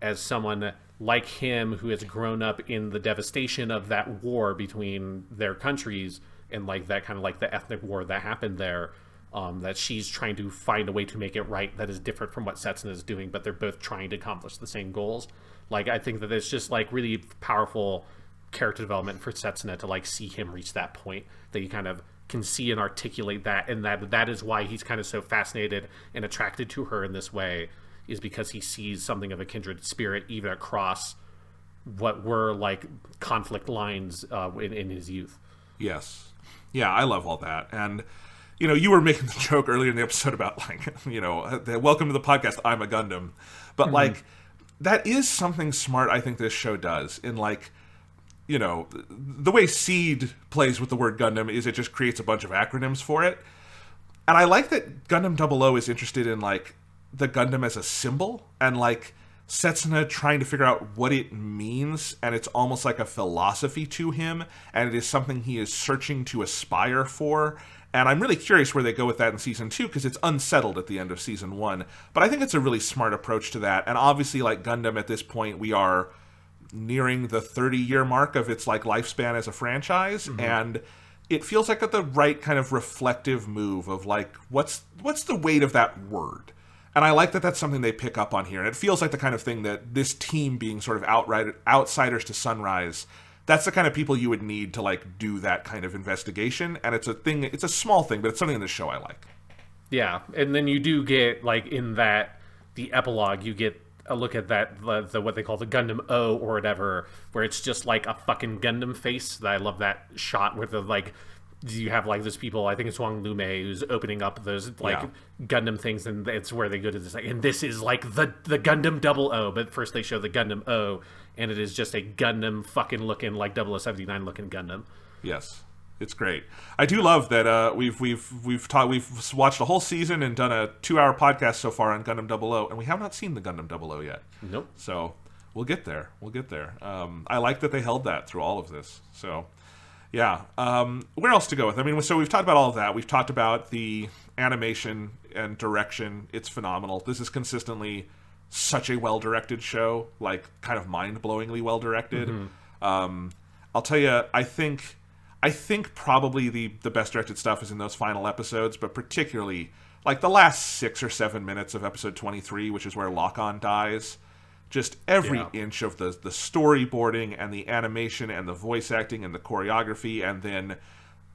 S1: as someone like him who has grown up in the devastation of that war between their countries, and like that kind of like the ethnic war that happened there, that she's trying to find a way to make it right that is different from what Setsuna is doing, but they're both trying to accomplish the same goals. Like, I think that it's just like really powerful character development for Setsuna to like see him reach that point, that you kind of can see and articulate that, and that is why he's kind of so fascinated and attracted to her in this way, is because he sees something of a kindred spirit even across what were like conflict lines in his youth.
S2: Yes. Yeah, I love all that. And, you were making the joke earlier in the episode about like, welcome to the podcast, I'm a Gundam. But like, that is something smart I think this show does in like, the way Seed plays with the word Gundam is it just creates a bunch of acronyms for it. And I like that Gundam 00 is interested in like the Gundam as a symbol, and like Setsuna trying to figure out what it means, and it's almost like a philosophy to him, and it is something he is searching to aspire for. And I'm really curious where they go with that in season 2, because it's unsettled at the end of season 1. But I think it's a really smart approach to that. And obviously, like Gundam at this point, we are nearing the 30-year mark of its like lifespan as a franchise, and it feels like the right kind of reflective move of like what's the weight of that word. And I like that that's something they pick up on here. And it feels like the kind of thing that this team being sort of outright outsiders to Sunrise, that's the kind of people you would need to like do that kind of investigation. And it's a small thing, but it's something in the show I like.
S1: Yeah, and then you do get like in the epilogue, you get a look at that the what they call the Gundam O or whatever, where it's just like a fucking Gundam face. I love that shot where the like you have like those people, I think it's Wang Lume, who's opening up those like Gundam things, and it's where they go to this like, and this is like the Gundam Double O, but first they show the Gundam O, and it is just a Gundam fucking looking like 0079 looking Gundam.
S2: Yes, it's great. I do love that we've watched a whole season and done a 2-hour podcast so far on Gundam 00, and we have not seen the Gundam 00 yet.
S1: Nope. So
S2: we'll get there. I like that they held that through all of this. So yeah. Where else to go with? I mean, so we've talked about all of that. We've talked about the animation and direction. It's phenomenal. This is consistently such a well-directed show, like kind of mind-blowingly well-directed. I'll tell you, I think probably the best directed stuff is in those final episodes, but particularly like the last 6 or 7 minutes of episode 23, which is where Lockon dies. Just every inch of the storyboarding and the animation and the voice acting and the choreography, and then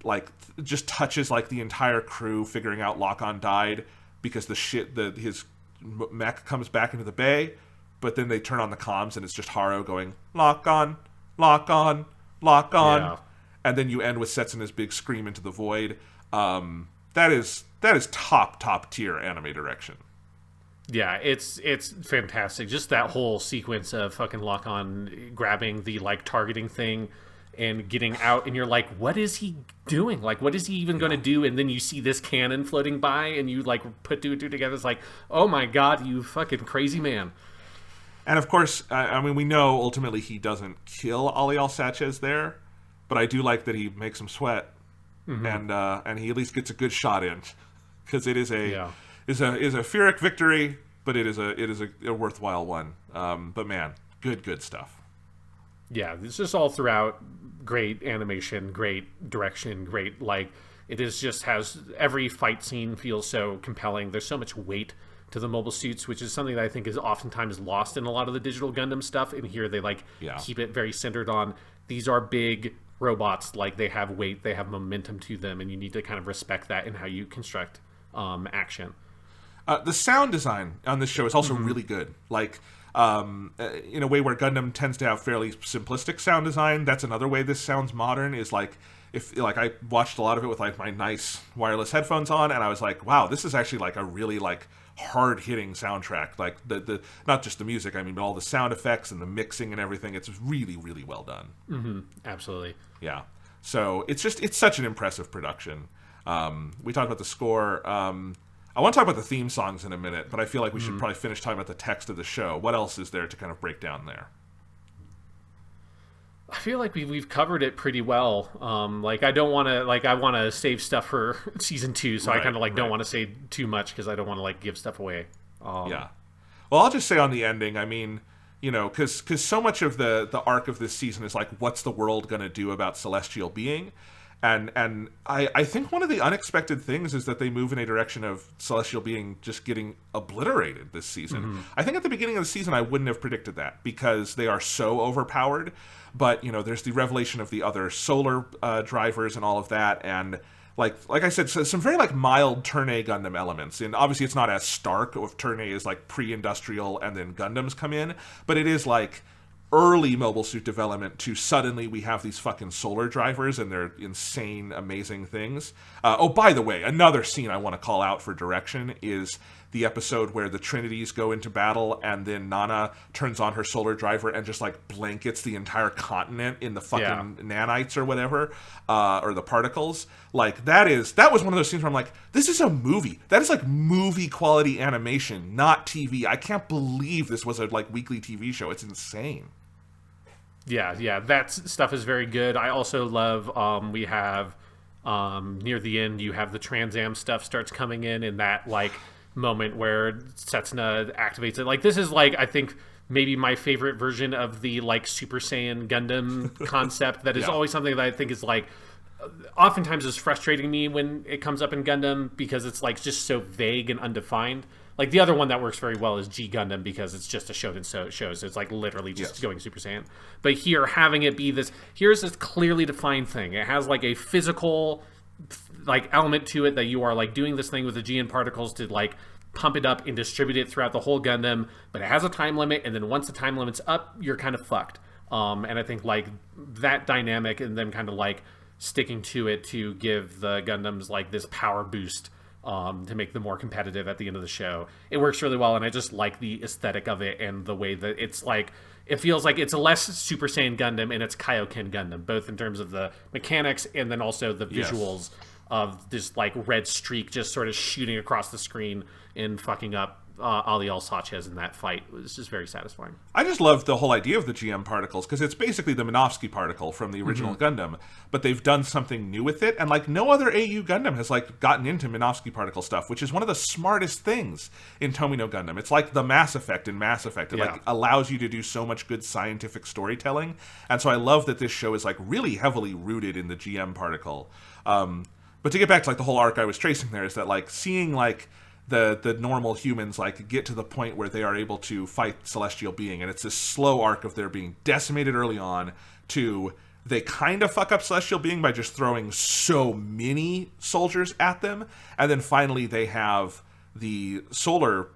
S2: like just touches like the entire crew figuring out Lockon died because his mech comes back into the bay, but then they turn on the comms and it's just Haro going Lockon, Lockon, Lockon. Yeah. And then you end with Setsuna's big scream into the void. That is top tier anime direction.
S1: Yeah, it's fantastic. Just that whole sequence of fucking Lockon grabbing the like targeting thing and getting out, and you're like, what is he doing? Like, what is he even going to do? And then you see this cannon floating by, and you like put 2 and 2 together. It's like, oh my god, you fucking crazy man.
S2: And of course, I mean, we know ultimately he doesn't kill Al-Sachez there. But I do like that he makes him sweat, and he at least gets a good shot in, because it is a Pyrrhic victory, but it is a worthwhile one. But man, good stuff.
S1: Yeah, it's just all throughout great animation, great direction, great like it is just has every fight scene feels so compelling. There's so much weight to the mobile suits, which is something that I think is oftentimes lost in a lot of the digital Gundam stuff. And here they keep it very centered on these are big robots, like they have weight, they have momentum to them, and you need to kind of respect that in how you construct action.
S2: The sound design on this show is also really good. Like, in a way where Gundam tends to have fairly simplistic sound design, that's another way this sounds modern, is like, if like I watched a lot of it with like my nice wireless headphones on, and I was like, wow, this is actually like a really like hard-hitting soundtrack. Like the not just the music, I mean, but all the sound effects and the mixing and everything. It's really well done.
S1: Absolutely.
S2: Yeah. So it's such an impressive production. We talked about the score. I want to talk about the theme songs in a minute, but I feel like we should probably finish talking about the text of the show. What else is there to kind of break down there?
S1: I feel like we've covered it pretty well. Like I don't want to I want to save stuff for season 2, so I kind of don't want to say too much because I don't want to like give stuff away.
S2: Yeah. Well, I'll just say on the ending. I mean, you know, because so much of the arc of this season is like, what's the world gonna do about celestial being? And I think one of the unexpected things is that they move in a direction of celestial being just getting obliterated this season. I think at the beginning of the season I wouldn't have predicted that because they are so overpowered. But, you know, there's the revelation of the other solar drivers and all of that. And like I said, so some very like mild Turn A Gundam elements. And obviously it's not as stark if Turn A is like pre-industrial and then Gundams come in. But it is like early mobile suit development to suddenly we have these fucking solar drivers and they're insane, amazing things. Oh, by the way, another scene I want to call out for direction is the episode where the Trinities go into battle and then Nana turns on her solar driver and just like blankets the entire continent in the fucking nanites or whatever, or the particles. Like that was one of those scenes where I'm like, this is a movie. That is like movie quality animation, not TV. I can't believe this was a like weekly TV show. It's insane.
S1: Yeah, that stuff is very good. I also love, we have, near the end, you have the Trans Am stuff starts coming in that, like, moment where Setsuna activates it. Like, this is, like, I think, maybe my favorite version of the, like, Super Saiyan Gundam concept that is always something that I think is, like, oftentimes is frustrating me when it comes up in Gundam because it's, like, just so vague and undefined. Like the other one that works very well is G Gundam because it's just a Shonen show, so it's like literally just going Super Saiyan. But here, having it be this, here's this clearly defined thing. It has like a physical like element to it that you are like doing this thing with the GN particles to like pump it up and distribute it throughout the whole Gundam. But it has a time limit, and then once the time limit's up, you're kind of fucked. And I think like that dynamic and then kind of like sticking to it to give the Gundams like this power boost to make them more competitive at the end of the show. It works really well, and I just like the aesthetic of it and the way that it's like, it feels like it's a less Super Saiyan Gundam and it's Kaioken Gundam, both in terms of the mechanics and then also the visuals of this like red streak just sort of shooting across the screen and fucking up Ali Al-Sachez in that fight. It was just very satisfying.
S2: I just love the whole idea of the GM particles because it's basically the Minovsky particle from the original Gundam, but they've done something new with it, and like no other AU Gundam has like gotten into Minovsky particle stuff, which is one of the smartest things in Tomino Gundam. It's like the Mass Effect in Mass Effect. It like allows you to do so much good scientific storytelling, and so I love that this show is like really heavily rooted in the GM particle. But to get back to like the whole arc I was tracing there is that like seeing like the normal humans like get to the point where they are able to fight celestial being, and it's this slow arc of their being decimated early on to they kind of fuck up celestial being by just throwing so many soldiers at them, and then finally they have the solar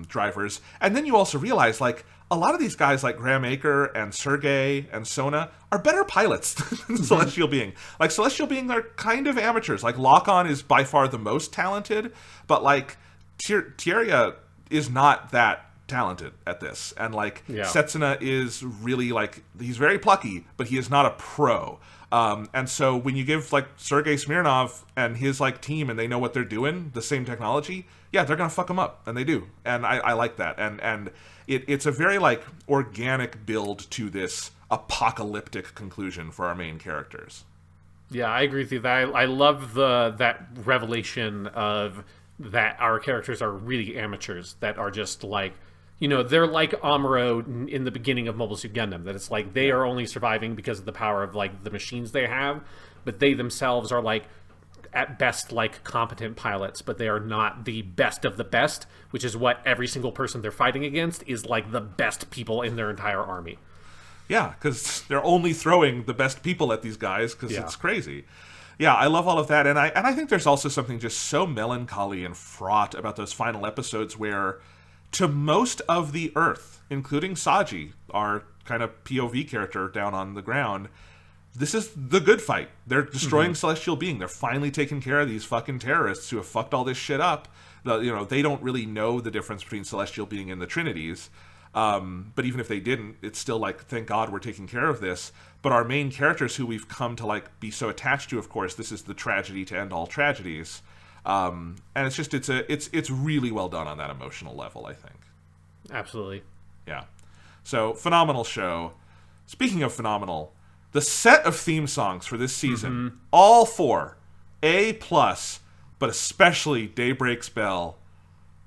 S2: drivers, and then you also realize like a lot of these guys like Graham Aker and Sergey and Sona are better pilots than Celestial Being. Like Celestial Being are kind of amateurs. Like Lockon is by far the most talented, but like Tieria is not that talented at this. And like Setsuna is really like, he's very plucky, but he is not a pro. And so when you give like Sergey Smirnov and his like team and they know what they're doing, the same technology, yeah, they're gonna fuck them up, and they do. And I like that. And it's a very like organic build to this apocalyptic conclusion for our main characters.
S1: Yeah, I agree with you. That I love that revelation of that our characters are really amateurs that are just like, you know, they're like Amuro in the beginning of Mobile Suit Gundam, that it's like they are only surviving because of the power of like the machines they have, but they themselves are like at best like competent pilots, but they are not the best of the best, which is what every single person they're fighting against is like the best people in their entire army.
S2: Yeah, because they're only throwing the best people at these guys because it's crazy. Yeah, I love all of that, and I think there's also something just so melancholy and fraught about those final episodes where, to most of the Earth, including Saji, our kind of POV character down on the ground, this is the good fight. They're destroying Celestial Being. They're finally taking care of these fucking terrorists who have fucked all this shit up. They don't really know the difference between Celestial Being and the Trinities. But even if they didn't, it's still like, thank God we're taking care of this. But our main characters who we've come to like be so attached to, of course, this is the tragedy to end all tragedies. And it's just, it's really well done on that emotional level, I think.
S1: Absolutely.
S2: Yeah. So, phenomenal show. Speaking of phenomenal, the set of theme songs for this season, all four, A+, but especially Daybreak's Bell.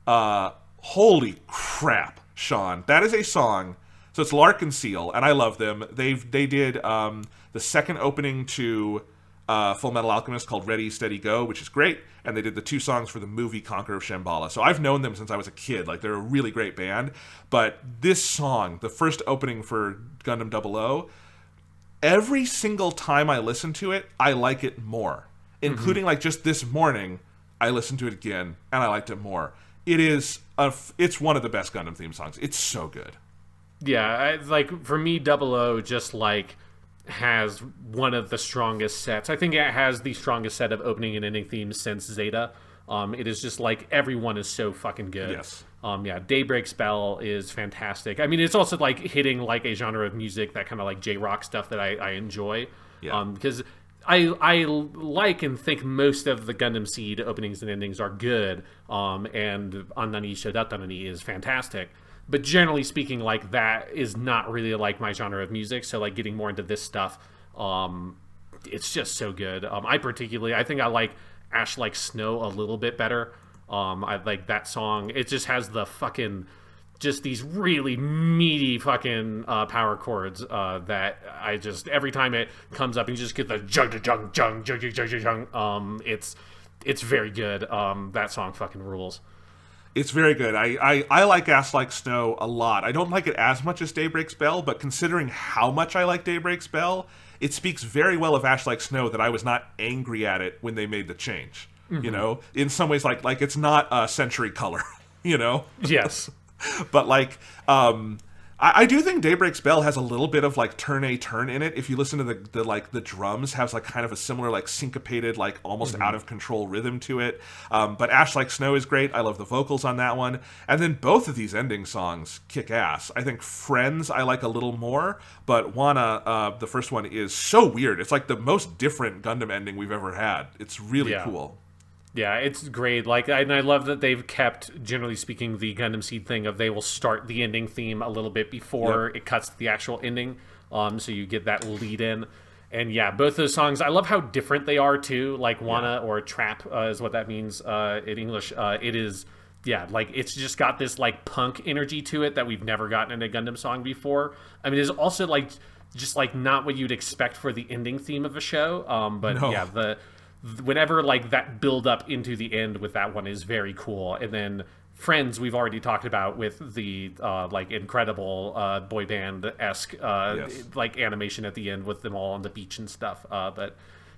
S2: Holy crap, Sean. That is a song. So it's Larkin Seal, and I love them. They did the second opening to Full Metal Alchemist called Ready, Steady, Go, which is great. And they did the 2 songs for the movie Conqueror of Shambhala. So I've known them since I was a kid. Like, they're a really great band. But this song, the first opening for Gundam 00, every single time I listen to it, I like it more. Including, like, just this morning, I listened to it again, and I liked it more. It's one of the best Gundam theme songs. It's so good.
S1: Yeah, for me, 00 just, like, has one of the strongest sets. I think it has the strongest set of opening and ending themes since Zeta. It is just, like, everyone is so fucking good.
S2: Yes.
S1: Daybreak's Bell is fantastic. I mean, it's also, like, hitting, like, a genre of music, that kind of, like, J-rock stuff that I enjoy.
S2: Yeah.
S1: Because I like and think most of the Gundam Seed openings and endings are good, and Annani Shodatanani is fantastic. But generally speaking, like, that is not really, like, my genre of music. So, like, getting more into this stuff, it's just so good. I think I like Ash Like Snow a little bit better. I like that song. It just has the fucking, just these really meaty fucking power chords that I just, every time it comes up, and you just get the jung. It's very good. That song fucking rules.
S2: It's very good. I like Ash Like Snow a lot. I don't like it as much as Daybreak's Bell, but considering how much I like Daybreak's Bell, it speaks very well of Ash Like Snow that I was not angry at it when they made the change. You know, in some ways, like it's not a Century Color, you know?
S1: Yes.
S2: But like, I do think Daybreak's Bell has a little bit of like turn A turn in it. If you listen to the drums has like kind of a similar like syncopated, like almost out of control rhythm to it. But Ash Like Snow is great. I love the vocals on that one. And then both of these ending songs kick ass. I think Friends I like a little more, but Wanna, the first one, is so weird. It's like the most different Gundam ending we've ever had. It's really cool.
S1: Yeah, it's great. Like, and I love that they've kept, generally speaking, the Gundam Seed thing of they will start the ending theme a little bit before it cuts to the actual ending, so you get that lead in. And yeah, both those songs, I love how different they are too. Like Wanna or Trap is what that means in English. It is, like it's just got this like punk energy to it that we've never gotten in a Gundam song before. I mean, it's also like just like not what you'd expect for the ending theme of a show. Whenever like that build up into the end with that one is very cool. And then Friends we've already talked about with the like incredible boy band-esque like animation at the end with them all on the beach and stuff. But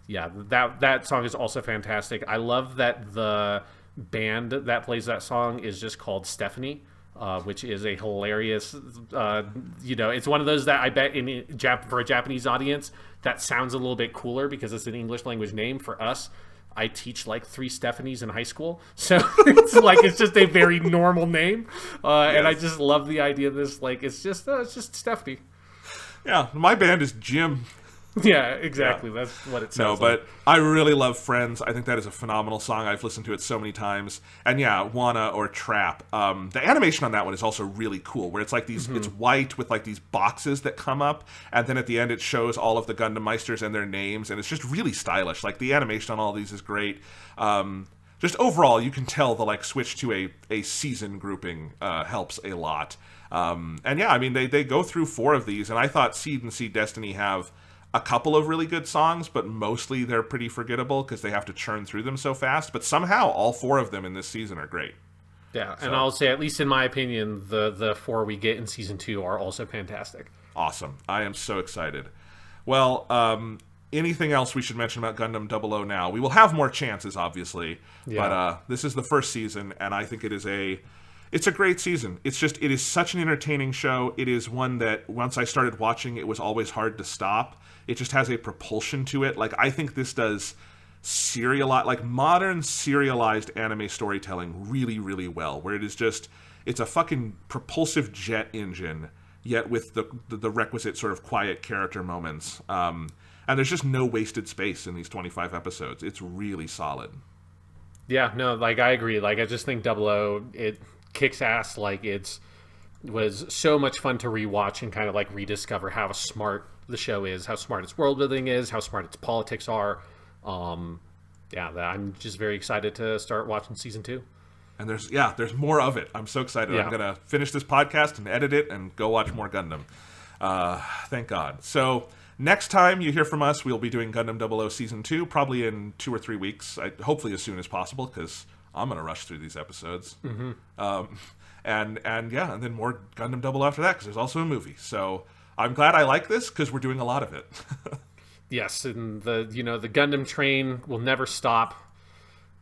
S1: yeah, that song is also fantastic. I love that the band that plays that song is just called Stephanie. Which is a hilarious, it's one of those that I bet for a Japanese audience that sounds a little bit cooler because it's an English language name. For us, I teach like 3 Stephanies in high school, so it's just a very normal name, and I just love the idea of this. Like it's just Stephanie.
S2: Yeah, my band is Jim.
S1: Yeah, exactly. Yeah. That's what it sounds like.
S2: But I really love Friends. I think that is a phenomenal song. I've listened to it so many times. And yeah, Wanna or Trap. The animation on that one is also really cool, where it's like these, it's white with like these boxes that come up, and then at the end it shows all of the Gundam Meisters and their names, and it's just really stylish. Like the animation on all these is great. Just overall, you can tell the like switch to a season grouping helps a lot. And yeah, I mean, they go through 4 of these, and I thought Seed and Seed Destiny have a couple of really good songs, but mostly they're pretty forgettable because they have to churn through them so fast. But somehow all 4 of them in this season are great.
S1: Yeah, so, and I'll say, at least in my opinion, the 4 we get in season 2 are also fantastic.
S2: Awesome. I am so excited. Well, anything else we should mention about Gundam 00 now? We will have more chances, obviously, but this is the first season, and I think it's a great season. It is such an entertaining show. It is one that once I started watching, it was always hard to stop. It just has a propulsion to it. Like, I think this does modern serialized anime storytelling really, really well, where it's a fucking propulsive jet engine, yet with the requisite sort of quiet character moments. And there's just no wasted space in these 25 episodes. It's really solid.
S1: Yeah, no, like, I agree. Like, I just think 00, it kicks ass. Like, was so much fun to rewatch and kind of like rediscover how smart the show is, how smart its world building is, how smart its politics are. I'm just very excited to start watching season 2.
S2: And there's more of it. I'm so excited. Yeah. I'm gonna finish this podcast and edit it and go watch more Gundam. Thank God. So next time you hear from us, we'll be doing Gundam 00 season 2, probably in 2 or 3 weeks. Hopefully as soon as possible, because I'm gonna rush through these episodes. And then more Gundam 00 after that, because there's also a movie. So I'm glad I like this, because we're doing a lot of it.
S1: Yes, and the Gundam train will never stop,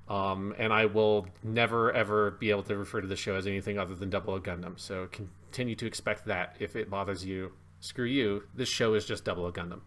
S1: and I will never ever be able to refer to the show as anything other than 00 Gundam. So continue to expect that. If it bothers you, screw you. This show is just 00 Gundam.